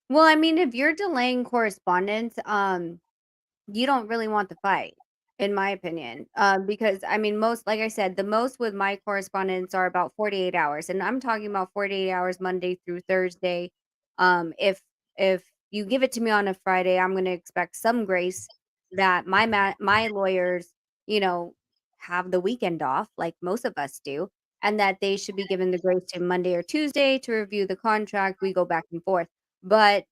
Well, I mean, if you're delaying correspondence, you don't really want the fight, in my opinion. Because I mean, most, like I said, the most with my correspondence are about 48 hours, and I'm talking about 48 hours Monday through Thursday. If you give it to me on a Friday, I'm going to expect some grace that my lawyers, you know, have the weekend off, like most of us do, and that they should be given the grace to Monday or Tuesday to review the contract. We go back and forth, but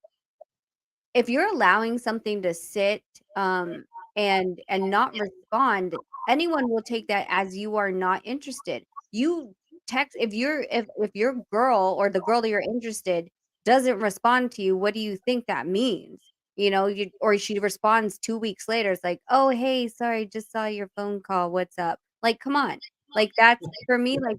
if you're allowing something to sit, and not respond, anyone will take that as you are not interested. You text if your girl or the girl that you're interested doesn't respond to you, what do you think that means? You know, you or she responds 2 weeks later, it's like, "Oh, hey, sorry, just saw your phone call. What's up?" Like, come on. Like, that's for me, like,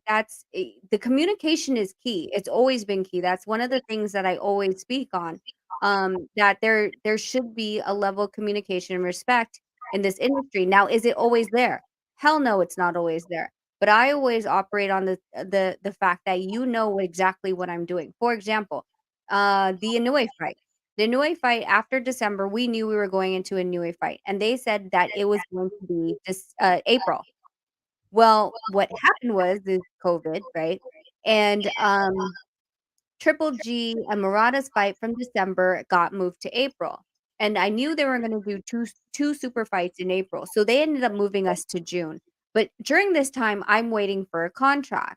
the communication is key. It's always been key. That's one of the things that I always speak on, that there should be a level of communication and respect in this industry. Now, is it always there? Hell no, it's not always there. But I always operate on the fact that you know exactly what I'm doing. For example, the Inoue fight. The Inoue fight after December, we knew we were going into a Inoue fight, and they said that it was going to be just April. Well, what happened was this COVID, right? And Triple G and Murata's fight from December got moved to April, and I knew they were gonna do two super fights in April, so they ended up moving us to June. But during this time, I'm waiting for a contract,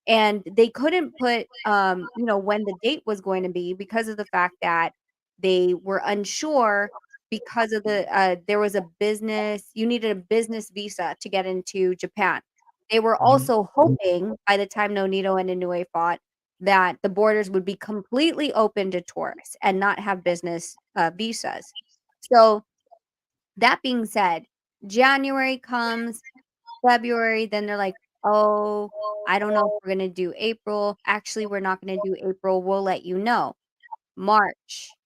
and they couldn't put, when the date was going to be because of the fact that they were unsure because of there was a business you needed a business visa to get into Japan. They were also hoping by the time Nonito and Inoue fought that the borders would be completely open to tourists and not have business visas. So that being said, January comes, February, then they're like, "Oh, I don't know if we're gonna do April. Actually, we're not gonna do April. We'll let you know." March.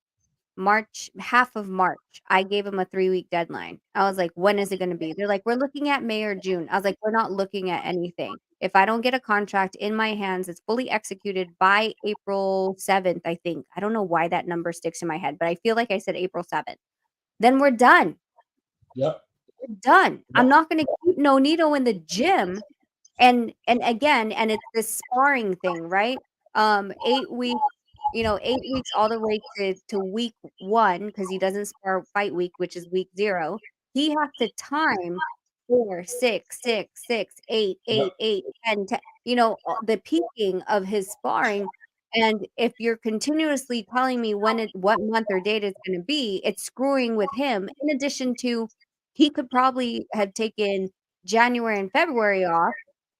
Half of March, I gave them a 3-week deadline. I was like, "When is it gonna be?" They're like, "We're looking at May or June." I was like, "We're not looking at anything. If I don't get a contract in my hands, it's fully executed by April 7th, I think. I don't know why that number sticks in my head, but I feel like I said April 7th. Then we're done. Yep. We're done. I'm Yep. not gonna keep Nonito in the gym and again, and it's this sparring thing, right? 8 weeks, 8 weeks all the way to week 1 because he doesn't spar fight week, which is week 0. He has to time 4, 6, 6, 6, 8, Yep. 8, 8, 10, 10, the peaking of his sparring, and if you're continuously telling me what month or date it's gonna be, it's screwing with him, in addition to he could probably have taken January and February off,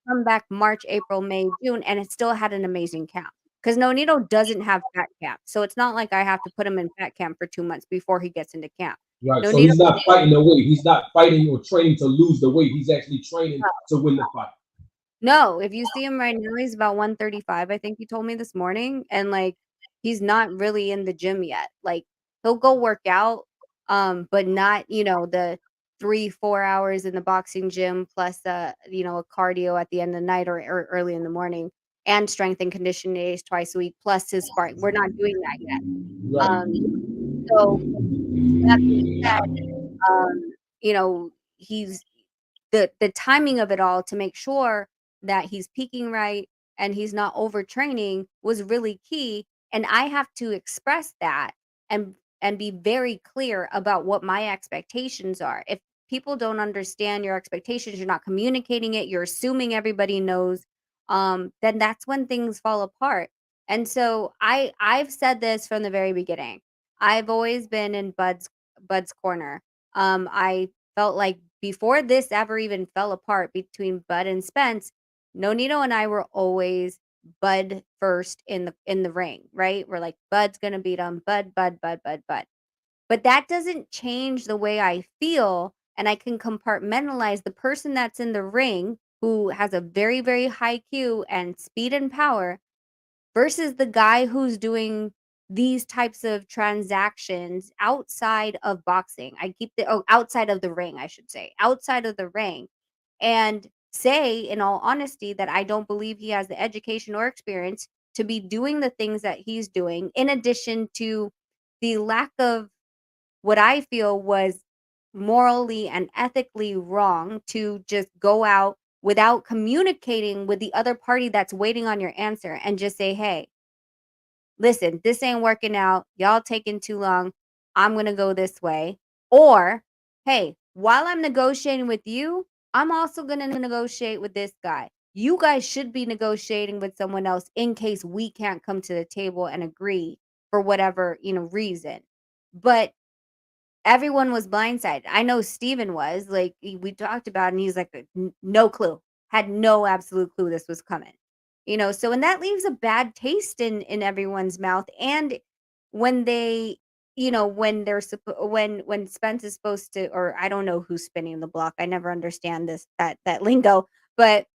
come back March, April, May, June, and it still had an amazing camp. Because Nonito doesn't have fat camp, so it's not like I have to put him in fat camp for 2 months before he gets into camp. Right. So Nonito he's not fighting the weight. He's not fighting or training to lose the weight. He's actually training to win the fight. No, if you see him right now, he's about 135, I think he told me this morning, and, like, he's not really in the gym yet. Like, he'll go work out, but not, the 3, 4 hours in the boxing gym plus, a cardio at the end of the night or early in the morning, and strength and conditioning days twice a week plus his sparring. We're not doing that yet. Right. So that being said, he's the timing of it all to make sure that he's peaking right and he's not overtraining was really key. And I have to express that and be very clear about what my expectations are. If people don't understand your expectations, you're not communicating it, you're assuming everybody knows, then that's when things fall apart. And so I've said this from the very beginning. I've always been in Bud's corner. I felt like before this ever even fell apart between Bud and Spence, Nonito and I were always Bud first in the ring, right? We're like, Bud's gonna beat him, Bud, Bud, Bud, Bud, Bud. But that doesn't change the way I feel, and I can compartmentalize the person that's in the ring who has a very, very high Q and speed and power versus the guy who's doing these types of transactions outside of boxing. I keep the outside of the ring, I should say, outside of the ring, and say in all honesty that I don't believe he has the education or experience to be doing the things that he's doing, in addition to the lack of what I feel was morally and ethically wrong to just go out without communicating with the other party that's waiting on your answer and just say, hey, listen, this ain't working out. Y'all taking too long. I'm going to go this way. Or, hey, while I'm negotiating with you, I'm also going to negotiate with this guy. You guys should be negotiating with someone else in case we can't come to the table and agree for whatever, reason. But everyone was blindsided. I know Steven was, like, we talked about it, and he's like, no clue, had no absolute clue this was coming. So, and that leaves a bad taste in everyone's mouth. And when they, when they're when Spence is supposed to, or I don't know who's spinning the block. I never understand that lingo, but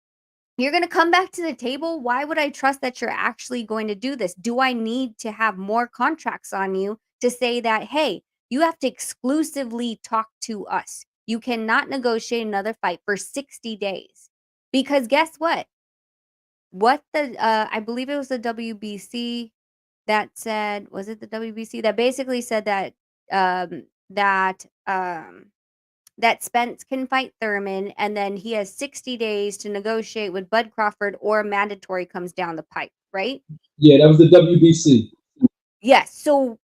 you're going to come back to the table. Why would I trust that you're actually going to do this? Do I need to have more contracts on you to say that, hey, you have to exclusively talk to us? You cannot negotiate another fight for 60 days. Because guess what? I believe it was the WBC that said, was it the WBC that basically said that, um, that, um, that Spence can fight Thurman, and then he has 60 days to negotiate with Bud Crawford, or mandatory comes down the pipe, right? Yeah, that was the WBC. Yes. So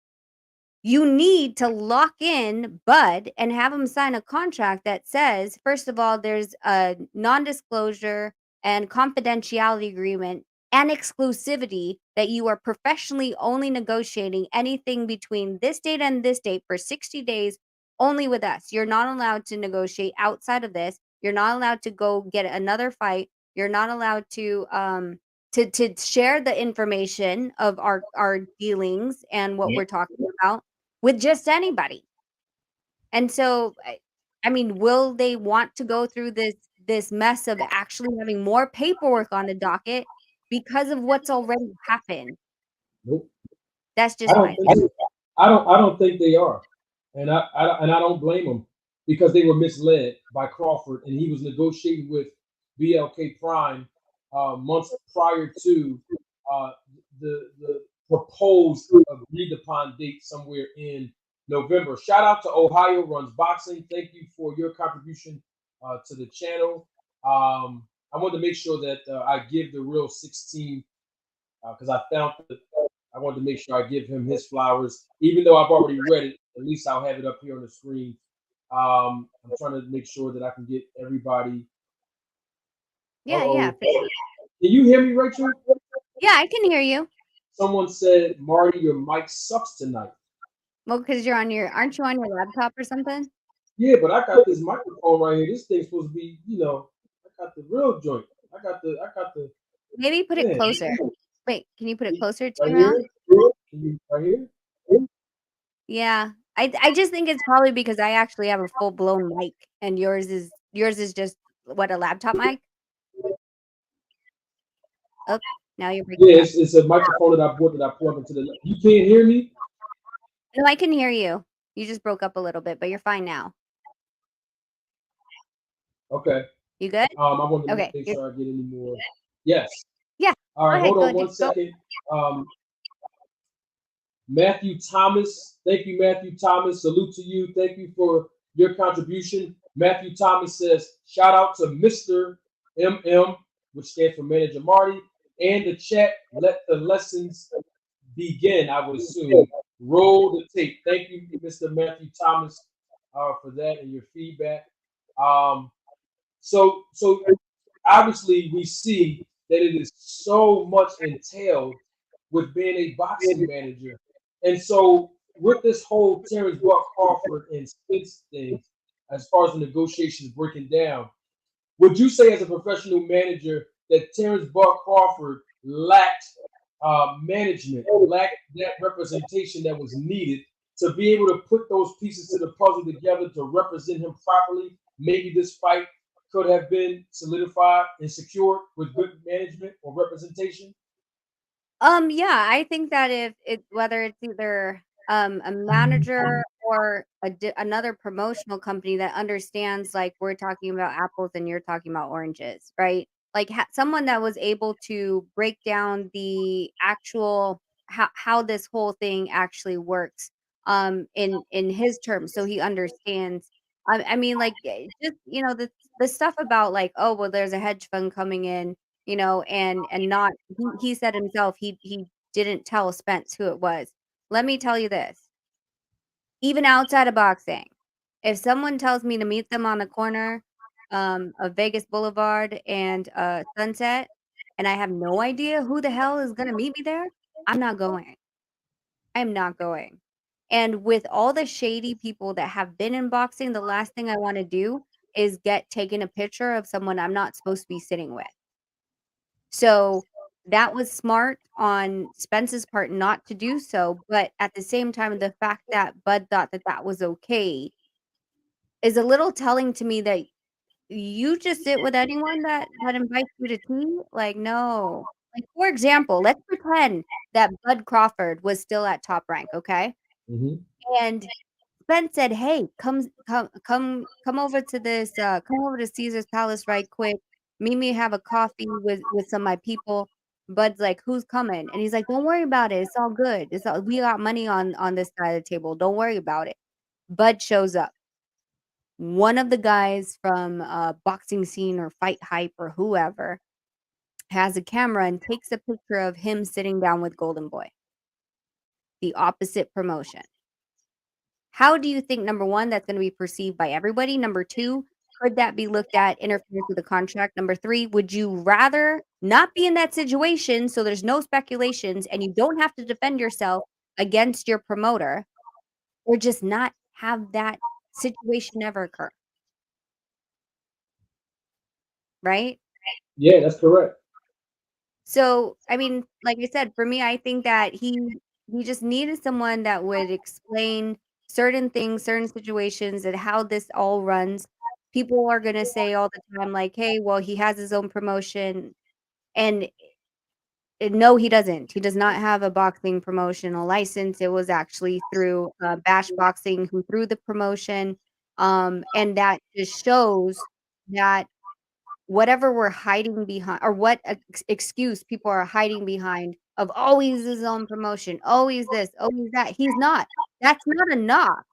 you need to lock in Bud and have him sign a contract that says, first of all, there's a non-disclosure and confidentiality agreement and exclusivity that you are professionally only negotiating anything between this date and this date for 60 days only with us. You're not allowed to negotiate outside of this. You're not allowed to go get another fight. You're not allowed to share the information of our dealings and what we're talking about with just anybody. And so, I mean, will they want to go through this mess of actually having more paperwork on the docket because of what's already happened? Nope. That's I just don't my think opinion. I don't think they are, and I don't blame them, because they were misled by Crawford, and he was negotiating with BLK Prime months prior to uh, the proposed agreed upon date somewhere in November. Shout out to Ohio Runs Boxing. Thank you for your contribution to the channel. I wanted to make sure that I give the real 16, because I wanted to make sure I give him his flowers, even though I've already read it. At least I'll have it up here on the screen. I'm trying to make sure that I can get everybody. Yeah, yeah, Uh-oh. Can you hear me, Rachel? yeah. I can hear you. Someone said, Marty, your mic sucks tonight. Well, because aren't you on your laptop or something? Yeah, but I got this microphone right here. This thing's supposed to be, I got the real joint. I got the. Maybe put it Man, closer. Wait, can you put it closer to right your mouth? here. Can you right here? Yeah. I just think it's probably because I actually have a full blown mic and yours is just what, a laptop mic? Oh, now you're breaking Yeah, up. it's a microphone that I bought that I plug into the. You can't hear me? No, I can hear you. You just broke up a little bit, but you're fine now. Okay. You good? I want to Okay. make sure I get any more. Yes. Yeah. All right. Go ahead. Hold Go on one ahead. Go. second. Matthew Thomas. Thank you, Matthew Thomas. Salute to you. Thank you for your contribution. Matthew Thomas says, shout out to Mr. MM, which stands for Manager Marty, and the chat. Let the lessons begin, I would assume. Roll the tape. Thank you, Mr. Matthew Thomas, for that and your feedback. Um, so obviously we see that it is so much entailed with being a boxing manager. And so with this whole Terrence Buck Crawford and Spence thing, as far as the negotiations breaking down, would you say as a professional manager that Terrence Buck Crawford lacked management, lacked that representation that was needed to be able to put those pieces to the puzzle together to represent him properly? Maybe this fight could have been solidified and secured with good management or representation. Yeah, I think that if it whether it's either a manager or another promotional company that understands, like we're talking about apples and you're talking about oranges, right? Like someone that was able to break down the actual how this whole thing actually works in his terms so he understands. I mean like just the stuff about like, oh well, there's a hedge fund coming in, and not he said himself he didn't tell Spence who it was. Let me tell you this, even outside of boxing, if someone tells me to meet them on the corner, of Vegas Boulevard and, Sunset, and I have no idea who the hell is gonna meet me there, I'm not going. I'm not going. And with all the shady people that have been in boxing, the last thing I wanna do is get taken a picture of someone I'm not supposed to be sitting with. So, that was smart on Spence's part not to do so, but at the same time, the fact that Bud thought that that was okay is a little telling to me that you just sit with anyone that invites you to tea? Like, no. Like, for example, let's pretend that Bud Crawford was still at Top Rank, okay? Hmm. And Spence said, "Hey, come over to come over to Caesar's Palace right quick. Meet me, have a coffee with some of my people." Bud's like, "Who's coming?" And he's like, "Don't worry about it. It's all good. We got money on this side of the table. Don't worry about it." Bud shows up. One of the guys from Boxing Scene or Fight Hype or whoever has a camera and takes a picture of him sitting down with Golden Boy, the opposite promotion. How do you think, number 1, that's gonna be perceived by everybody? Number 2, could that be looked at interference with the contract? Number 3, would you rather not be in that situation so there's no speculations and you don't have to defend yourself against your promoter, or just not have that situation ever occur, right? Yeah, that's correct. So, I mean, like I said, for me, I think that he just needed someone that would explain certain things, certain situations, and how this all runs. People are gonna say all the time, like, "Hey, well, he has his own promotion," and no, he doesn't. He does not have a boxing promotional license. It was actually through Bash Boxing who threw the promotion, and that just shows that whatever we're hiding behind or what excuse people are hiding behind of always his own promotion, always this, always that. He's not. That's not a knock.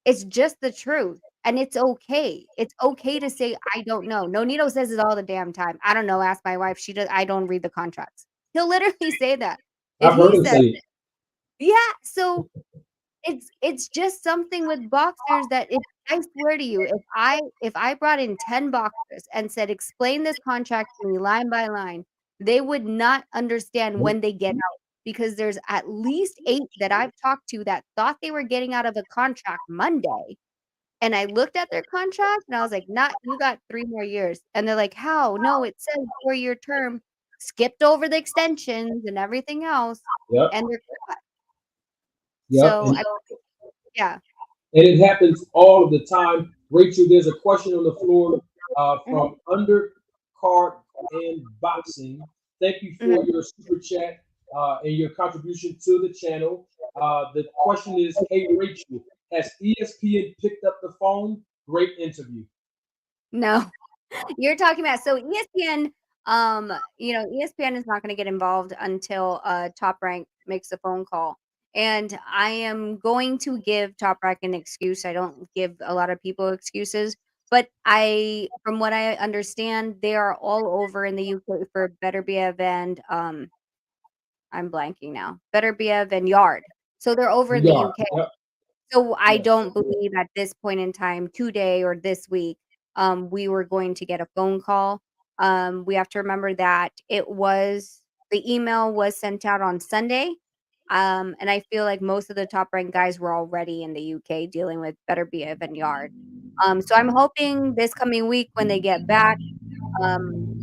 It's just the truth. And it's okay. It's okay to say, I don't know. Nonito says it all the damn time. I don't know. Ask my wife. She does. I don't read the contracts. He'll literally say that. If I've heard he him says, say it. yeah. So it's just something with boxers that if I swear to you, if I brought in 10 boxers and said, "Explain this contract to me line by line," they would not understand when they get out because there's at least 8 that I've talked to that thought they were getting out of a contract Monday, and I looked at their contract and I was like, "Not you got 3 more years." And they're like, "How? No, it says 4-year term." Skipped over the extensions and everything else, Yep, and they're yep. so I yeah. And it happens all of the time. Rachel, there's a question on the floor Mhm, from Undercard and Boxing. Thank you for mhm. your super chat and your contribution to the channel. The question is, hey Rachel, has ESPN picked up the phone? Great interview. No. You're talking about so ESPN, ESPN is not gonna get involved until, Top Rank makes a phone call, and I am going to give Top Rank an excuse. I don't give a lot of people excuses, but from what I understand, they are all over in the UK for Better Be and, I'm blanking now. Better Bev and Yard. So they're over in the Yeah. UK. Yep. So I Yes. don't believe at this point in time, today or this week, we were going to get a phone call. We have to remember that the email was sent out on Sunday. And I feel like most of the top ranked guys were already in the UK dealing with Better Be a Vineyard. So I'm hoping this coming week when they get back, um,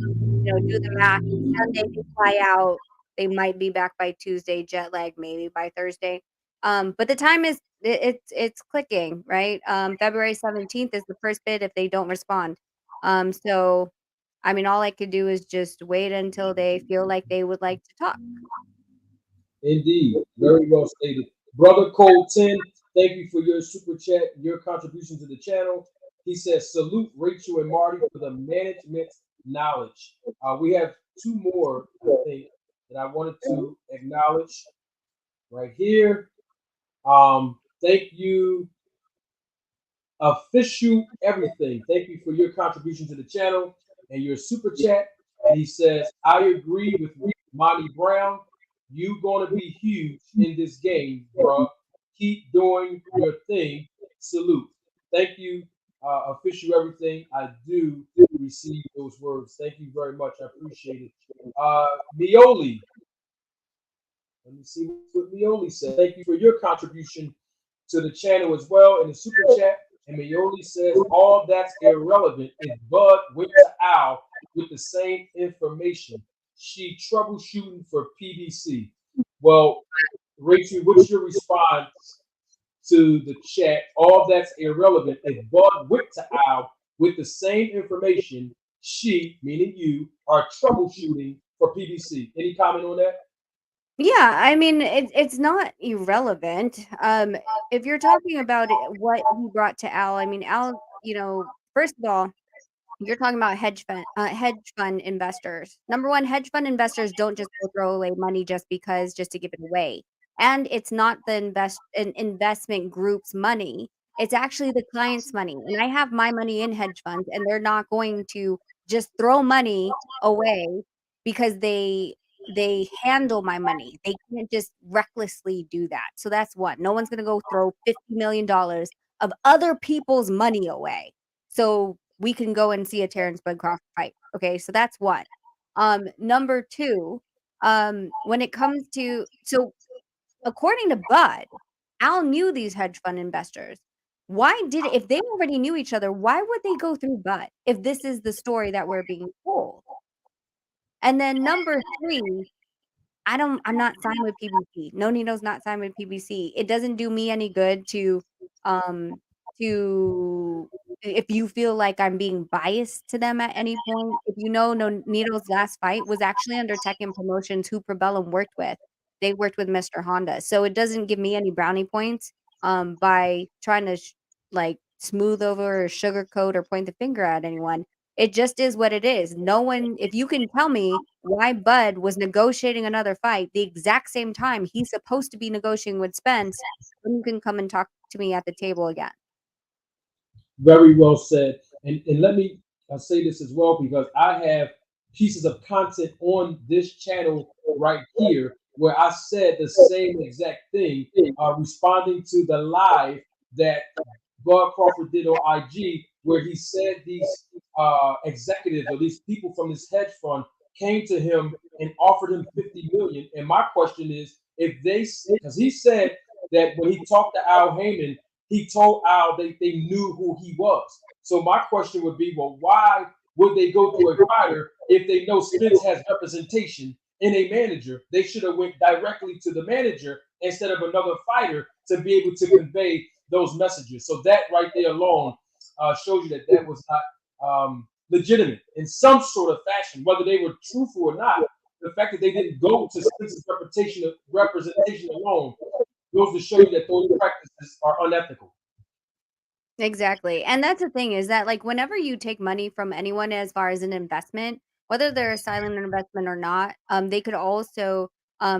do the math. Sunday they fly out. They might be back by Tuesday, jet lag maybe by Thursday. But the time is it's clicking, right? February 17th is the first bid if they don't respond. So I mean, all I could do is just wait until they feel like they would like to talk. Indeed. Very well stated. Brother Cole 10, thank you for your super chat, your contribution to the channel. He says, salute Rachel and Marty for the management knowledge. We have two more, I think, that I wanted to acknowledge right here. Thank you, Official Everything. Thank you for your contribution to the channel and your super chat. And he says, I agree with Monty Brown. You gonna be huge in this game, bro. Keep doing your thing. Salute. Thank you, Official Everything. I do receive those words. Thank you very much. I appreciate it. Mioli. Let me see what Mioli said. Thank you for your contribution to the channel as well in the super chat. And Mioli says, all that's irrelevant is Bud went to Al with the same information. She troubleshooting for PDC. Well, Rachel, what's your response to the chat? All that's irrelevant is Bud went to Al with the same information. She, meaning you, are troubleshooting for PDC. Any comment on that? Yeah, I mean, it's not irrelevant. If you're talking about what he brought to Al, I mean, Al, first of all, you're talking about hedge fund investors. Number one, hedge fund investors don't just go throw away money just to give it away. And it's not the investment group's money. It's actually the client's money. And I have my money in hedge funds, and they're not going to just throw money away because they handle my money. They can't just recklessly do that. So that's one. No one's gonna go throw $50 million of other people's money away. So we can go and see a Terrence Bud Crawford fight. Okay, so that's one. Number two, when it comes to according to Bud, Al knew these hedge fund investors. If they already knew each other, why would they go through Bud if this is the story that we're being told? And then number three, I'm not signed with PBC. No Nino's not signed with PBC. It doesn't do me any good um to if you feel like I'm being biased to them at any point. If you know No Nino's last fight was actually under Tekken Promotions, who Probellum worked with. They worked with Mr. Honda. So it doesn't give me any brownie points by trying to like smooth over or sugarcoat or point the finger at anyone. It just is what it is. No one, if you can tell me why Bud was negotiating another fight the exact same time he's supposed to be negotiating with Spence, then you can come and talk to me at the table again. Very well said. And let me say this as well, because I have pieces of content on this channel right here where I said the same exact thing, responding to the live that Bud Crawford did on IG, where he said these executives or these people from this hedge fund came to him and offered him 50 million. And my question is, because he said that when he talked to Al Heyman, he told Al they knew who he was. So my question would be, well, why would they go through a fighter if they know Spence has representation in a manager? They should have went directly to the manager instead of another fighter to be able to convey those messages. So that right there alone shows you that was not legitimate in some sort of fashion, whether they were truthful or not. The fact that they didn't go to Spence's representation alone goes to show you that those practices are unethical. Exactly. And that's the thing is that like whenever you take money from anyone as far as an investment, whether they're a silent investment or not, they could also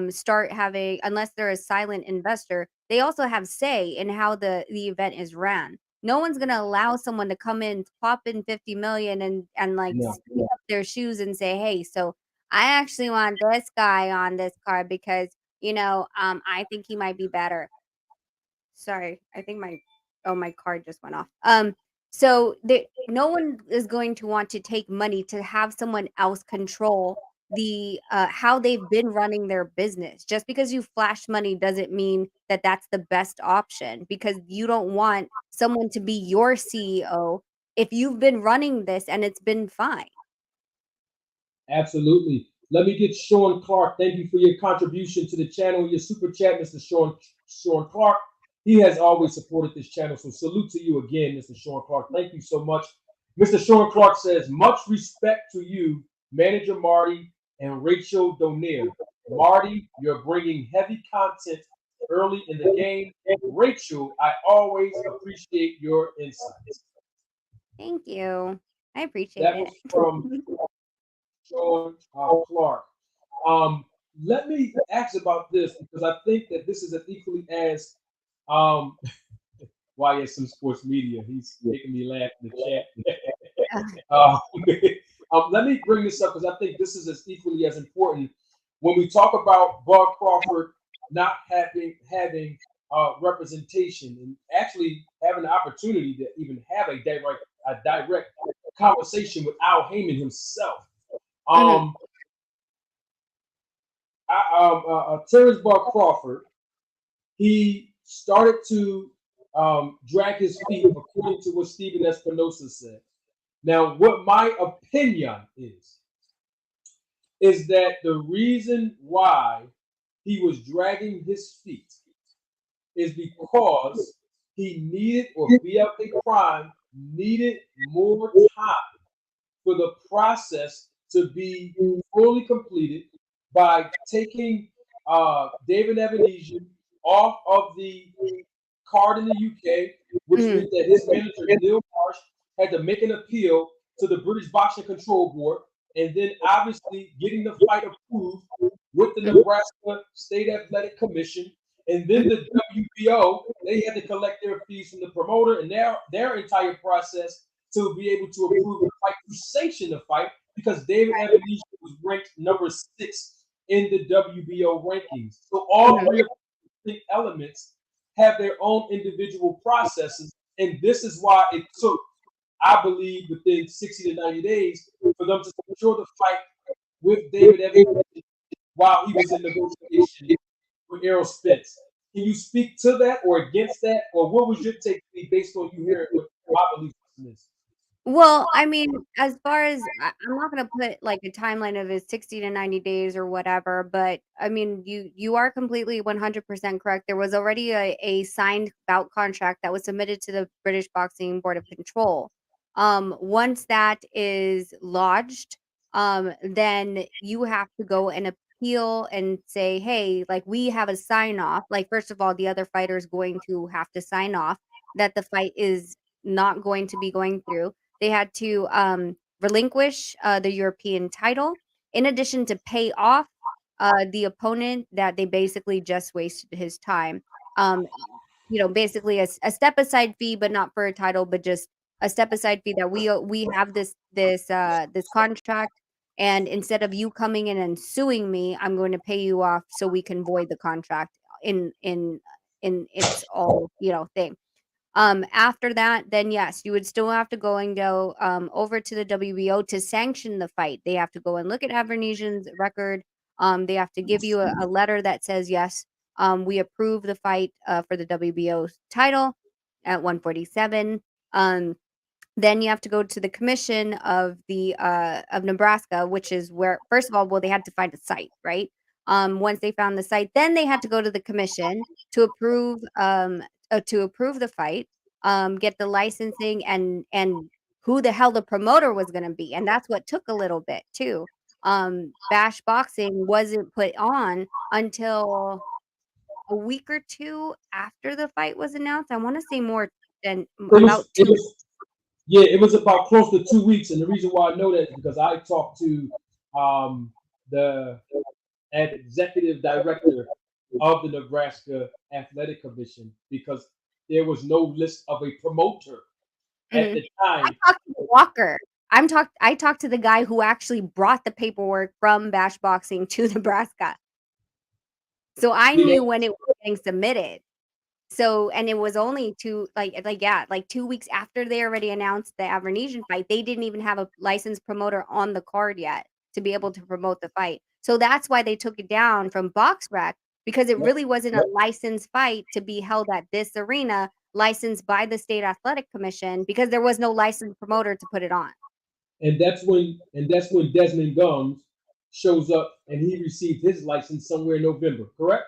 start having, unless they're a silent investor, they also have say in how the event is ran. No one's gonna allow someone to come in, plop in 50 million and like Yeah. stick up their shoes and say, hey, so I actually want this guy on this card because, I think he might be better. Sorry, I think my card just went off. So no one is going to want to take money to have someone else control the how they've been running their business. Just because you flash money doesn't mean that that's the best option because you don't want someone to be your CEO if you've been running this and it's been fine. Absolutely. Let me get Sean Clark. Thank you for your contribution to the channel, your super chat, Mr. Sean Clark. He has always supported this channel, so salute to you again, Mr. Sean Clark. Thank you so much. Mr. Sean Clark says, much respect to you, Manager Marty and Rachel Donaire. Marty, you're bringing heavy content early in the game. Rachel, I always appreciate your insights. Thank you. I appreciate That was it. from Sean Clark. Let me ask about this because I think that this is an equally as um, YSM Sports Media. He's making me laugh in the chat. uh, let me bring this up because I think this is as equally as important when we talk about Bud Crawford not having representation and actually having the opportunity to even have a direct conversation with Al Heyman himself. Mhm. Terrence Bud Crawford, he started to drag his feet, according to what Stephen Espinosa said. Now, what my opinion is that the reason why he was dragging his feet is because he needed, or BLK Prime needed more time for the process to be fully completed by taking David Evanesian off of the card in the UK, which Mhm. meant that his manager Neil Marsh had to make an appeal to the British Boxing Control Board, and then obviously getting the fight approved with the Mhm. Nebraska State Athletic Commission, and then the WBO. They had to collect their fees from the promoter and their entire process to be able to approve the fight, to sanction the fight, because David Evanesian was ranked number 6 in the WBO rankings. So all Mhm. three of the elements have their own individual processes, and this is why it took, I believe, within 60 to 90 days for them to secure the fight with David Evans while he was in negotiation with Errol Spence. Can you speak to that or against that, or what was your take based on you hearing what my belief is? Well, I mean, as far as I'm not gonna put like a timeline of it 60 to 90 days or whatever, but I mean, you are completely 100% correct. There was already a signed bout contract that was submitted to the British Boxing Board of Control. Once that is lodged, then you have to go and appeal and say, hey, like we have a sign off. Like, first of all, the other fighter is going to have to sign off that the fight is not going to be going through. They had to relinquish the European title, in addition to pay off the opponent that they basically just wasted his time. Um, basically a step aside fee, but not for a title, but just a step aside fee that we have this contract, and instead of you coming in and suing me, I'm going to pay you off so we can void the contract in its all thing. After that, then yes, you would still have to go over to the WBO to sanction the fight. They have to go and look at Avernesian's record. They have to give you a letter that says, yes, we approve the fight for the WBO title at 147. Then you have to go to the commission of Nebraska, which is where, first of all, well, they had to find a site, right? Once they found the site, then they had to go to the commission to approve the fight, get the licensing, and who the hell the promoter was going to be, and that's what took a little bit too. Bash Boxing wasn't put on until a week or two after the fight was announced. I want to say more than It about was, it 2. was, yeah, it was about close to 2 weeks, and the reason why I know that is because I talked to the executive director of the Nebraska Athletic Commission because there was no list of a promoter at Mhm. the I time. talked to Walker. I talked to the guy who actually brought the paperwork from Bash Boxing to Nebraska. So I Yeah. knew when it was getting submitted. So, and it was only like 2 weeks after they already announced the Avernesian fight. They didn't even have a licensed promoter on the card yet to be able to promote the fight. So that's why they took it down from BoxRec, because it Yep. really wasn't a licensed fight to be held at this arena, licensed by the State Athletic Commission, because there was no licensed promoter to put it on. And that's when Desmond Gums shows up and he received his license somewhere in November, correct?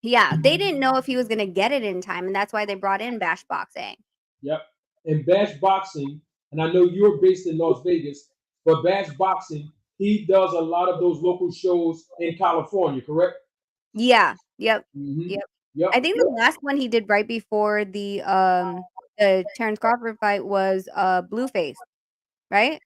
Yeah, they didn't know if he was gonna get it in time, and that's why they brought in Bash Boxing. Yep. And Bash Boxing, and I know you're based in Las Vegas, but Bash Boxing, he does a lot of those local shows in California, correct? Yeah, yep, Mm-hmm. yep. Yep. I think the last one he did right before the Terrence Crawford fight was Blueface, right?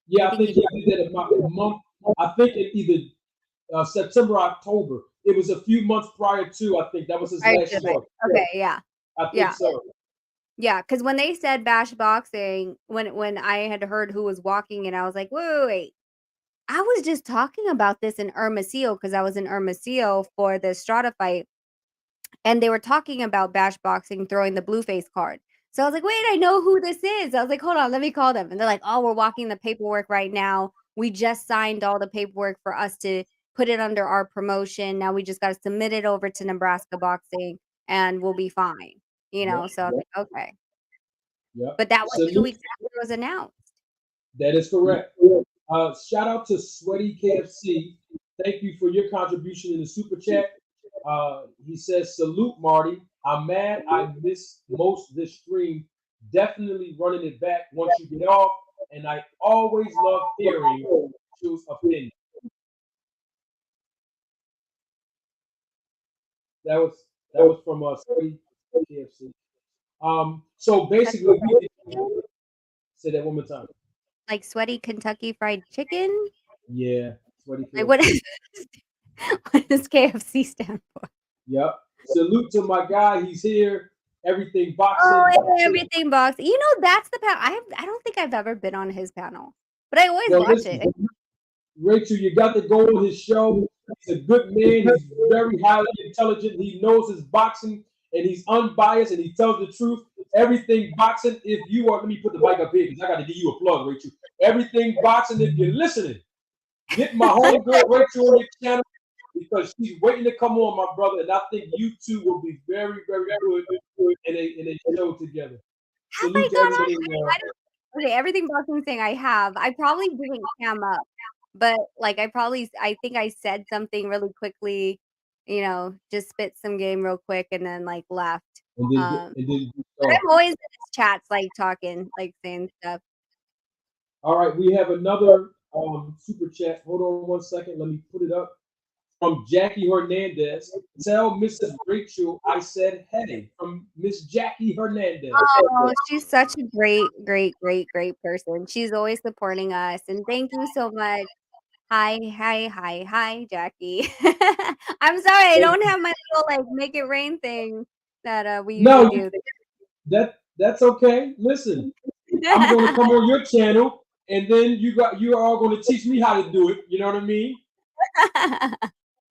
Yeah, I I think think he he did that about a month. I think in either September, October. It was a few months prior to. I think that was his prior last to the fight. show. Okay, yeah. I think Yeah. so. Yeah, because when they said Bash Boxing, when I had heard who was walking and I was like, wait. I was just talking about this in Hermosillo because I was in Hermosillo for the Strata fight, and they were talking about Bash Boxing throwing the Blueface card. So I was like, wait, I know who this is. I was like, hold on, let me call them. And they're like, oh, we're walking the paperwork right now. We just signed all the paperwork for us to put it under our promotion. Now we just got to submit it over to Nebraska Boxing and we'll be fine. Yep. So I was like, okay. Yep. But that was 2 Salute. weeks after it was announced. That is correct. Shout out to Sweaty KFC. Thank you for your contribution in the super chat. He says, "Salute, Marty. I'm mad I missed most this stream. Definitely running it back once you get off. And I always love hearing Rachel's opinion." That was from Sweaty KFC. So Kentucky basically, Fried we Chicken? say that one more time. Like sweaty Kentucky Fried Chicken? Yeah, Sweaty Like KFC. what does KFC stand for? Yep. Salute to my guy. He's here. Everything Oh, boxing. Everything Box. That's the panel. I don't think I've ever been on his panel, but I always Well, watch listen, it. Rachel, you got to go on his show. He's a good man. He's very highly intelligent. He knows his boxing and he's unbiased and he tells the truth. Everything boxing, if you are, let me put the mic up here because I got to give you a plug, Rachel. Everything boxing, if you're listening, get my homegirl Rachel on your channel because she's waiting to come on, my brother. And I think you two will be very, very good in a show together. Have Salute I to gone on? everything. I don't. Okay, Everything Boxing thing I have. I probably didn't cam up, but like I think I said something really quickly. Just spit some game real quick and then like left. And then, Um, and then but I'm always in his chats, like talking, like saying stuff. all right, we have another super chat. Hold on one second. Let me put it up. From Jackie Hernandez. Tell Mrs. Rachel I said hey. From Miss Jackie Hernandez. Oh, she's such a great, great, great, great person. She's always supporting us, and thank you so much. Hi, hi, hi, hi, Jackie. I'm sorry, I don't have my little like make it rain thing that we No, usually do. that's okay. Listen, I'm gonna come on your channel, and then you are all gonna teach me how to do it. You know what I mean?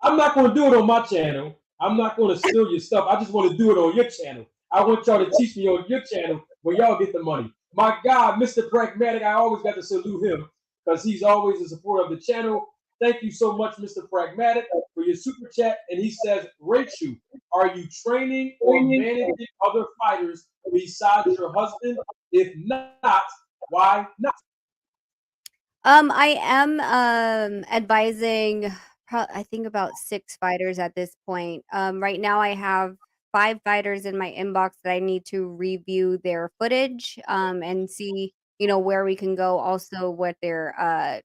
I'm not gonna do it on my channel. I'm not gonna steal your stuff. I just want to do it on your channel. I want y'all to teach me on your channel where y'all get the money. My God, Mr. Pragmatic, I always got to salute him because he's always a supporter of the channel. Thank you so much, Mr. Pragmatic, for your super chat. And he says, Rachel, are you training or managing other fighters besides your husband? If not, why not? I am advising I think about 6 fighters at this point. Right now I have 5 fighters in my inbox that I need to review their footage and see, where we can go, also what their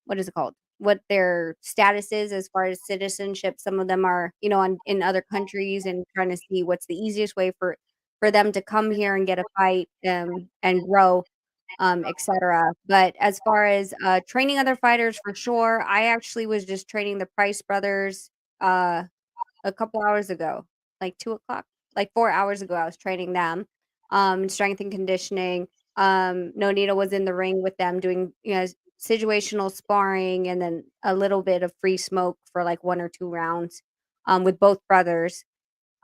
what is it called? What their status is as far as citizenship. Some of them are, in other countries, and trying to see what's the easiest way for them to come here and get a fight and grow, etc. But as far as training other fighters, for sure, I actually was just training the Price brothers uh, a couple hours ago, like 2 o'clock, like 4 hours ago. I was training them, strength and conditioning. Nonito was in the ring with them doing, situational sparring and then a little bit of free smoke for like 1 or 2 rounds, with both brothers.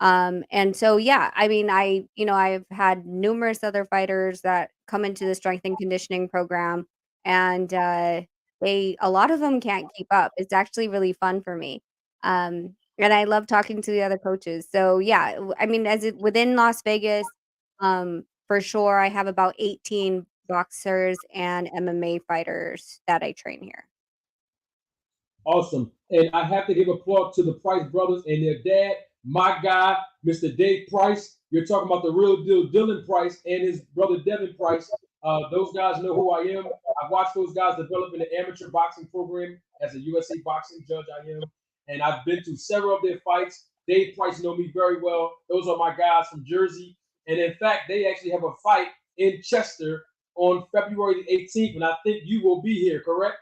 And so, yeah, I mean, I've had numerous other fighters that come into the strength and conditioning program, and a lot of them can't keep up. It's actually really fun for me. And I love talking to the other coaches. So, yeah, I mean, within Las Vegas, for sure, I have about 18 boxers and MMA fighters that I train here. Awesome. And I have to give a plug to the Price brothers and their dad, my guy, Mr. Dave Price. You're talking about the real deal, Dylan Price and his brother Devin Price. Those guys know who I am. I watched those guys develop in the amateur boxing program as a USA boxing judge. I am, and I've been to several of their fights. Dave Price know me very well. Those are my guys from Jersey, and in fact, they actually have a fight in Chester on February the 18th, and I think you will be here. Correct?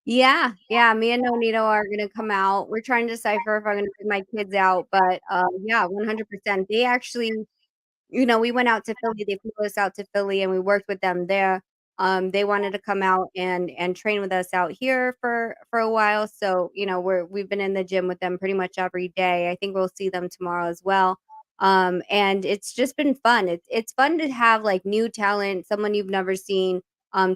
Yeah, yeah, me and Nonito are gonna come out. We're trying to decipher if I'm gonna bring my kids out, but, yeah, 100%. They actually, we went out to Philly, they flew us out to Philly, and we worked with them there. They wanted to come out and train with us out here for a while, so, we've been in the gym with them pretty much every day. I think we'll see them tomorrow as well. And it's just been fun. It's fun to have, like, new talent, someone you've never seen,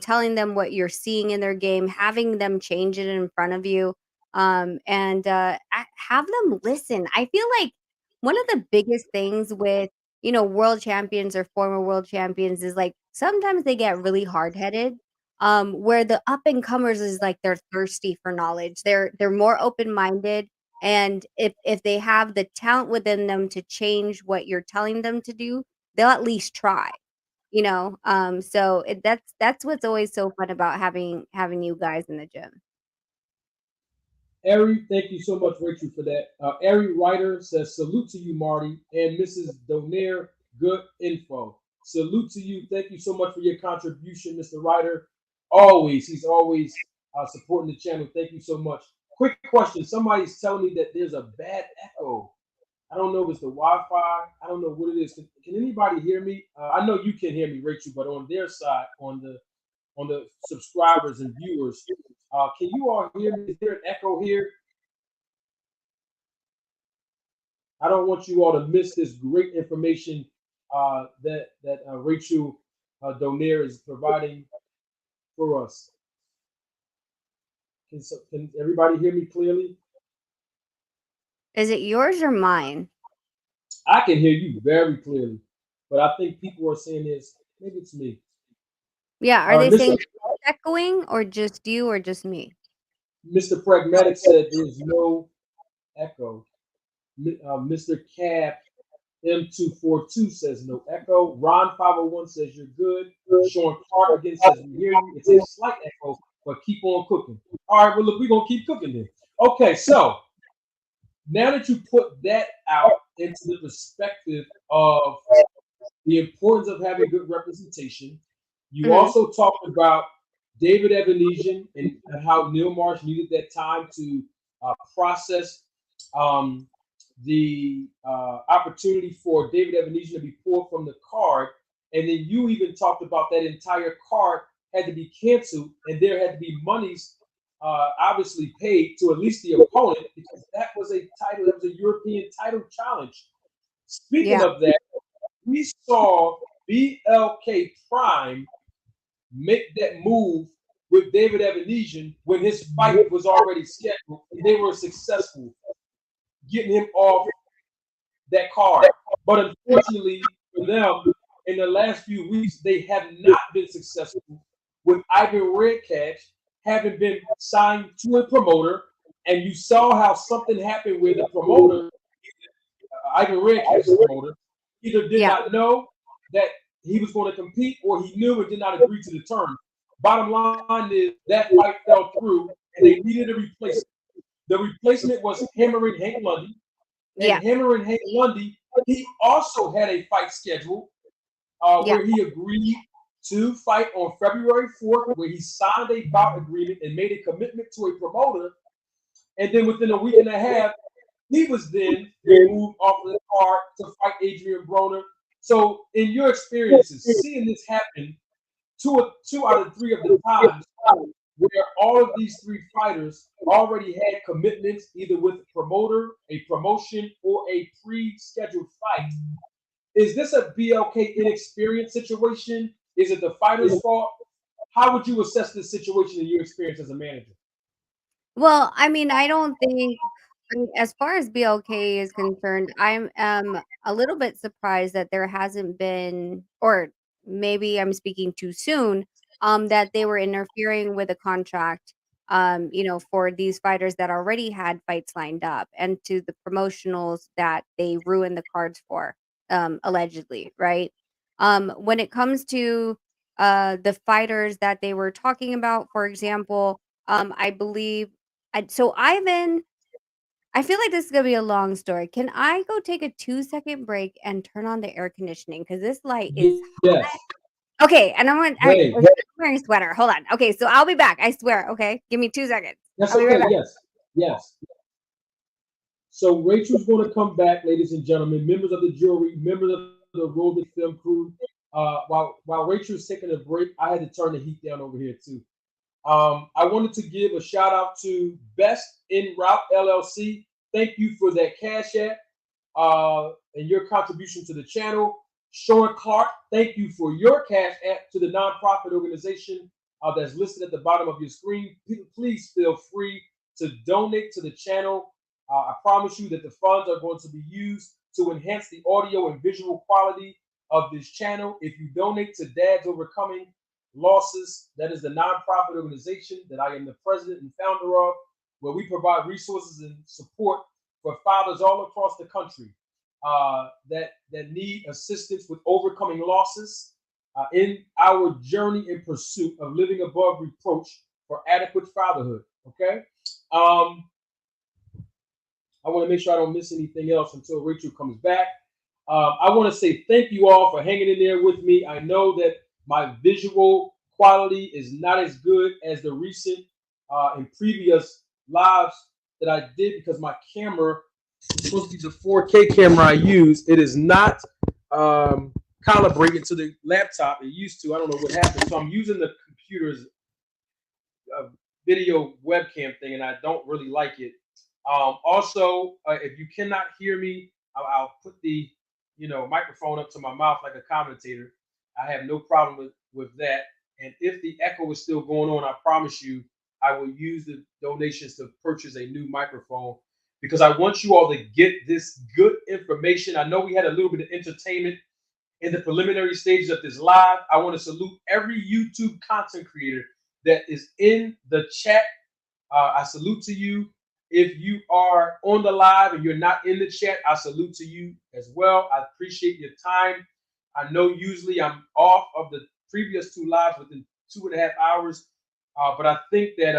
telling them what you're seeing in their game, having them change it in front of you, and, have them listen. I feel like one of the biggest things with, world champions or former world champions is like sometimes they get really hard-headed, where the up and comers is like they're thirsty for knowledge. They're more open-minded, and if they have the talent within them to change what you're telling them to do, they'll at least try. So that's what's always so fun about having you guys in the gym. Ari, thank you so much, Rachel, for that. Ari Ryder says, salute to you, Marty, and Mrs. Donaire. Good info. Salute to you. Thank you so much for your contribution, Mr. Ryder. He's always supporting the channel. Thank you so much. Quick question. Somebody's telling me that there's a bad echo. I don't know if it's the Wi-Fi. I don't know what it is. Can anybody hear me? I know you can hear me, Rachel, but on their side, on the subscribers and viewers. Can you all hear me? Is there an echo here? I don't want you all to miss this great information that Rachel Donaire is providing for us. Can everybody hear me clearly? Is it yours or mine? I can hear you very clearly, but I think people are saying this. Maybe it's me. Yeah, All are right, they Mr. saying echoing or just you or just me? Mr. Pragmatic said there's no echo. Mr. Cab M242 says no echo. Ron 501 says you're good. Sean Clark again says we hear you. It's a slight echo, but keep on cooking. All right, well, look, we're going to keep cooking then. Okay, so now that you put that out into the perspective of the importance of having good representation, you Mhm. also talked about David Evanesian and how Neil Marsh needed that time to process um, the opportunity for David Evanesian to be pulled from the card. And then you even talked about that entire card had to be canceled and there had to be monies obviously paid to at least the opponent because that was a title, that was a European title challenge. Speaking Yeah. of that, we saw BLK Prime make that move with David Evanesian when his fight was already scheduled and they were successful getting him off that card. But unfortunately for them, in the last few weeks, they have not been successful with Ivan Redcash having been signed to a promoter. And you saw how something happened where the promoter, Ivan Redcash's promoter, either did Yeah. not know that he was going to compete or he knew and did not agree to the terms. Bottom line is that fight fell through and they needed a replacement. The replacement was hammering Hank Lundy. And Yeah. hammering Hank Lundy, he also had a fight scheduled Yeah. where he agreed to fight on February 4th, where he signed a bout agreement and made a commitment to a promoter. And then within a week and a half, he was then removed off of the card to fight Adrian Broner. So, in your experiences, seeing this happen, two out of three of the times where all of these three fighters already had commitments either with a promoter, a promotion, or a pre-scheduled fight. Is this a BLK inexperienced situation? Is it the fighter's fault? How would you assess this situation in your experience as a manager? Well, I mean, I don't think I mean, as far as BLK is concerned, I'm a little bit surprised that there hasn't been, or maybe I'm speaking too soon, that they were interfering with a contract, for these fighters that already had fights lined up and to the promotionals that they ruined the cards for, allegedly, right? When it comes to the fighters that they were talking about, for example, I believe so Ivan, I feel like this is gonna be a long story. Can I go take a 2-second break and turn on the air conditioning? Because this light is Yes. okay, and Ray, I'm wearing a sweater. Hold on. Okay, so I'll be back. I swear. Okay, give me 2 seconds. that's I'll be right okay. back. Yes. Yes. So Rachel's going to come back, ladies and gentlemen, members of the jury, members of the Roll the Film crew. While Rachel's taking a break, I had to turn the heat down over here too. I wanted to give a shout out to Best in Route LLC. Thank you for that cash app and your contribution to the channel. Sean Clark, thank you for your cash app to the nonprofit organization that's listed at the bottom of your screen. Please feel free to donate to the channel. I promise you that the funds are going to be used to enhance the audio and visual quality of this channel. If you donate to Dads Overcoming Losses, that is the nonprofit organization that I am the president and founder of, where we provide resources and support for fathers all across the country that need assistance with overcoming losses in our journey in pursuit of living above reproach for adequate fatherhood. Okay. I want to make sure I don't miss anything else until Rachel comes back. I want to say thank you all for hanging in there with me. I know that my visual quality is not as good as the recent and previous lives that I did because my camera is supposed to be the 4K camera I use. It is not calibrated to the laptop it used to. I don't know what happened. So I'm using the computer's video webcam thing, and I don't really like it. Also, if you cannot hear me, I'll put the microphone up to my mouth like a commentator. I have no problem with that. And if the echo is still going on, I promise you, I will use the donations to purchase a new microphone because I want you all to get this good information. I know we had a little bit of entertainment in the preliminary stages of this live. I want to salute every YouTube content creator that is in the chat. I salute to you. If you are on the live and you're not in the chat, I salute to you as well. I appreciate your time. I know usually I'm off of the previous two lives within 2.5 hours, but I think that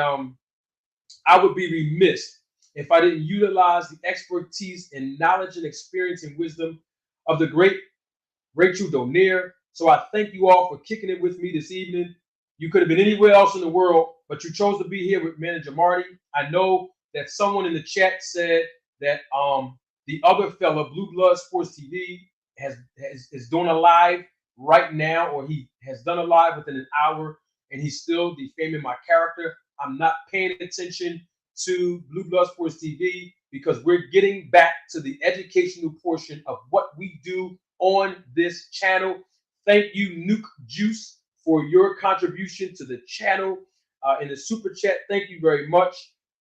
I would be remiss if I didn't utilize the expertise and knowledge and experience and wisdom of the great Rachel Donaire. So I thank you all for kicking it with me this evening. You could have been anywhere else in the world, but you chose to be here with manager Marty. I know that someone in the chat said that the other fella, Blue Blood Sports TV, is doing a live right now, or he has done a live within an hour, and he's still defaming my character. I'm not paying attention to Blue Blood Sports TV because we're getting back to the educational portion of what we do on this channel. Thank you, Nuke Juice, for your contribution to the channel in the super chat. Thank you very much.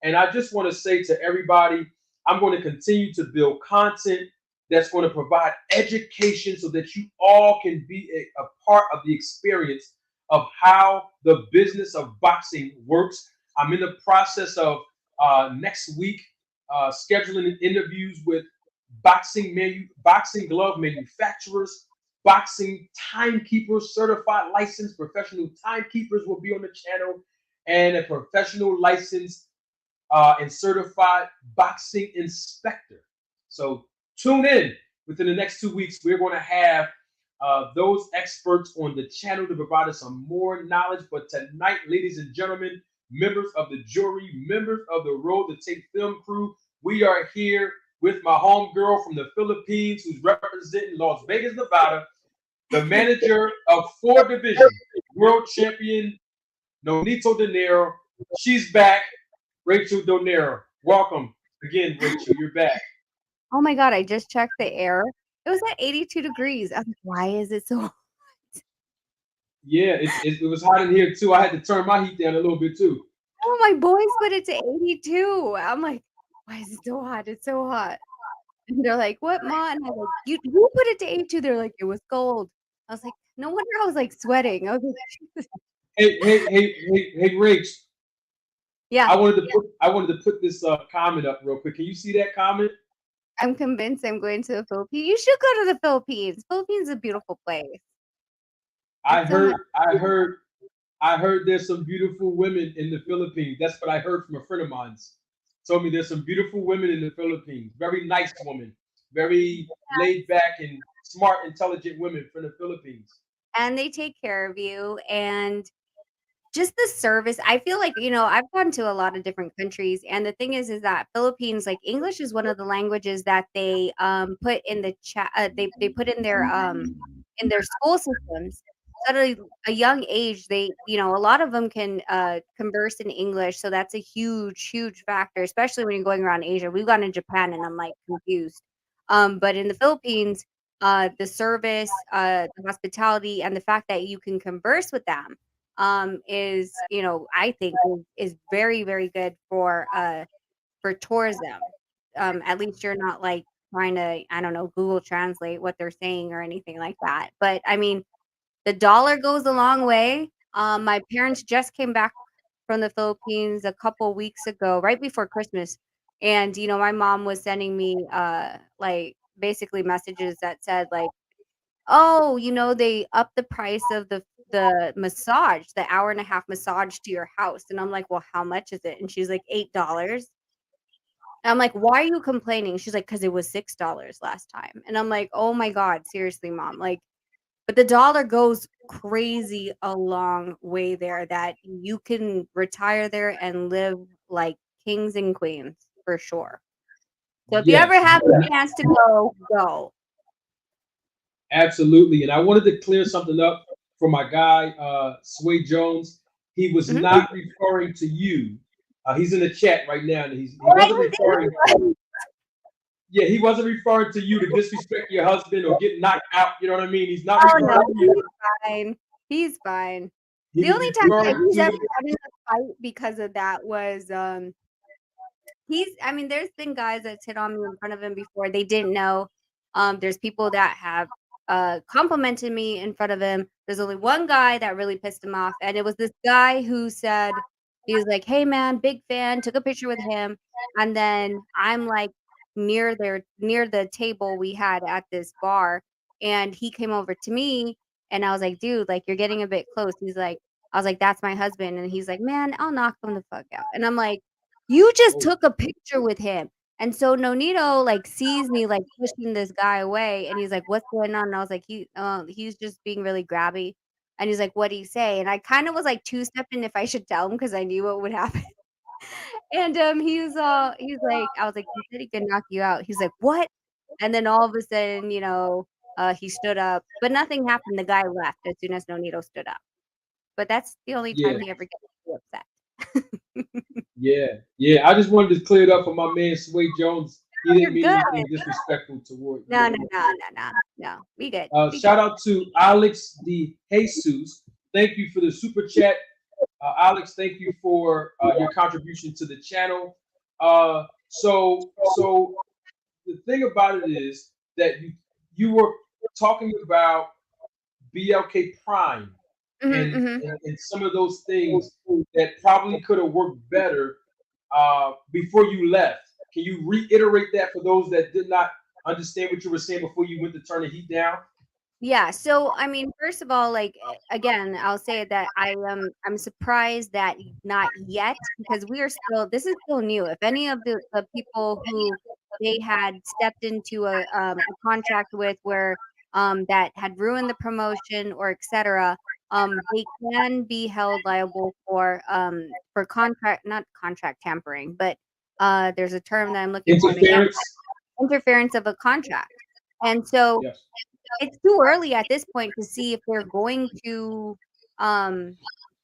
And I just want to say to everybody, I'm going to continue to build content that's going to provide education so that you all can be a part of the experience of how the business of boxing works. I'm in the process of next week scheduling interviews with boxing glove manufacturers, boxing timekeepers, certified licensed professional timekeepers will be on the channel, and a professional licensed and certified boxing inspector. So tune in within the next 2 weeks. We're going to have those experts on the channel to provide us some more knowledge. But tonight, ladies and gentlemen, members of the jury, members of the Road to Tape film crew, we are here with my homegirl from the Philippines who's representing Las Vegas, Nevada, the manager of 4 divisions, world champion Nonito Donaire. She's back. Rachel Donaire. Welcome again, Rachel. You're back. Oh my God, I just checked the air. It was at 82 degrees. I was like, why is it so hot? Yeah, it was hot in here too. I had to turn my heat down a little bit too. Oh, my boys put it to 82. I'm like, why is it so hot? It's so hot. And they're like, what, Ma? And I was like, you put it to 82. They're like, it was cold. I was like, no wonder I was like sweating. I was like, Jesus. Hey, Rach. Yeah, I wanted to put this comment up real quick. Can you see that comment? I'm convinced I'm going to the Philippines. You should go to the Philippines. Philippines is a beautiful place. I It's so much. heard there's some beautiful women in the Philippines. That's what I heard from a friend of mine. Told me there's some beautiful women in the Philippines. Very nice women. Very laid back and smart, intelligent women from the Philippines. And they take care of you. And just the service, I feel like, I've gone to a lot of different countries, and the thing is that Philippines, like, English is one of the languages that they put in the chat. They put in their school systems. So at a young age, a lot of them can converse in English. So that's a huge, huge factor, especially when you're going around Asia. We've gone to Japan, and I'm like confused. But in the Philippines, the service, the hospitality, and the fact that you can converse with them is, I think is very, very good for tourism. At least you're not like trying to, I don't know, Google Translate what they're saying or anything like that. But I mean, the dollar goes a long way. My parents just came back from the Philippines a couple weeks ago, right before Christmas. And my mom was sending me like basically messages that said like, oh, they upped the price of the massage, the hour and a half massage to your house. And I'm like, "Well, how much is it?" And she's like, $8. And I'm like, "Why are you complaining?" She's like, "'Cause it was $6 last time." And I'm like, "Oh my God, seriously, mom." Like, but the dollar goes crazy a long way there that you can retire there and live like kings and queens for sure. So if you ever Yes, have a chance to go, go. absolutely. And I wanted to clear something up for my guy, Sway Jones. He was Mhm. not referring to you. He's in the chat right now, and he I wasn't was referring. Yeah, he wasn't referring to you to disrespect your husband or get knocked out. You know what I mean? He's not Oh, referring no, to he's you. fine. He's fine. He The was only time that referring he's ever to. gotten in a fight because of that was, I mean, there's been guys that's hit on me in front of him before. They didn't know. There's people that have complimented me in front of him. There's only one guy that really pissed him off, and it was this guy who said he was like, "Hey man, big fan." Took a picture with him, and then I'm like near the table we had at this bar, and he came over to me, and I was like, "Dude, like you're getting a bit close." I was like, "That's my husband," and he's like, "Man, I'll knock him the fuck out." And I'm like, you just Oh, took a picture with him. And so Nonito, like, sees me, like, pushing this guy away, and he's like, "What's going on?" And I was like, he's just being really grabby." And he's like, "What'd he say?" And I kinda was, like, two-stepping if I should tell him because I knew what would happen. And, he's like I was like, "He said he could knock you out." He's like, "What?" And then all of a sudden, he stood up, but nothing happened. The guy left as soon as Nonito stood up. But that's the only yeah, time he ever gets me upset. yeah. I just wanted to clear it up for my man Sway Jones. He Oh, didn't you're mean good. anything disrespectful toward No, you. no, no, no, no, no. We good. We good. Shout out to Alex De Jesus. Thank you for the super chat. Alex, thank you for your contribution to the channel. So the thing about it is that you were talking about BLK Prime Mhm, mhm. and some of those things that probably could have worked better before you left. Can you reiterate that for those that did not understand what you were saying before you went to turn the heat down? Yeah, so, I mean, first of all, like, again, I'll say that I'm surprised that not yet because this is still new. If any of the people who they had stepped into a contract with where, that had ruined the promotion or etcetera, they can be held liable for contract not contract tampering, but, there's a term that I'm looking for, and again, Interference? interference of a contract. And so Yes. it's too early at this point to see um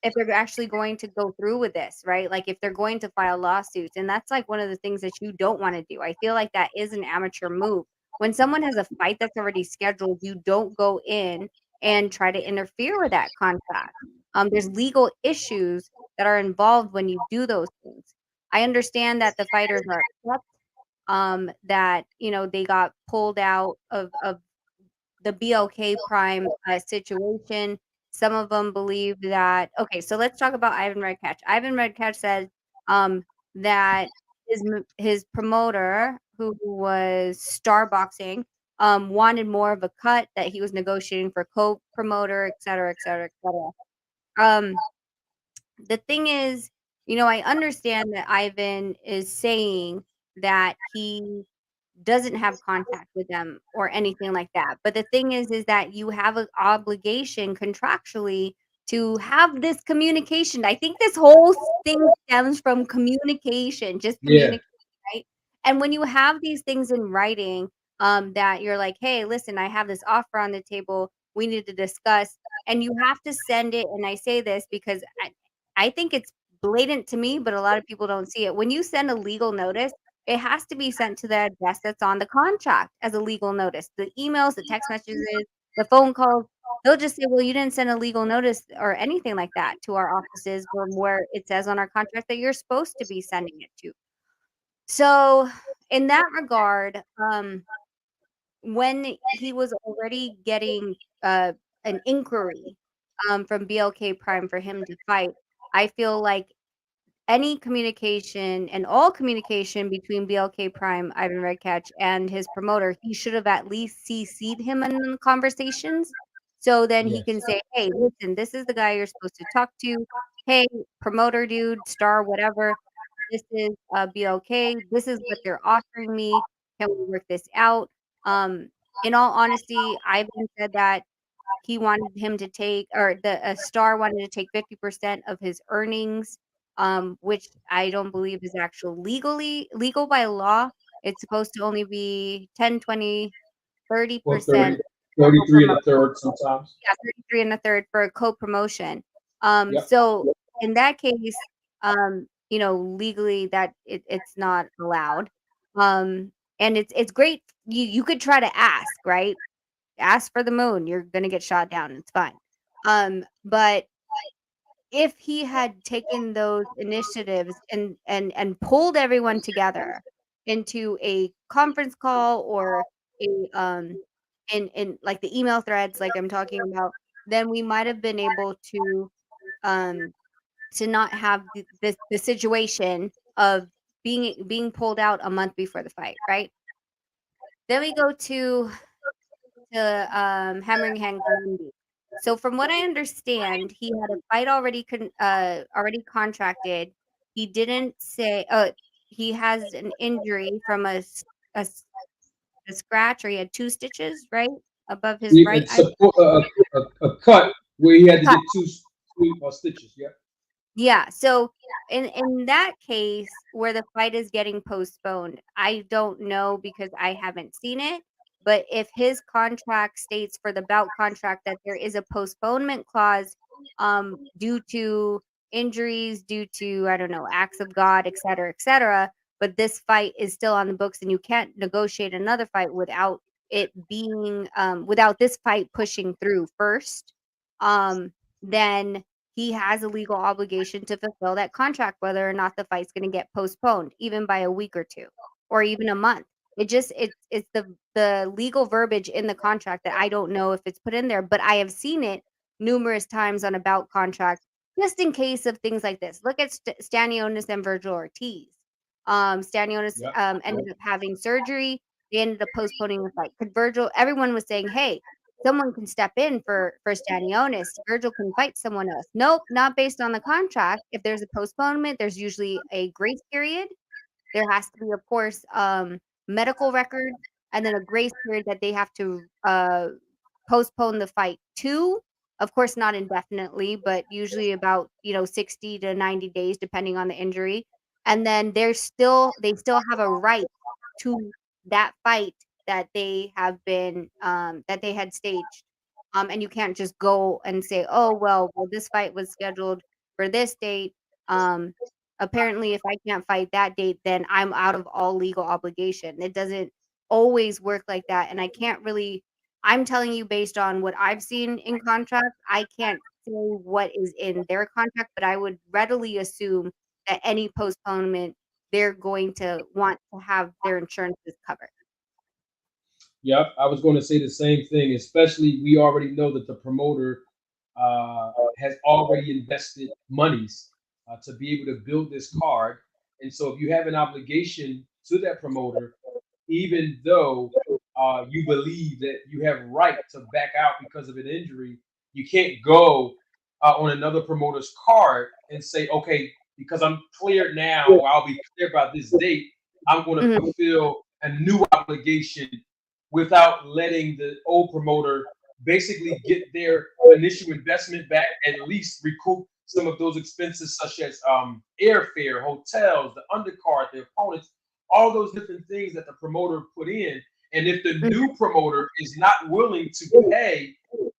if they're actually going to go through with this, right? Like if they're going to file lawsuits. And that's like one of the things that you don't want to do. I feel like that is an amateur move. When someone has a fight that's already scheduled, you don't go in and try to interfere with that contract. There's legal issues that are involved when you do those things. I understand that the fighters are upset, that they got pulled out of the BLK Prime situation. Some of them believe that. Okay, so let's talk about Ivan Redcatch. Ivan Redcatch said that his promoter, who was Starboxing, wanted more of a cut, that he was negotiating for co-promoter, et cetera, et cetera, et cetera. The thing is, I understand that Ivan is saying that he doesn't have contact with them or anything like that. But the thing is that you have an obligation contractually to have this communication. I think this whole thing stems from communication, just Yeah. communicate, right? And when you have these things in writing, that you're like, hey, listen, I have this offer on the table. We need to discuss. And you have to send it. And I say this because I think it's blatant to me, but a lot of people don't see it. When you send a legal notice, it has to be sent to the address that's on the contract as a legal notice. The emails, the text messages, the phone calls, they'll just say, "Well, you didn't send a legal notice or anything like that to our offices from where it says on our contract that you're supposed to be sending it to." So, in that regard, when he was already getting an inquiry from BLK Prime for him to fight, I feel like any communication and all communication between BLK Prime, Ivan Redcatch, and his promoter, he should have at least CC'd him in the conversations. So then he can Yes. say, hey, listen, this is the guy you're supposed to talk to. Hey, promoter dude, star, whatever. This is BLK. This is what they're offering me. Can we work this out? Um, in all honesty, Ivan said that he wanted him to take, or the a star wanted to take 50% of his earnings, which I don't believe is actual legal by law. It's supposed to only be 10, 20, Or 30, 30% 33 and co-promotion. a third sometimes. Yeah, 33 and a third for a co-promotion. Yep. So in that case, legally it's not allowed. And it's great. You could try to ask, right? Ask for the moon, you're gonna get shot down, it's fine. But if he had taken those initiatives and pulled everyone together into a conference call or a in like the email threads like I'm talking about, then we might have been able um to not have the situation of being pulled out a month before the fight, right? Then we go to Hammering Hand Gandhi. So from what I understand, he had a fight already contracted. He didn't say he has an injury from a s- a scratch, or he had 2 stitches, right? Above his right It's eye. a cut where he had to Cut. get two stitches. Yeah. Yeah, so in that case where the fight is getting postponed, I don't know because I haven't seen it, but if his contract states for the bout contract that there is a postponement clause due to injuries, due to I don't know, acts of God, et cetera, but this fight is still on the books and you can't negotiate another fight without it being without this fight pushing through first, then he has a legal obligation to fulfill that contract, whether or not the fight's gonna get postponed, even by a week or 2, or even a month. It's the legal verbiage in the contract that I don't know if it's put in there, but I have seen it numerous times on a bout contract, just in case of things like this. Look at Stanionis and Virgil Ortiz. Stanionis, Yep. ended up having surgery. They ended up postponing the fight. Could Virgil everyone was saying, "Hey, someone can step in for Stanionis. Virgil can fight someone else." Nope, not based on the contract. If there's a postponement, there's usually a grace period. There has to be, of course, medical records, and then a grace period that they have to postpone the fight to. Of course, not indefinitely, but usually about 60 to 90 days, depending on the injury. And then they still have a right to that fight that they have been that they had staged. And you can't just go and say, "Oh, well, this fight was scheduled for this date. Um, apparently, if I can't fight that date, then I'm out of all legal obligation." It doesn't always work like that, and I can't really. I'm telling you based on what I've seen in contracts. I can't say what is in their contract, but I would readily assume that any postponement, they're going to want to have their insurances covered. Yep, I was going to say the same thing. Especially, we already know that the promoter has already invested monies to be able to build this card, and so if you have an obligation to that promoter, even though you believe that you have right to back out because of an injury, you can't go on another promoter's card and say, okay, because I'm cleared now, or I'll be clear by this date, I'm going to Mhm, fulfill a new obligation without letting the old promoter basically get their initial investment back, at least recoup some of those expenses, such as airfare, hotels, the undercard, the opponents, all those different things that the promoter put in. And if the mhm. new promoter is not willing to pay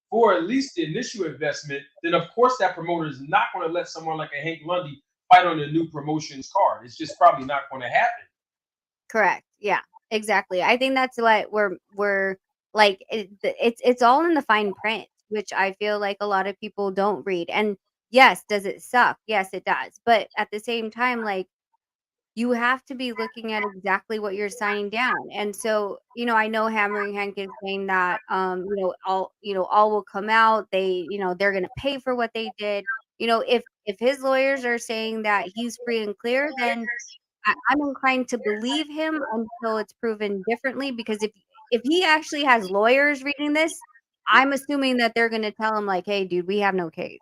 for at least the initial investment, then of course that promoter is not going to let someone like a Hank Lundy fight on the new promotion's card. It's just probably not going to happen. Correct. Yeah, exactly. I think that's what we're like it's all in the fine print, which I feel like a lot of people don't read. And yes, does it suck? Yes, it does. But at the same time, like you have to be looking at exactly what you're signing down. And so, I know Hammering Hank is saying that all will come out. They're gonna pay for what they did. If his lawyers are saying that he's free and clear, then I'm inclined to believe him until it's proven differently, because if he actually has lawyers reading this, I'm assuming that they're gonna tell him like, "Hey, dude, we have no case."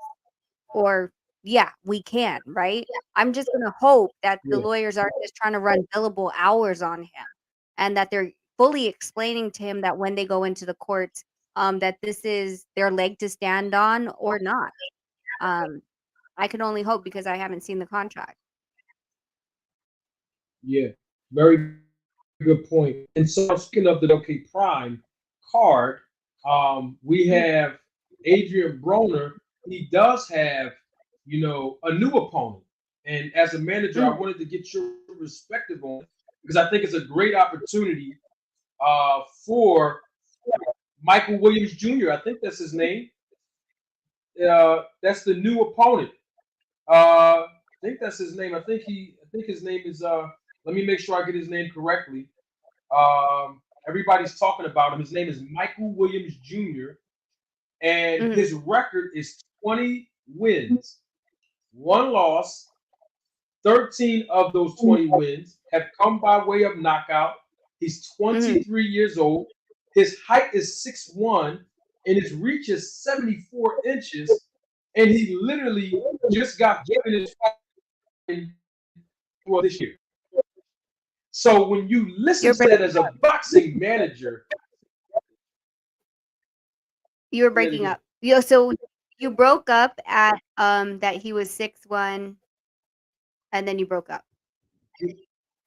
Or, "Yeah, we can," right? I'm just gonna hope that the Yeah, lawyers aren't just trying to run billable hours on him, and that they're fully explaining to him that when they go into the courts, that this is their leg to stand on or not. Um, I can only hope because I haven't seen the contract. yeah, very good point. And so speaking of the OK Prime card, we Mhm, have Adrian Broner. He does have, a new opponent. And as a manager, I mhm, wanted to get your perspective on it because I think it's a great opportunity for Michael Williams Jr. I think that's his name. That's the new opponent. I think that's his name. I think his name is. Let me make sure I get his name correctly. Everybody's talking about him. His name is Michael Williams Jr. and mhm, his record is 20 wins, one loss. 13 of those 20 wins have come by way of knockout. He's mhm. 23 years old. His height is 6'1", and his reach is 74 inches. And he literally just got given his fight for this year. So when you listen You're to that breaking as a boxing manager, you were say that breaking again. up. So you broke up at, that he was 6'1", and then you broke up.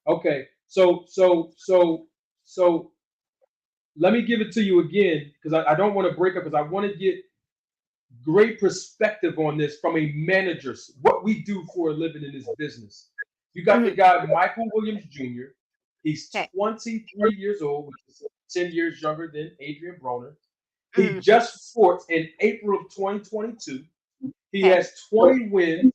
Okay, so let me give it to you again because I don't want to break up because I want to get great perspective on this from a manager's what we do for a living in this business. You got the Mhm, guy Michael Williams Jr. He's 'kay. 23 years old, which is 10 years younger than Adrian Broner. He Mhm, just fought in April of 2022. He 'kay. has 20 wins,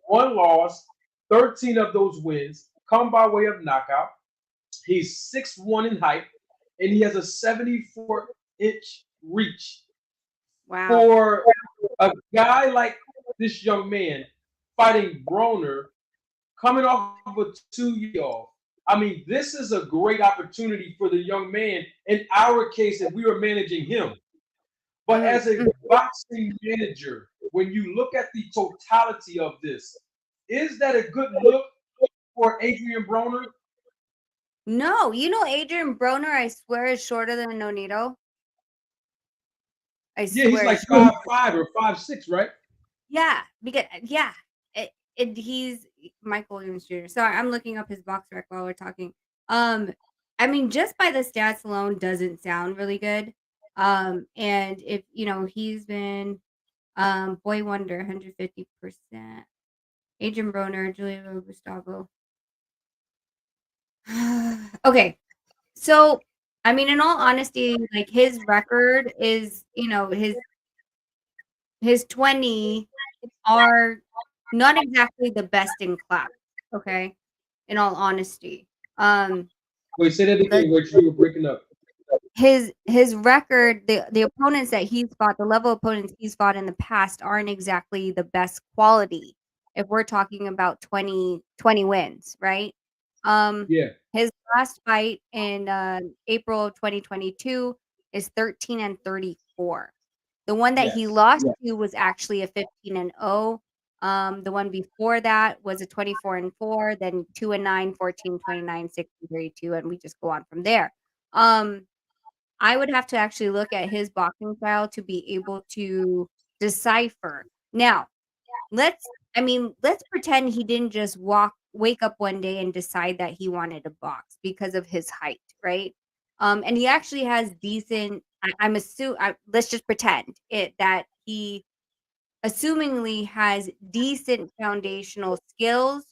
one loss, 13 of those wins come by way of knockout. He's 6'1" in height, and he has a 74-inch reach. Wow. For a guy like this young man fighting Broner, coming off of a 2 year off, I mean, this is a great opportunity for the young man. In our case, if we were managing him, but Mhm, as a mhm. boxing manager, when you look at the totality of this, is that a good look for Adrian Broner? No, Adrian Broner, I swear, is shorter than Nonito. I Yeah, he's swear like he's short. 5'5" or 5'6", right? Yeah, because yeah, he's Michael Williams Jr. Sorry, I'm looking up his box rec while we're talking. Um, I mean, just by the stats alone doesn't sound really good. And if he's been Boy Wonder 150%. Adrian Broner, Julio Gustavo. Okay. So, I mean, in all honesty, like his record is, his 20 are not exactly the best in class. Okay. In all honesty. Wait, say that The again, Rich. You were breaking up. his record, the opponents that he's fought, the level of opponents he's fought in the past aren't exactly the best quality. If we're talking about 20 wins, right? Um, Yeah. his last fight in April of 2022 is 13-34. The one that he Yes. lost to was actually a 15-0. The one before that was a 24-4, then 2-9, 14, 29, 16, 32, and we just go on from there. I would have to actually look at his boxing style to be able to decipher. Now, let's pretend he didn't just wake up one day and decide that he wanted to box because of his height, right? And he actually has decent. Let's just pretend it that he assumingly has decent foundational skills,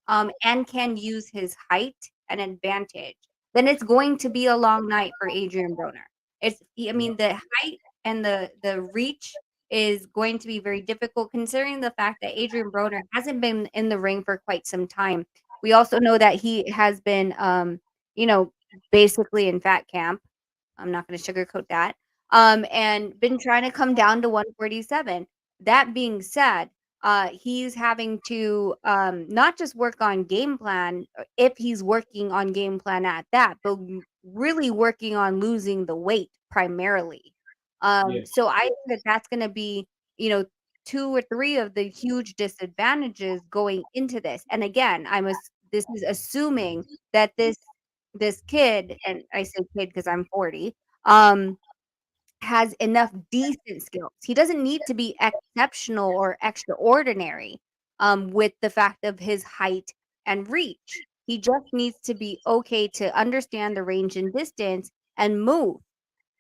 and can use his height an advantage, then it's going to be a long night for Adrian Broner. I Yeah. mean, the height and the reach is going to be very difficult considering the fact that Adrian Broner hasn't been in the ring for quite some time. We also know that he has been, you know, basically in fat camp. I'm not going to sugarcoat that. And been trying to come down to 147. That being said, he's having to not just work on game plan, if he's working on game plan at that, but really working on losing the weight primarily. Yeah. So I think that that's going to be, you know, two or three of the huge disadvantages going into this. And again, this is assuming that this kid, and I say kid because I'm 40, um, has enough decent skills. He doesn't need to be exceptional or extraordinary, with the fact of his height and reach. He just needs to be okay to understand the range and distance and move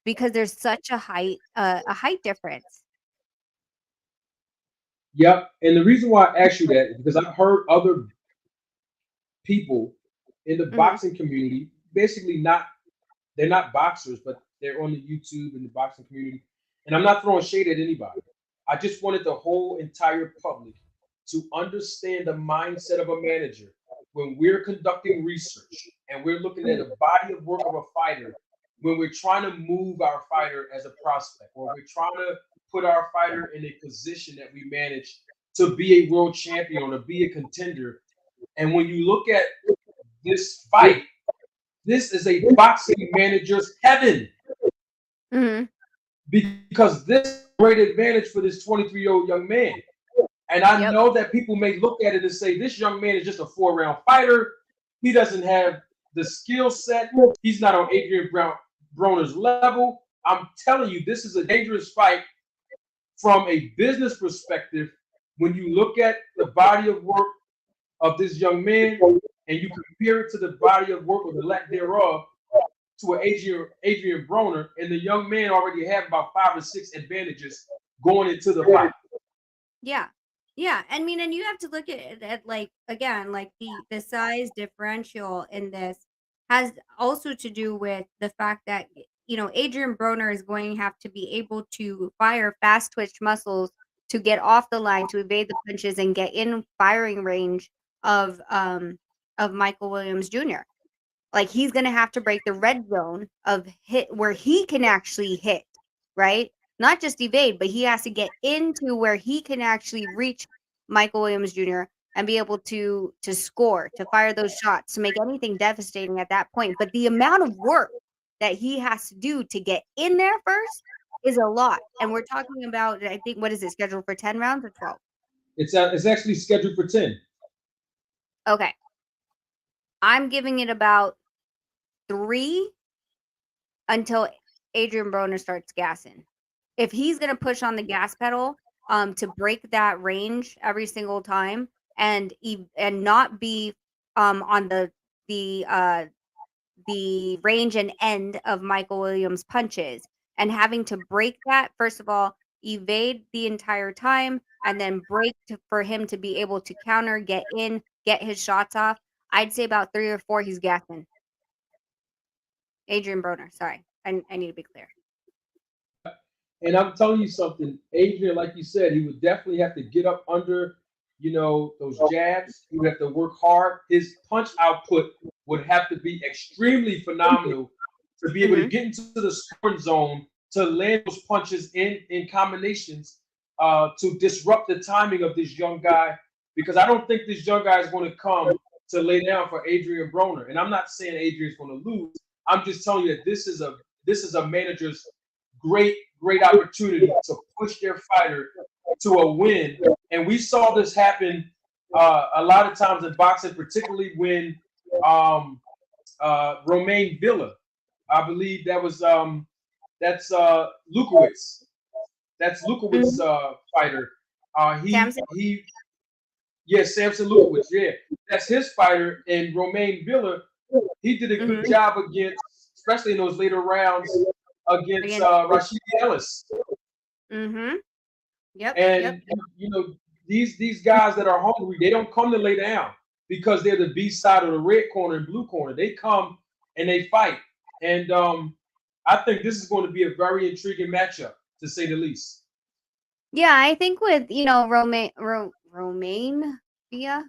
because there's such a height difference. Yep. And the reason why I asked you that is because I've heard other people in the Mhm. boxing community basically not they're not boxers, but they're on the YouTube and the boxing community. And I'm not throwing shade at anybody. I just wanted the whole entire public to understand the mindset of a manager when we're conducting research and we're looking at Mhm. a body of work of a fighter, when we're trying to move our fighter as a prospect, or we're trying to put our fighter in a position that we manage to be a world champion or to be a contender. And when you look at this fight, this is a boxing manager's heaven Mhm. because this is a great advantage for this 23-year-old young man. And I Yep. know that people may look at it and say, this young man is just a 4-round fighter. He doesn't have the skill set. He's not on Broner's level. I'm telling you, this is a dangerous fight from a business perspective. When you look at the body of work of this young man and you compare it to the body of work or the lack thereof to an Adrian Broner, and the young man already have about 5 or 6 advantages going into the fight. Yeah. Yeah, I mean, and you have to look at it at, like, again, like, the size differential in this has also to do with the fact that, Adrian Broner is going to have to be able to fire fast twitch muscles to get off the line, to evade the punches, and get in firing range of Michael Williams Jr. Like, he's gonna have to break the red zone of hit where he can actually hit, right? Not just evade, but he has to get into where he can actually reach Michael Williams Jr. and be able to score, to fire those shots, to make anything devastating at that point. But the amount of work that he has to do to get in there first is a lot. And we're talking about, I think, what is it, scheduled for 10 rounds or 12? It's actually scheduled for 10. Okay. I'm giving it about 3 until Adrian Broner starts gassing. If he's gonna push on the gas pedal, to break that range every single time and not be, on the the range and end of Michael Williams' punches, and having to break that, first of all, evade the entire time, and then break for him to be able to counter, get in, get his shots off. I'd say about 3 or 4, he's gassing. Adrian Broner, sorry. I need to be clear. And I'm telling you something, Adrian, like you said, he would definitely have to get up under, those jabs. He would have to work hard. His punch output would have to be extremely phenomenal to be able to get into the scoring zone, to land those punches in combinations, to disrupt the timing of this young guy. Because I don't think this young guy is going to come to lay down for Adrian Broner. And I'm not saying Adrian's going to lose. I'm just telling you that this is a manager's great opportunity to push their fighter to a win. And we saw this happen a lot of times in boxing, particularly when Romain Villa, I believe that's Lukowitz. That's Lukowitz fighter. Samson? Samson Lukowitz. Yeah, that's his fighter. And Romain Villa, he did a good job against, especially in those later rounds, against Rashidi Ellis. Yep. And these guys that are hungry, they don't come to lay down because they're the B side or the red corner and blue corner. They come and they fight. And I think this is going to be a very intriguing matchup, to say the least. Yeah, I think with Romain Villa, I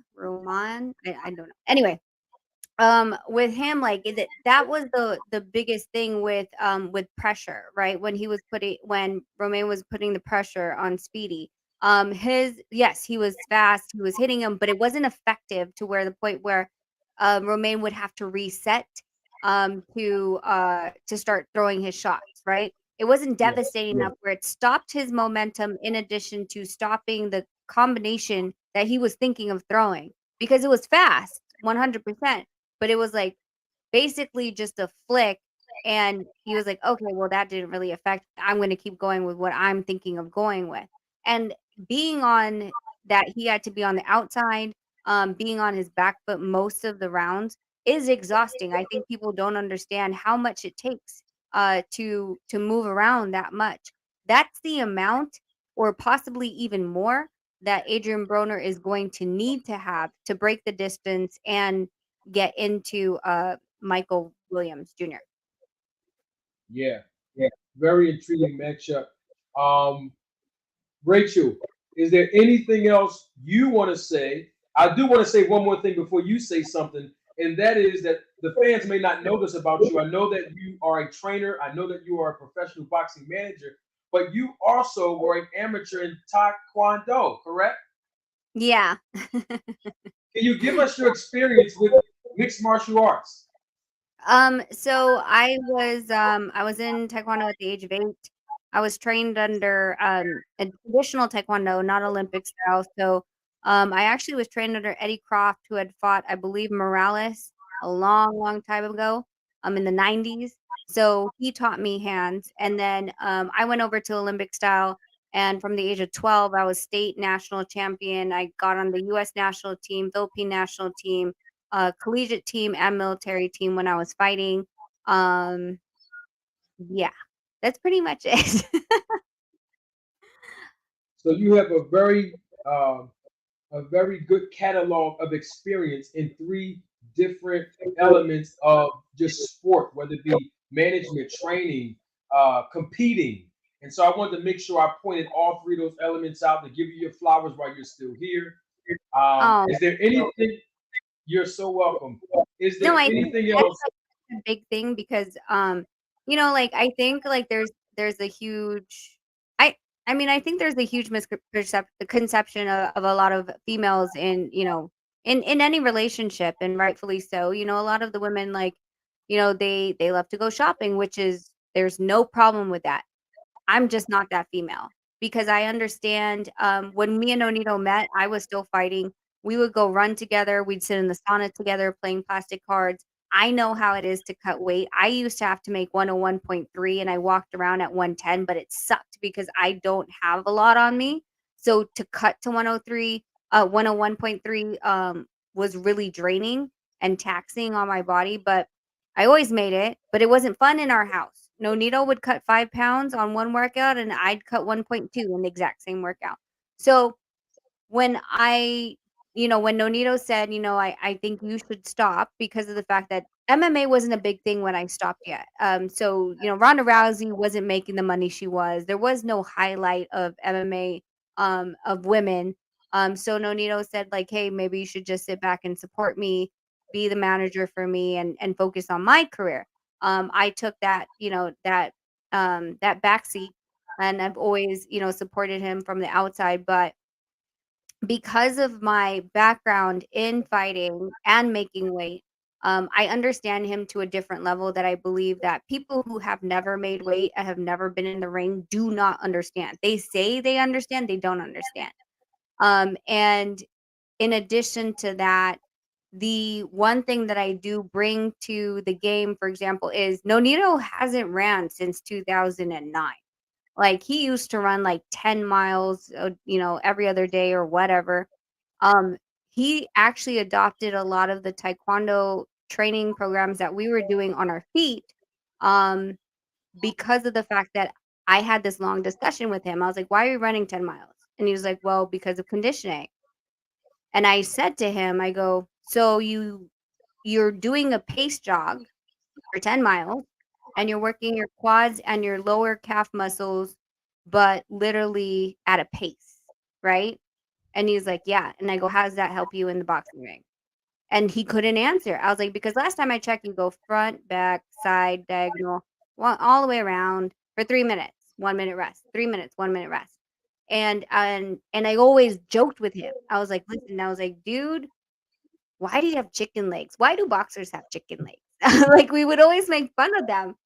don't know. Anyway, with him, like that was the biggest thing with pressure, right? When Romain was putting the pressure on Speedy, he was fast, he was hitting him, but it wasn't effective to where the point where Romain would have to reset to start throwing his shots, right? It wasn't devastating enough where it stopped his momentum, in addition to stopping the combination that he was thinking of throwing, because it was fast, 100%. But it was like basically just a flick, and he was like, okay, well, that didn't really affect. I'm going to keep going with what I'm thinking of going with. And being on that, he had to be on the outside, being on his back foot most of the rounds is exhausting. I think people don't understand how much it takes to move around that much. That's the amount, or possibly even more, that Adrian Broner is going to need to have to break the distance and get into Michael Williams Jr. Yeah. Very intriguing matchup. Rachel, is there anything else you want to say? I do want to say one more thing before you say something, and that is that the fans may not know this about you. I know that you are a trainer. I know that you are a professional boxing manager, but you also were an amateur in Taekwondo, correct? Yeah. Can you give us your experience with mixed martial arts? So I was in Taekwondo at the age of 8. I was trained under a traditional Taekwondo, not Olympic style. So I actually was trained under Eddie Croft, who had fought, I believe, Morales a long time ago, in the 90s. So he taught me hands, and then I went over to Olympic style. And from the age of 12, I was state national champion. I got on the U.S. national team, Philippine national team, collegiate team, and military team when I was fighting. Yeah, that's pretty much it. So you have a very good catalog of experience in 3 different elements of just sport, whether it be management, training, competing. And so I wanted to make sure I pointed all 3 of those elements out to give you your flowers while you're still here. Oh, Is there anything? You're so welcome. Is there no, I think anything that's else? a big thing because like I think like there's a huge I think there's a huge misconception of a lot of females in in any relationship, and rightfully so. A lot of the women, like, they love to go shopping, which is, there's no problem with that. I'm just not that female, because I understand, when me and Onito met, I was still fighting. We would go run together. We'd sit in the sauna together playing plastic cards. I know how it is to cut weight. I used to have to make 101.3 and I walked around at 110, but it sucked because I don't have a lot on me. So to cut to 101.3 was really draining and taxing on my body. But I always made it, but it wasn't fun in our house. Nonito would cut 5 pounds on one workout, and I'd cut 1.2 in the exact same workout. So when when Nonito said, I think you should stop because of the fact that MMA wasn't a big thing when I stopped yet. So, Ronda Rousey wasn't making the money she was. There was no highlight of MMA of women. So Nonito said, like, hey, maybe you should just sit back and support me, be the manager for me and focus on my career. I took that backseat, and I've always, supported him from the outside, but because of my background in fighting and making weight, I understand him to a different level that I believe that people who have never made weight and have never been in the ring do not understand. They say they understand, they don't understand. And in addition to that, the one thing that I do bring to the game, for example, is Nonito hasn't ran since 2009. Like, he used to run like 10 miles, every other day or whatever. Um, he actually adopted a lot of the taekwondo training programs that we were doing on our feet, um, because of the fact that I had this long discussion with him. I was like, "Why are you running 10 miles?" And he was like, "Well, because of conditioning." And I said to him, I go, "So you're doing a pace jog for 10 miles and you're working your quads and your lower calf muscles, but literally at a pace, right?" And he's like, "Yeah." And I go, "How does that help you in the boxing ring?" And he couldn't answer. I was like, "Because last time I checked, you go front, back, side, diagonal, all the way around for 3 minutes, 1 minute rest, 3 minutes, 1 minute rest." And I always joked with him. I was like, "Listen," I was like, "Dude, why do you have chicken legs? Why do boxers have chicken legs?" Like, we would always make fun of them.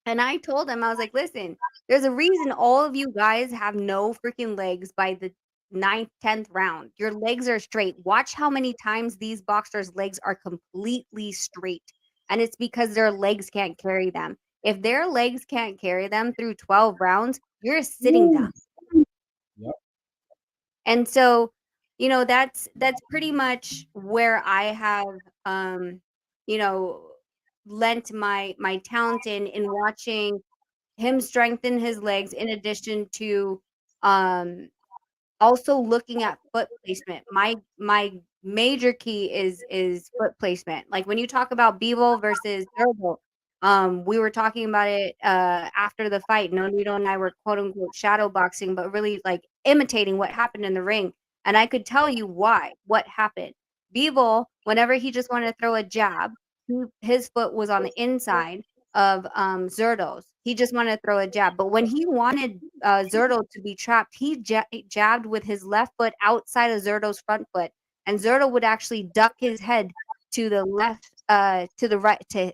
And I told him, I was like, "Listen, there's a reason all of you guys have no freaking legs by the ninth, 10th round. Your legs are straight. Watch how many times these boxers' legs are completely straight. And it's because their legs can't carry them. If their legs can't carry them through 12 rounds, you're a sitting duck." Yep. And so, that's pretty much where I have, um, you know, lent my talent in watching him strengthen his legs in addition to, um, also looking at foot placement. My major key is foot placement. Like, when you talk about Bebo versus Durable, we were talking about it after the fight. Nonito and I were quote unquote shadow boxing, but really like imitating what happened in the ring. And I could tell you what happened. Bebo, whenever he just wanted to throw a jab, his foot was on the inside of Zerdo's. He just wanted to throw a jab. But when he wanted Zerdo to be trapped, he jabbed with his left foot outside of Zerdo's front foot. And Zerdo would actually duck his head to the left, to the right, To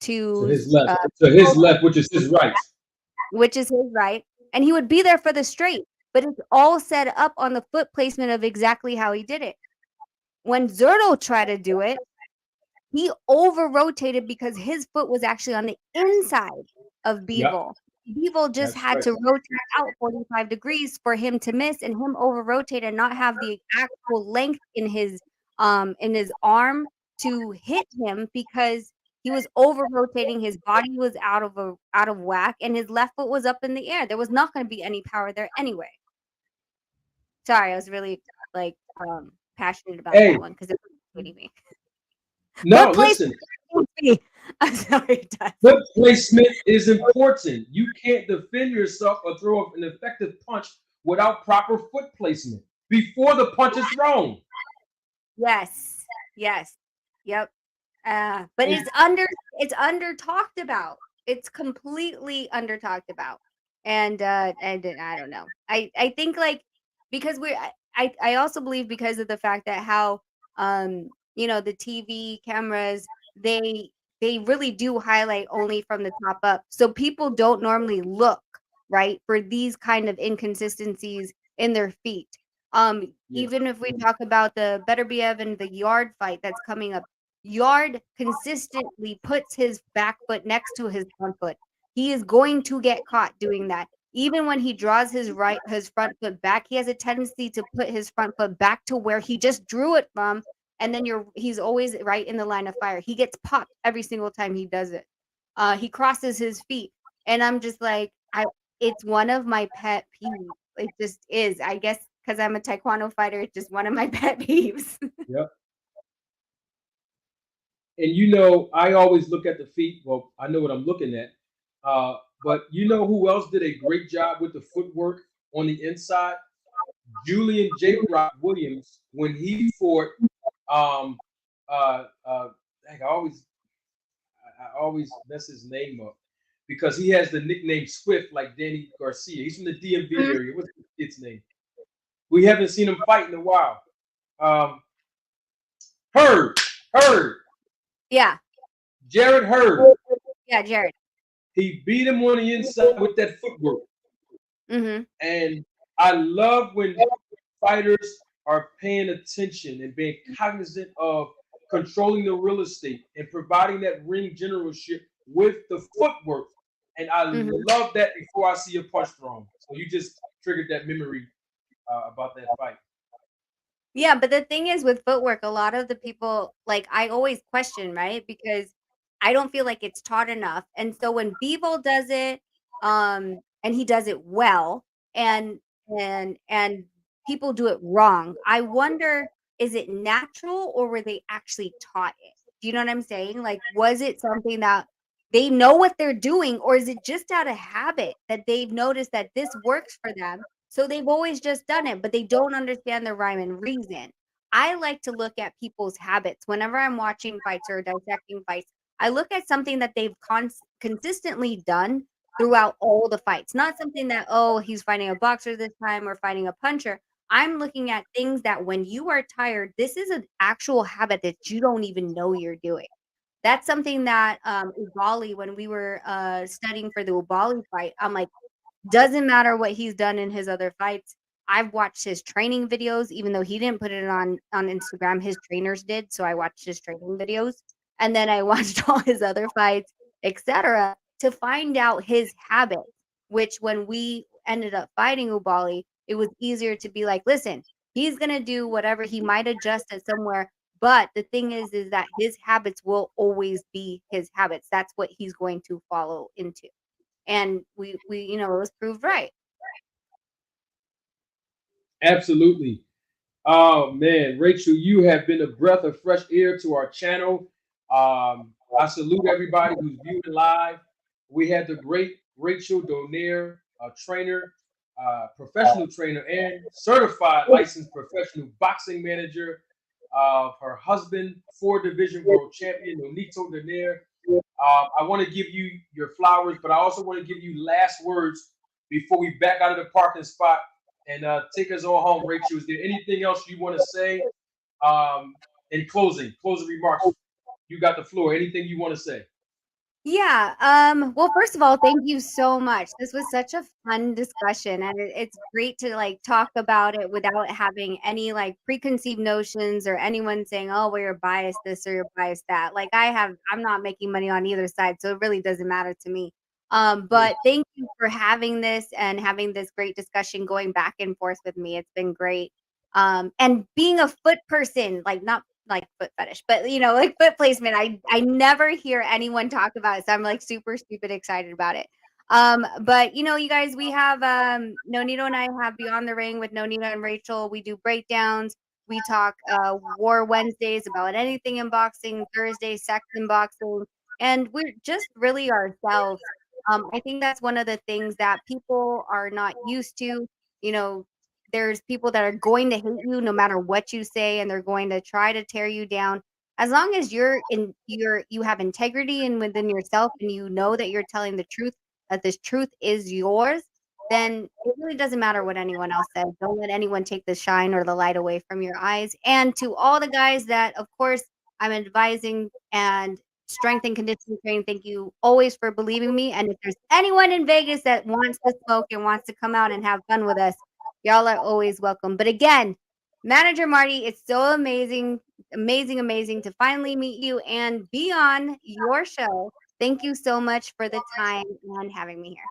to his left. To his left, which is his right. which is his right. And he would be there for the straight. But it's all set up on the foot placement of exactly how he did it. When Zerdo tried to do it, he over rotated because his foot was actually on the inside of Yep. Bevel. Bevel just That's had right. to rotate out 45 degrees for him to miss, and him over rotate and not have the actual length in his arm to hit him because he was over rotating. His body was out of whack, and his left foot was up in the air. There was not going to be any power there anyway. Sorry, I was really like passionate about Hey, that one because it was hitting me. no, Foot placement. listen. I'm sorry, Dad. Foot placement is important. You can't defend yourself or throw an effective punch without proper foot placement before the punch is thrown. Yes. Yes. Yep. But And it's under talked about. It's completely under talked about. And I don't know. I think, like, because I also believe because of the fact that how the TV cameras, they they really do highlight only from the top up. So people don't normally look, right, for these kind of inconsistencies in their feet. yeah, Even if we talk about the Better and the Yard fight that's coming up, Yard consistently puts his back foot next to his front foot. He is going to get caught doing that. Even when he draws his front foot back, he has a tendency to put his front foot back to where he just drew it from and then he's always right in the line of fire. He gets popped every single time he does it. He crosses his feet, and I'm just like, it's one of my pet peeves. It just is. I guess because I'm a taekwondo fighter, it's just one of my pet peeves. Yep. And you know, I always look at the feet. Well, I know what I'm looking at. But you know who else did a great job with the footwork on the inside? Julian J. Rock Williams when he fought. Um, heck, I always mess his name up because he has the nickname Swift like Danny Garcia. He's from the DMV area. What's the kid's name? We haven't seen him fight in a while. Um, Hurd. Yeah. Jared Hurd. Yeah, Jared. He beat him on the inside with that footwork. Mm-hmm. And I love when fighters are paying attention and being cognizant of controlling the real estate and providing that ring generalship with the footwork. And I love that before I see a punch thrown. So you just triggered that memory about that fight. Yeah, but the thing is with footwork, a lot of the people like I always question, right? Because I don't feel like it's taught enough. And so when Bevo does it, and he does it well, and and people do it wrong, I wonder, is it natural or were they actually taught it? Do you know what I'm saying? Like, was it something that they know what they're doing, or is it just out of habit that they've noticed that this works for them? So they've always just done it, but they don't understand the rhyme and reason. I like to look at people's habits whenever I'm watching fights or dissecting fights. I look at something that they've consistently done throughout all the fights, not something that, oh, he's fighting a boxer this time or fighting a puncher. I'm looking at things that when you are tired, this is an actual habit that you don't even know you're doing. That's something that Ubali, when we were studying for the Ubali fight, I'm like, doesn't matter what he's done in his other fights. I've watched his training videos, even though he didn't put it on Instagram, his trainers did. So I watched his training videos, and then I watched all his other fights, etc., to find out his habits. Which, when we ended up fighting Ubali, it was easier to be like, listen, he's gonna do whatever, he might adjust it somewhere, but the thing is that his habits will always be his habits. That's what he's going to follow into. And we it was proved right. Absolutely. Oh man, Rachel, you have been a breath of fresh air to our channel. I salute everybody who's viewing live. We had the great Rachel Donaire, a trainer, professional trainer, and certified licensed professional boxing manager. Her husband, 4 division world champion, Nonito Donaire. I want to give you your flowers, but I also want to give you last words before we back out of the parking spot and take us all home. Rachel, is there anything else you want to say in closing remarks? You got the floor. Anything you want to say? Yeah. Well, first of all, thank you so much. This was such a fun discussion, and it's great to like talk about it without having any like preconceived notions or anyone saying, "Oh, well, you're biased this or you're biased that." Like I'm not making money on either side, so it really doesn't matter to me. But thank you for having this and having this great discussion going back and forth with me. It's been great. And being a foot person, like not like foot fetish, but like foot placement. I never hear anyone talk about it. So I'm like super stupid excited about it. But you guys, we have Nonito and I have Beyond the Ring with Nonito and Rachel. We do breakdowns. We talk War Wednesdays about anything in boxing, Thursday sex in boxing, and we're just really ourselves. I think that's one of the things that people are not used to. You know, there's people that are going to hate you no matter what you say, and they're going to try to tear you down. As long as you have integrity and within yourself, and you know that you're telling the truth, that this truth is yours, then it really doesn't matter what anyone else says. Don't let anyone take the shine or the light away from your eyes. And to all the guys that, of course, I'm advising and strength and conditioning training, thank you always for believing me. And if there's anyone in Vegas that wants to smoke and wants to come out and have fun with us, y'all are always welcome. But again, Manager Marty, it's so amazing, amazing, amazing to finally meet you and be on your show. Thank you so much for the time and having me here.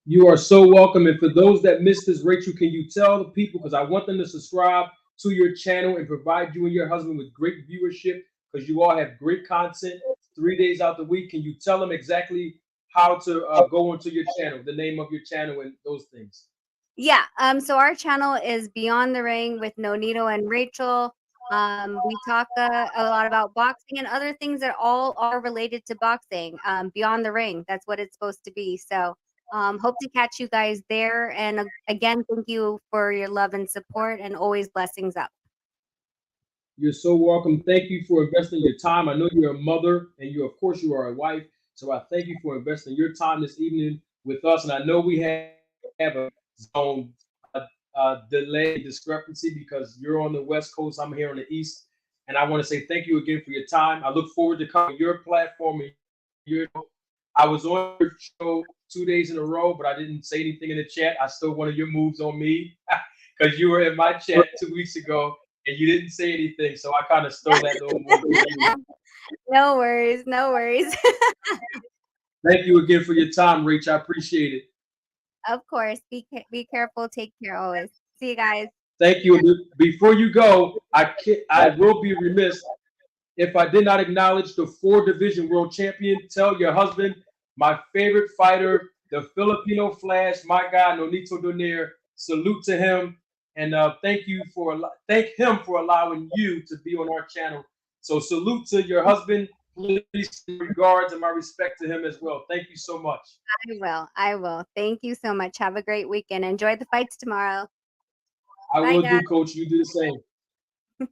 You are so welcome. And for those that missed this, Rachel, can you tell the people, because I want them to subscribe to your channel and provide you and your husband with great viewership because you all have great content 3 days out the week. Can you tell them exactly how to go onto your channel, the name of your channel, and those things? Yeah. So our channel is Beyond the Ring with Nonito and Rachel. We talk a lot about boxing and other things that all are related to boxing. Beyond the Ring, that's what it's supposed to be. So hope to catch you guys there. And again, thank you for your love and support, and always blessings up. You're so welcome. Thank you for investing your time. I know you're a mother, and you, of course, you are a wife. So I thank you for investing your time this evening with us. And I know we have a zone delay discrepancy because you're on the West Coast, I'm here on the East. And I want to say thank you again for your time. I look forward to coming to your platform. And your, I was on your show 2 days in a row, but I didn't say anything in the chat. I stole one of your moves on me because you were in my chat 2 weeks ago and you didn't say anything. So I kind of stole that little move. No worries. No worries. Thank you again for your time, Rach. I appreciate it. Of course. Be careful. Take care always. See you guys. Thank you. Before you go, I will be remiss if I did not acknowledge the 4 division world champion. Tell your husband, my favorite fighter, the Filipino Flash, my guy Nonito Donaire. Salute to him, and thank him for allowing you to be on our channel. So salute to your husband. Please regards and my respect to him as well. Thank you so much. I will. Thank you so much. Have a great weekend. Enjoy the fights tomorrow. I Bye, will guys. do, Coach. You do the same.